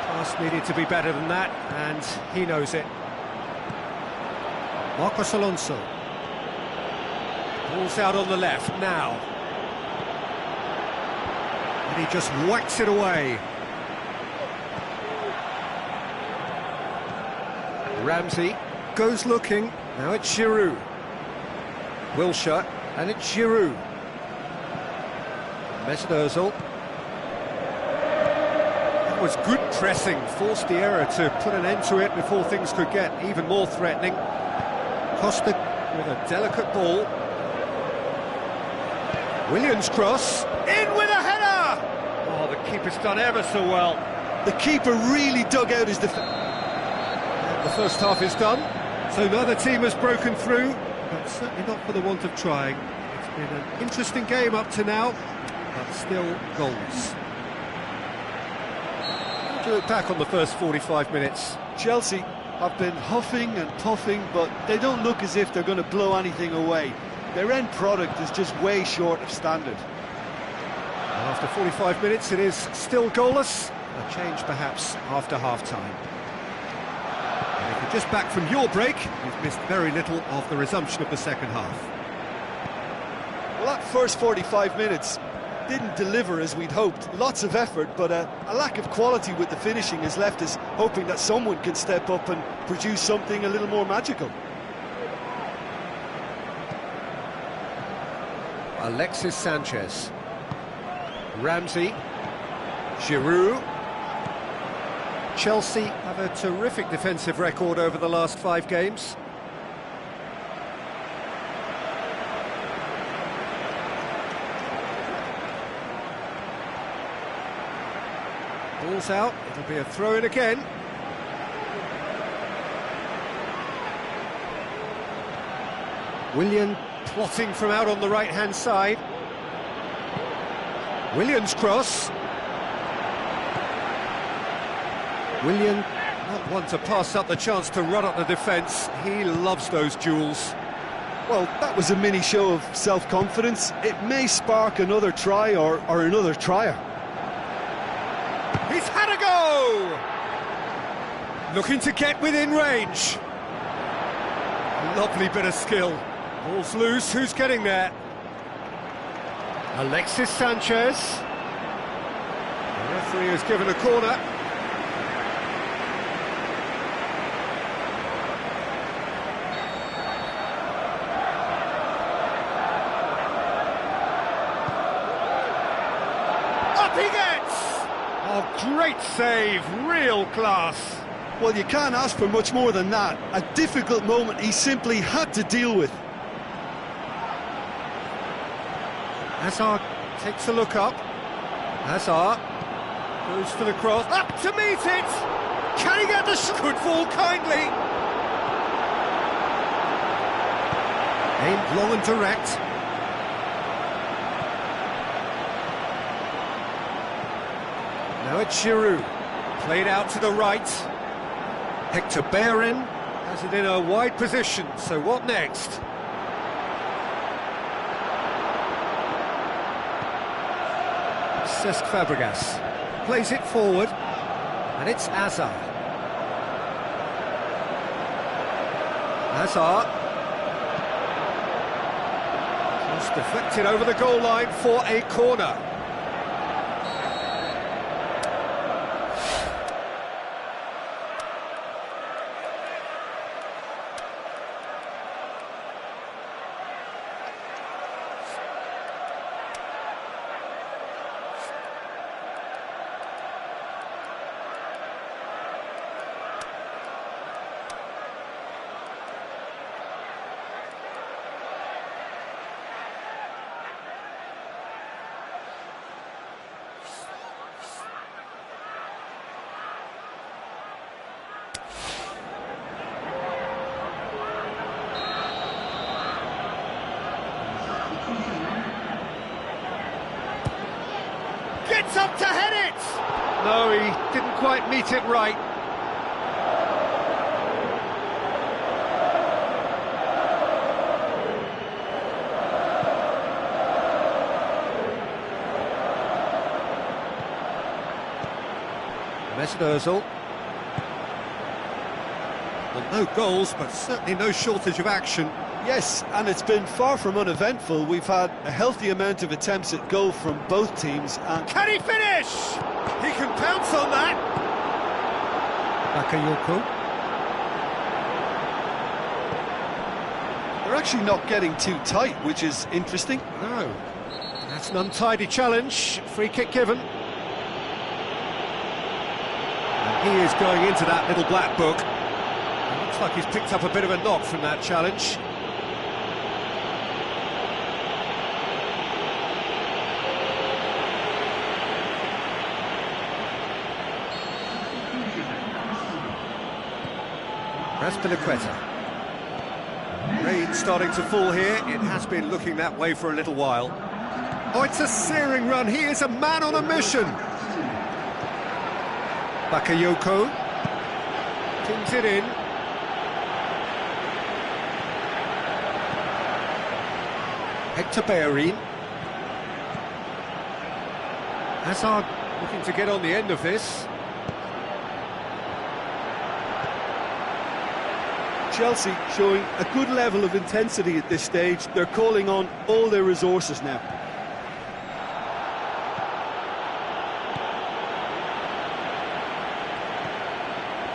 Pass needed to be better than that, and he knows it. Marcos Alonso. Ball's out on the left now. And he just whacks it away. Ramsey goes looking. Now it's Giroud. Wilshere, and it's Giroud. Mesut Ozil. That was good pressing, forced the error to put an end to it before things could get even more threatening. Costa with a delicate ball. Williams cross, in with a header! Oh, the keeper's done ever so well. The keeper really dug out his defence. The first half is done, so neither team has broken through, but certainly not for the want of trying. It's been an interesting game up to now, but still goals. How do you look back on the first 45 minutes? Chelsea have been huffing and puffing, but they don't look as if they're going to blow anything away. Their end product is just way short of standard. After 45 minutes, it is still goalless. A change perhaps after half-time. And if you're just back from your break, you've missed very little of the resumption of the second half. Well, that first 45 minutes didn't deliver as we'd hoped. Lots of effort, but a lack of quality with the finishing has left us hoping that someone can step up and produce something a little more magical. Alexis Sanchez. Ramsey. Giroud. Chelsea have a terrific defensive record over the last 5 games. Ball's out, it'll be a throw-in again. Willian plotting from out on the right-hand side. Williams cross. Willian, not one to pass up the chance to run up the defence. He loves those duels. Well, that was a mini show of self-confidence. It may spark another try or another trier. He's had a go! Looking to get within range. Lovely bit of skill. Ball's loose, who's getting there? Alexis Sanchez. The referee has given a corner. Up he gets! Oh, great save, real class. Well, you can't ask for much more than that. A difficult moment he simply had to deal with. Hazard takes a look up. Hazard goes for the cross. Up to meet it! Can he get the shot? Could fall kindly. Aimed long and direct. Now it's Giroud. Played out to the right. Hector Bellerin has it in a wide position, so what next? Cesc Fabregas plays it forward, and it's Hazard. Hazard just deflected over the goal line for a corner. Gets up to head it! No, he didn't quite meet it right. Mesut Ozil. Well, no goals, but certainly no shortage of action. Yes, and it's been far from uneventful. We've had a healthy amount of attempts at goal from both teams. And can he finish? He can pounce on that. Bakayoko. They're actually not getting too tight, which is interesting. No, that's an untidy challenge. Free kick given. And he is going into that little black book. It looks like he's picked up a bit of a knock from that challenge. Raspilicueta. Rain starting to fall here. It has been looking that way for a little while. Oh, it's a searing run. He is a man on a mission. Bakayoko. Pins it in. Hector Bellerin. Hazard looking to get on the end of this. Chelsea showing a good level of intensity at this stage. They're calling on all their resources now.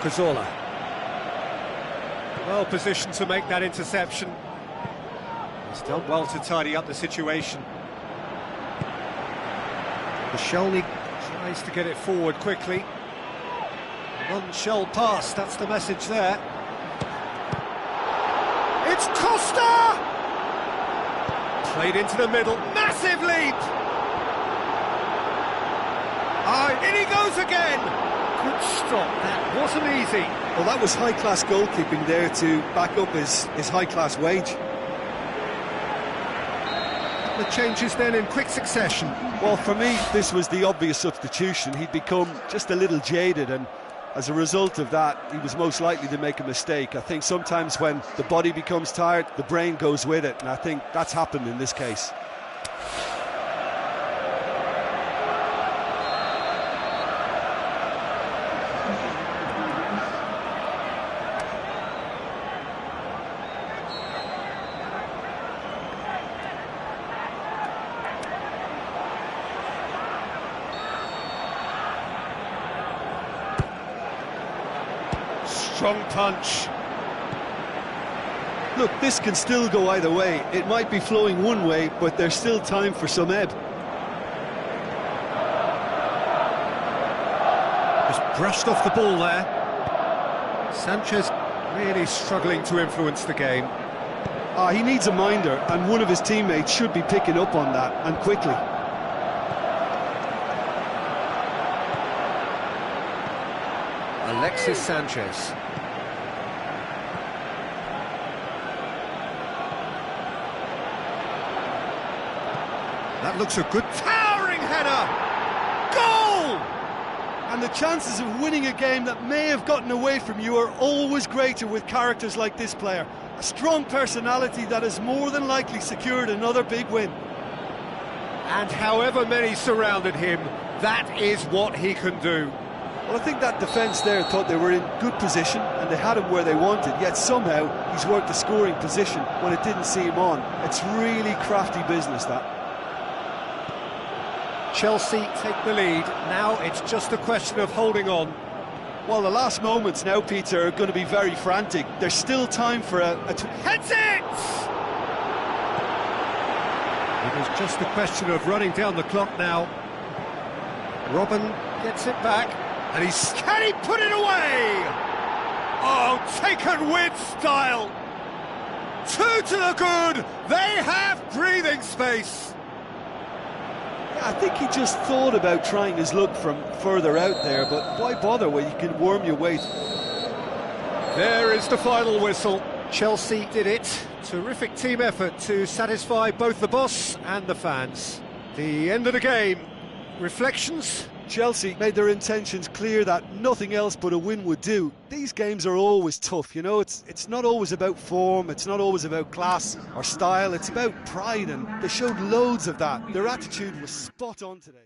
Cazorla. Well positioned to make that interception. He's done well to tidy up the situation. Koscielny tries to get it forward quickly. None shall pass, that's the message there. It's Costa! Played into the middle, massive leap! In he goes again! Good stop, that wasn't easy. Well, that was high-class goalkeeping there to back up his high-class wage. The changes then in quick succession. Well, for me, this was the obvious substitution. He'd become just a little jaded, and as a result of that, he was most likely to make a mistake. I think sometimes when the body becomes tired, the brain goes with it, and I think that's happened in this case. Strong punch. Look, this can still go either way. It might be flowing one way, but there's still time for some ebb. Just brushed off the ball there. Sanchez really struggling to influence the game. He needs a minder, and one of his teammates should be picking up on that, and quickly. Alexis Sanchez. That looks a good towering header! Goal! And the chances of winning a game that may have gotten away from you are always greater with characters like this player. A strong personality that has more than likely secured another big win. And however many surrounded him, that is what he can do. Well, I think that defence there thought they were in good position and they had him where they wanted, yet somehow he's worked the scoring position when it didn't see him on. It's really crafty business, that. Chelsea take the lead. Now it's just a question of holding on. Well, the last moments now, Peter, are going to be very frantic. There's still time for heads it! It is just a question of running down the clock now. Robin gets it back, and can he put it away? Oh, taken with style. Two to the good. They have breathing space. I think he just thought about trying his luck from further out there, but why bother when you can worm your way? There is the final whistle. Chelsea did it. Terrific team effort to satisfy both the boss and the fans. The end of the game, reflections? Chelsea made their intentions clear that nothing else but a win would do. These games are always tough, you know, it's not always about form, it's not always about class or style, it's about pride, and they showed loads of that. Their attitude was spot on today.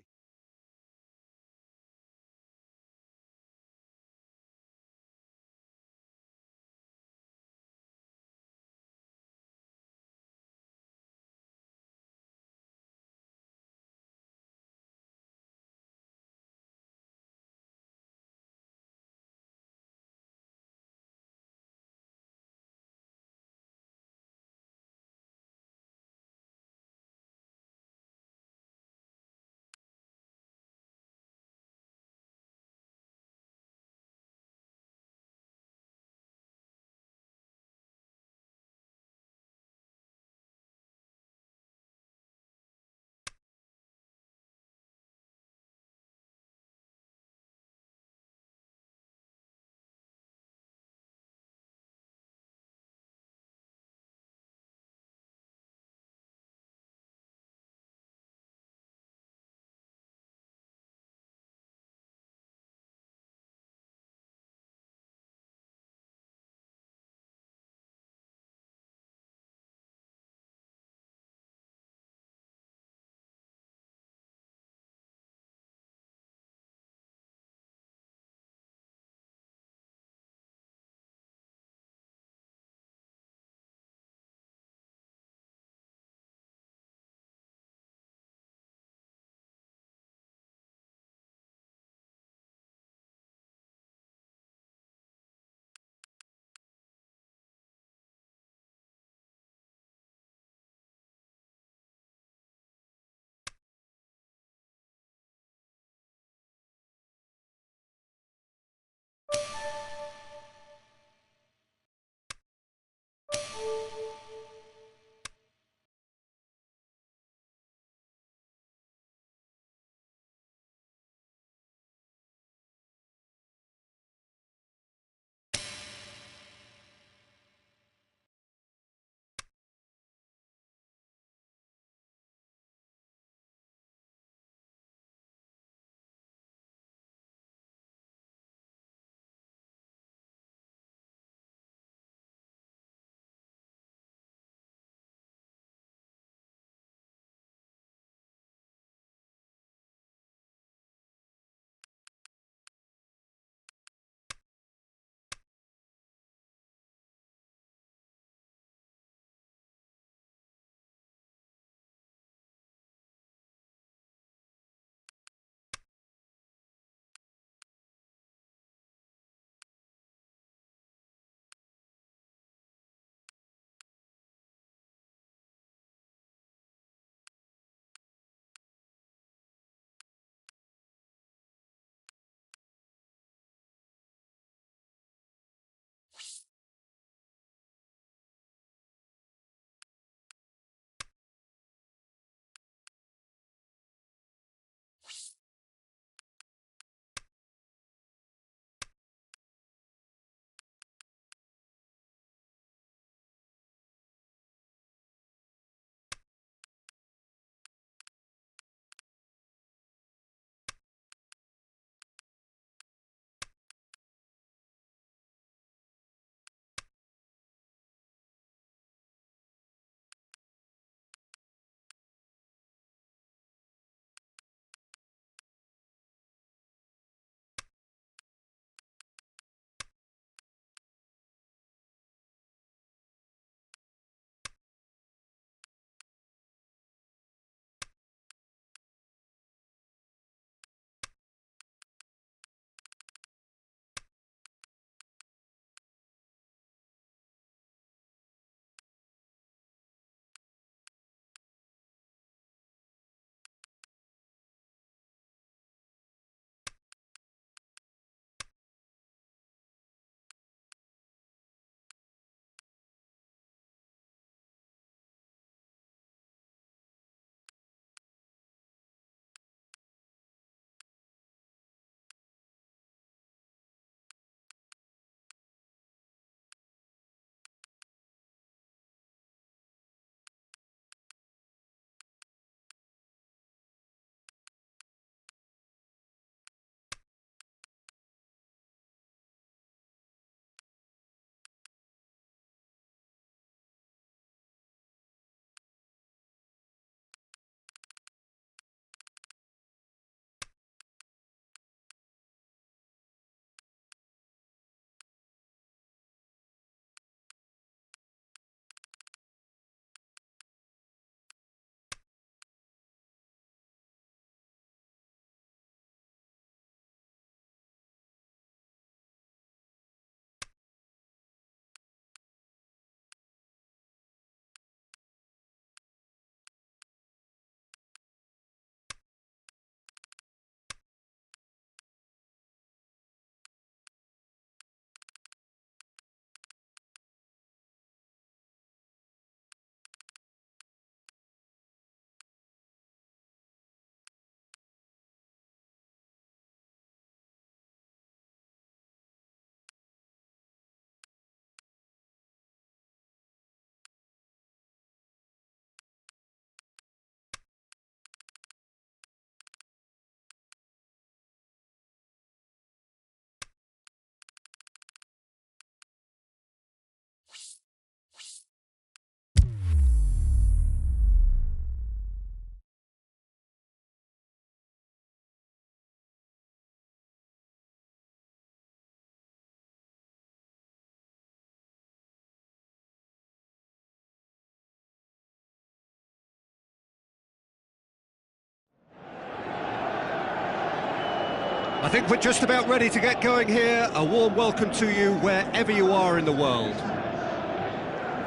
think we're just about ready to get going here. A warm welcome to you wherever you are in the world.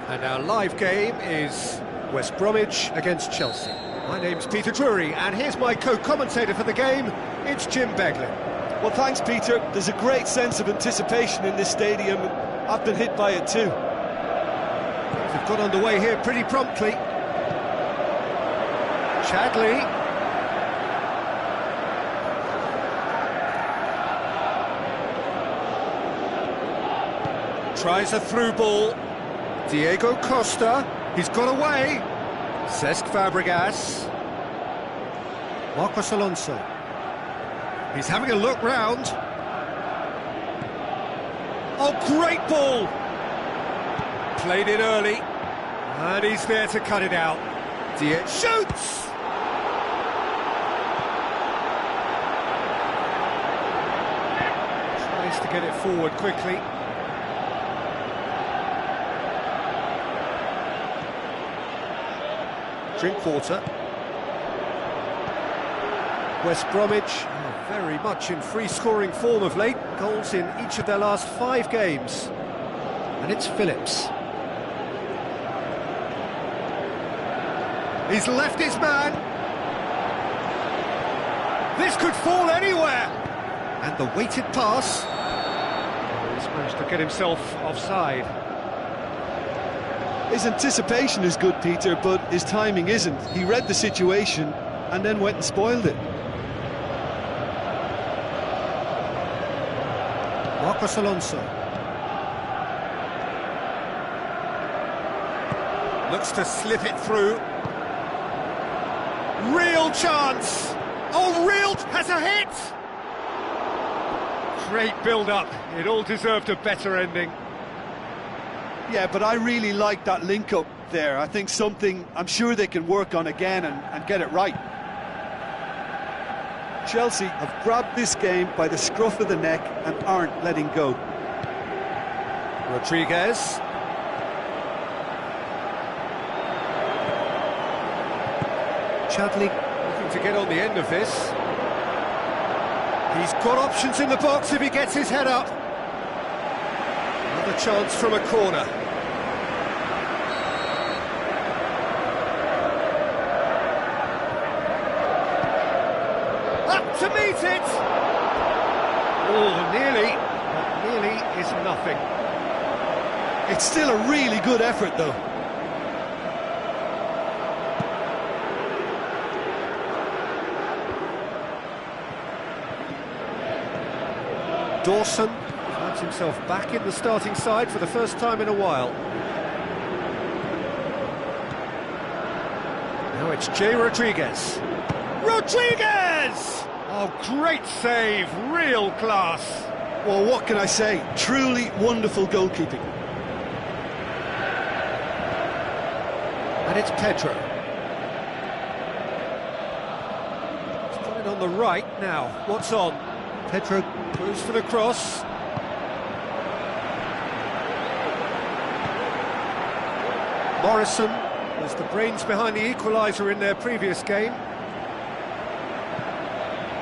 And our live game is West Bromwich against Chelsea. My name's Peter Drury, and here's my co-commentator for the game, it's Jim Beglin. Well, thanks, Peter. There's a great sense of anticipation in this stadium, and I've been hit by it too. They've got underway here pretty promptly. Chadley. Tries a through ball. Diego Costa. He's got away. Cesc Fabregas. Marcos Alonso. He's having a look round. Oh, great ball! Played it early. And he's there to cut it out. Diego shoots! Tries to get it forward quickly. Drinkwater. West Bromwich are very much in free-scoring form of late. Goals in each of their last 5 games. And it's Phillips. He's left his man. This could fall anywhere. And the weighted pass. He's managed to get himself offside. His anticipation is good, Peter, but his timing isn't. He read the situation and then went and spoiled it. Marcos Alonso. Looks to slip it through. Real chance! Oh, real! Has a hit! Great build-up. It all deserved a better ending. Yeah, but I really like that link-up there. I think something I'm sure they can work on again and get it right. Chelsea have grabbed this game by the scruff of the neck and aren't letting go. Rodriguez. Chadley looking to get on the end of this. He's got options in the box if he gets his head up. Another chance from a corner. Up to meet it! Oh, nearly, but nearly is nothing. It's still a really good effort, though. Dawson finds himself back in the starting side for the first time in a while. Now it's Jay Rodriguez. Rodriguez! Oh, great save, real class. Well, what can I say? Truly wonderful goalkeeping. And it's Pedro. He's got it on the right now. What's on? Pedro goes for the cross. Morrison was the brains behind the equaliser in their previous game.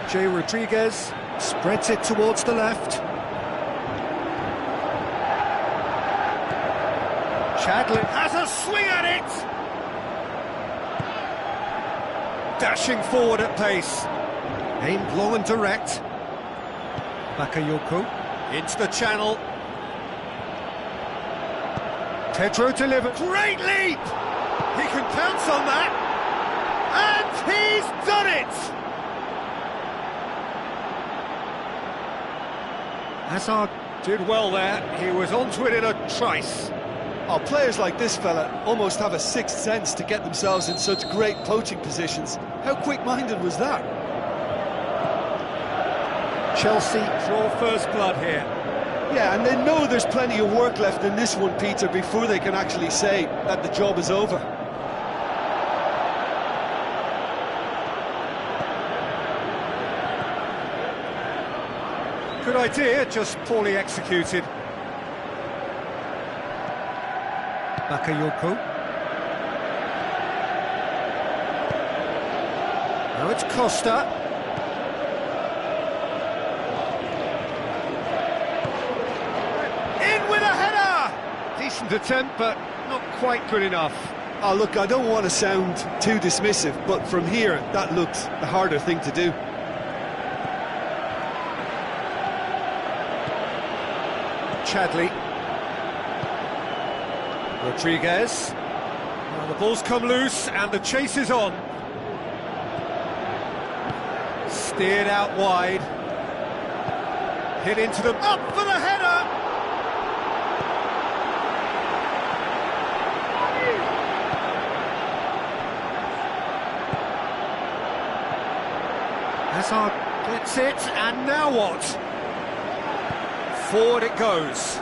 Jay Rodriguez spreads it towards the left. Chadley has a swing at it! Dashing forward at pace. Aimed long and direct. Bakayoko into the channel. Pedro delivers. Great leap! He can pounce on that. And he's done it! Hazard did well there. He was onto it in a trice. Oh, players like this fella almost have a sixth sense to get themselves in such great poaching positions. How quick-minded was that? Chelsea draw first blood here. Yeah, and they know there's plenty of work left in this one, Peter, before they can actually say that the job is over. Good idea, just poorly executed. Bakayoko. Now it's Costa. decent attempt, but not quite good enough. Oh, look, I don't want to sound too dismissive, but from here, that looks the harder thing to do. Chadley. Rodriguez. Well, the ball's come loose and the chase is on. Steered out wide. Hit into them. Up for the header! Hazard gets it, and now what? Forward it goes.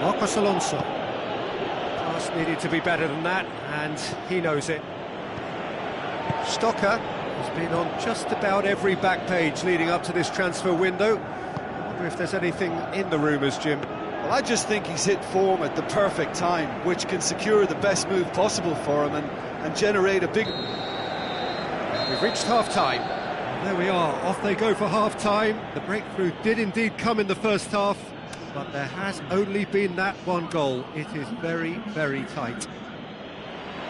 Marcos Alonso. Pass needed to be better than that, and he knows it. Stocker has been on just about every back page leading up to this transfer window. I wonder if there's anything in the rumours, Jim. Well, I just think he's hit form at the perfect time, which can secure the best move possible for him and generate a big... We've reached half-time. There we are, off they go for half-time. The breakthrough did indeed come in the first half, but there has only been that one goal. It is very, very tight.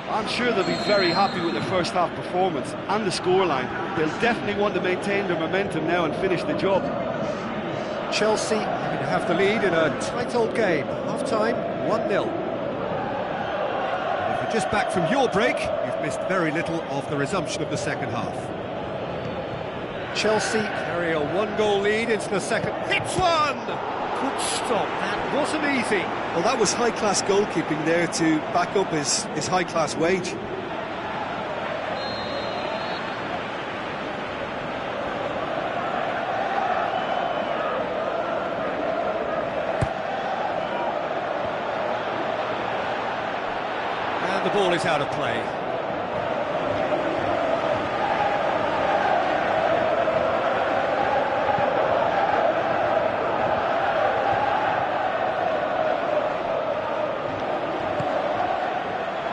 I'm sure they'll be very happy with the first half performance and the scoreline. They'll definitely want to maintain their momentum now and finish the job. Chelsea having to have the lead in a tight old game. Half-time, 1-0. If you're just back from your break, you've missed very little of the resumption of the second half. Chelsea carry a one-goal lead into the second. Hits one! Good stop, that wasn't easy. Well, that was high-class goalkeeping there to back up his high-class wage. And the ball is out of play.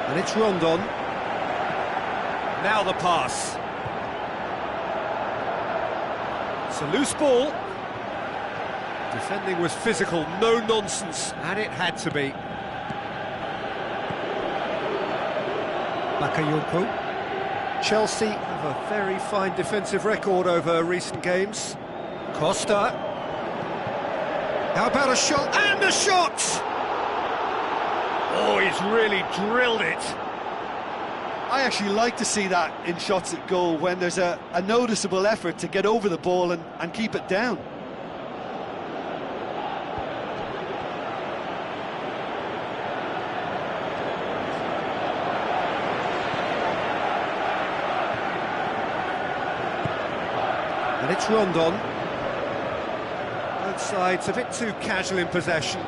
And it's Rondon. Now the pass. It's a loose ball. Defending was physical, no nonsense, and it had to be. Bakayoko. Chelsea have a very fine defensive record over recent games. Costa. How about a shot? And a shot! Oh, he's really drilled it. I actually like to see that in shots at goal, when there's a noticeable effort to get over the ball and keep it down. And it's Rondon. Both sides a bit too casual in possession.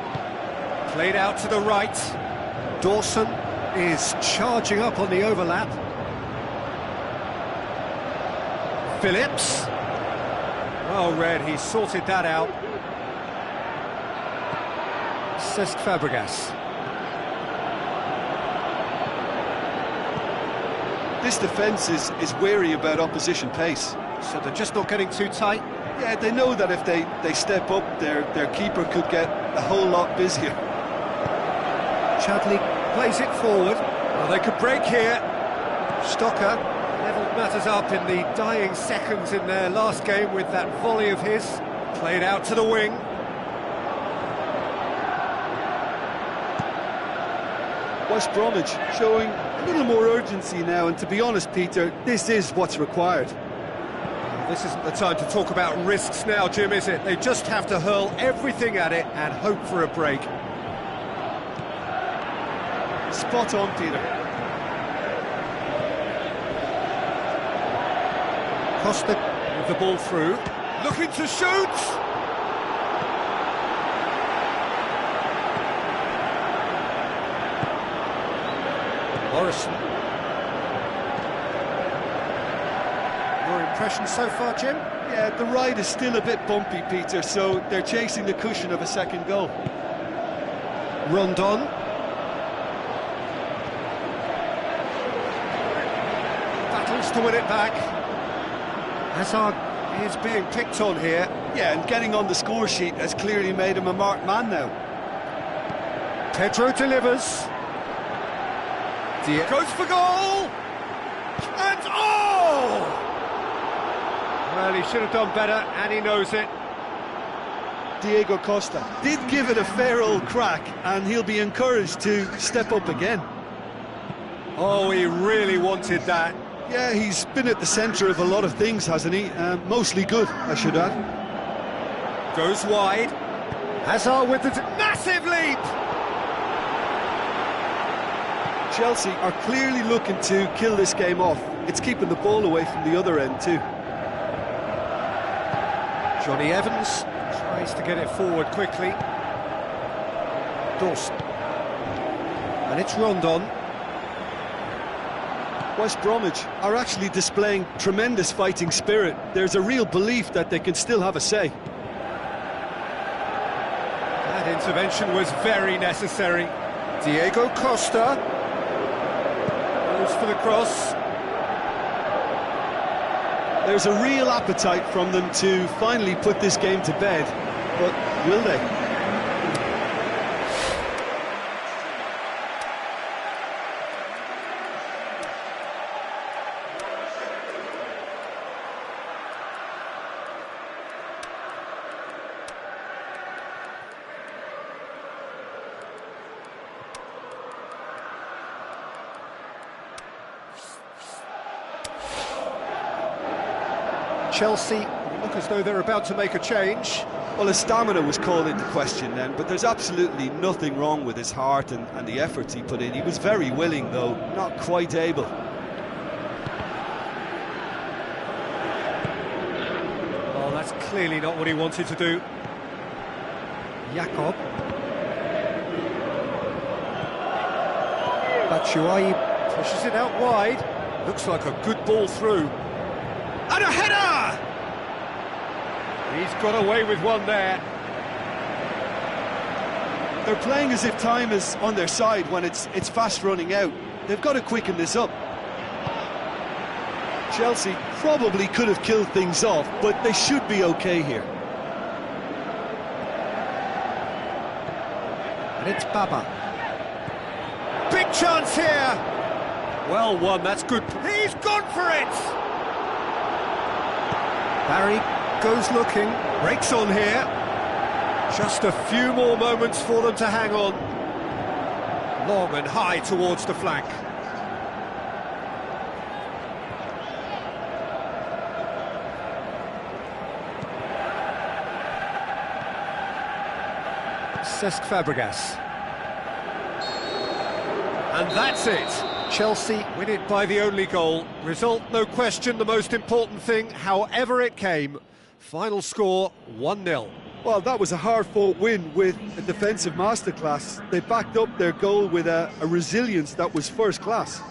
Played out to the right. Dawson is charging up on the overlap. Phillips. Well read, he sorted that out. Cesc Fabregas. This defence is wary about opposition pace. So they're just not getting too tight? Yeah, they know that if they step up, their keeper could get a whole lot busier. Chadley plays it forward. Well, they could break here. Stocker levelled matters up in the dying seconds in their last game with that volley of his. Played out to the wing. West Bromwich showing a little more urgency now, and to be honest, Peter, this is what's required. This isn't the time to talk about risks now, Jim, is it? They just have to hurl everything at it and hope for a break. Spot on, Peter. Costa with the ball through. Looking to shoot! Morrison. Your impression so far, Jim? Yeah, the ride is still a bit bumpy, Peter, so they're chasing the cushion of a second goal. Rondon. Battles to win it back. Hazard He's being picked on here. Yeah, and getting on the score sheet has clearly made him a marked man now. Pedro delivers. Goes for goal! And oh! Well, he should have done better, and he knows it. Diego Costa did give it a fair old crack, and he'll be encouraged to step up again. Oh, he really wanted that. Yeah, he's been at the centre of a lot of things, hasn't he? Mostly good, I should add. Goes wide. Hazard with the massive leap! Chelsea are clearly looking to kill this game off. It's keeping the ball away from the other end too. Johnny Evans tries to get it forward quickly. Dawson. And it's Rondon. West Bromwich are actually displaying tremendous fighting spirit. There's a real belief that they can still have a say. That intervention was very necessary. Diego Costa goes for the cross. There's a real appetite from them to finally put this game to bed, but will they? Chelsea look as though they're about to make a change. Well, his stamina was called into question then, but there's absolutely nothing wrong with his heart and the efforts he put in. He was very willing, though, not quite able. Oh, that's clearly not what he wanted to do. Jakob. Batshuayi pushes it out wide. Looks like a good ball through. And a header! He's got away with one there. They're playing as if time is on their side when it's fast running out. They've got to quicken this up. Chelsea probably could have killed things off, but they should be okay here. And it's Baba. Big chance here! Well won, that's good. He's gone for it! Barry goes looking, breaks on here. Just a few more moments for them to hang on. Long and high towards the flank. Cesc Fabregas. And that's it. Chelsea win it by the only goal. Result, no question, the most important thing, however it came. Final score, 1-0. Well, that was a hard-fought win with a defensive masterclass. They backed up their goal with a resilience that was first class.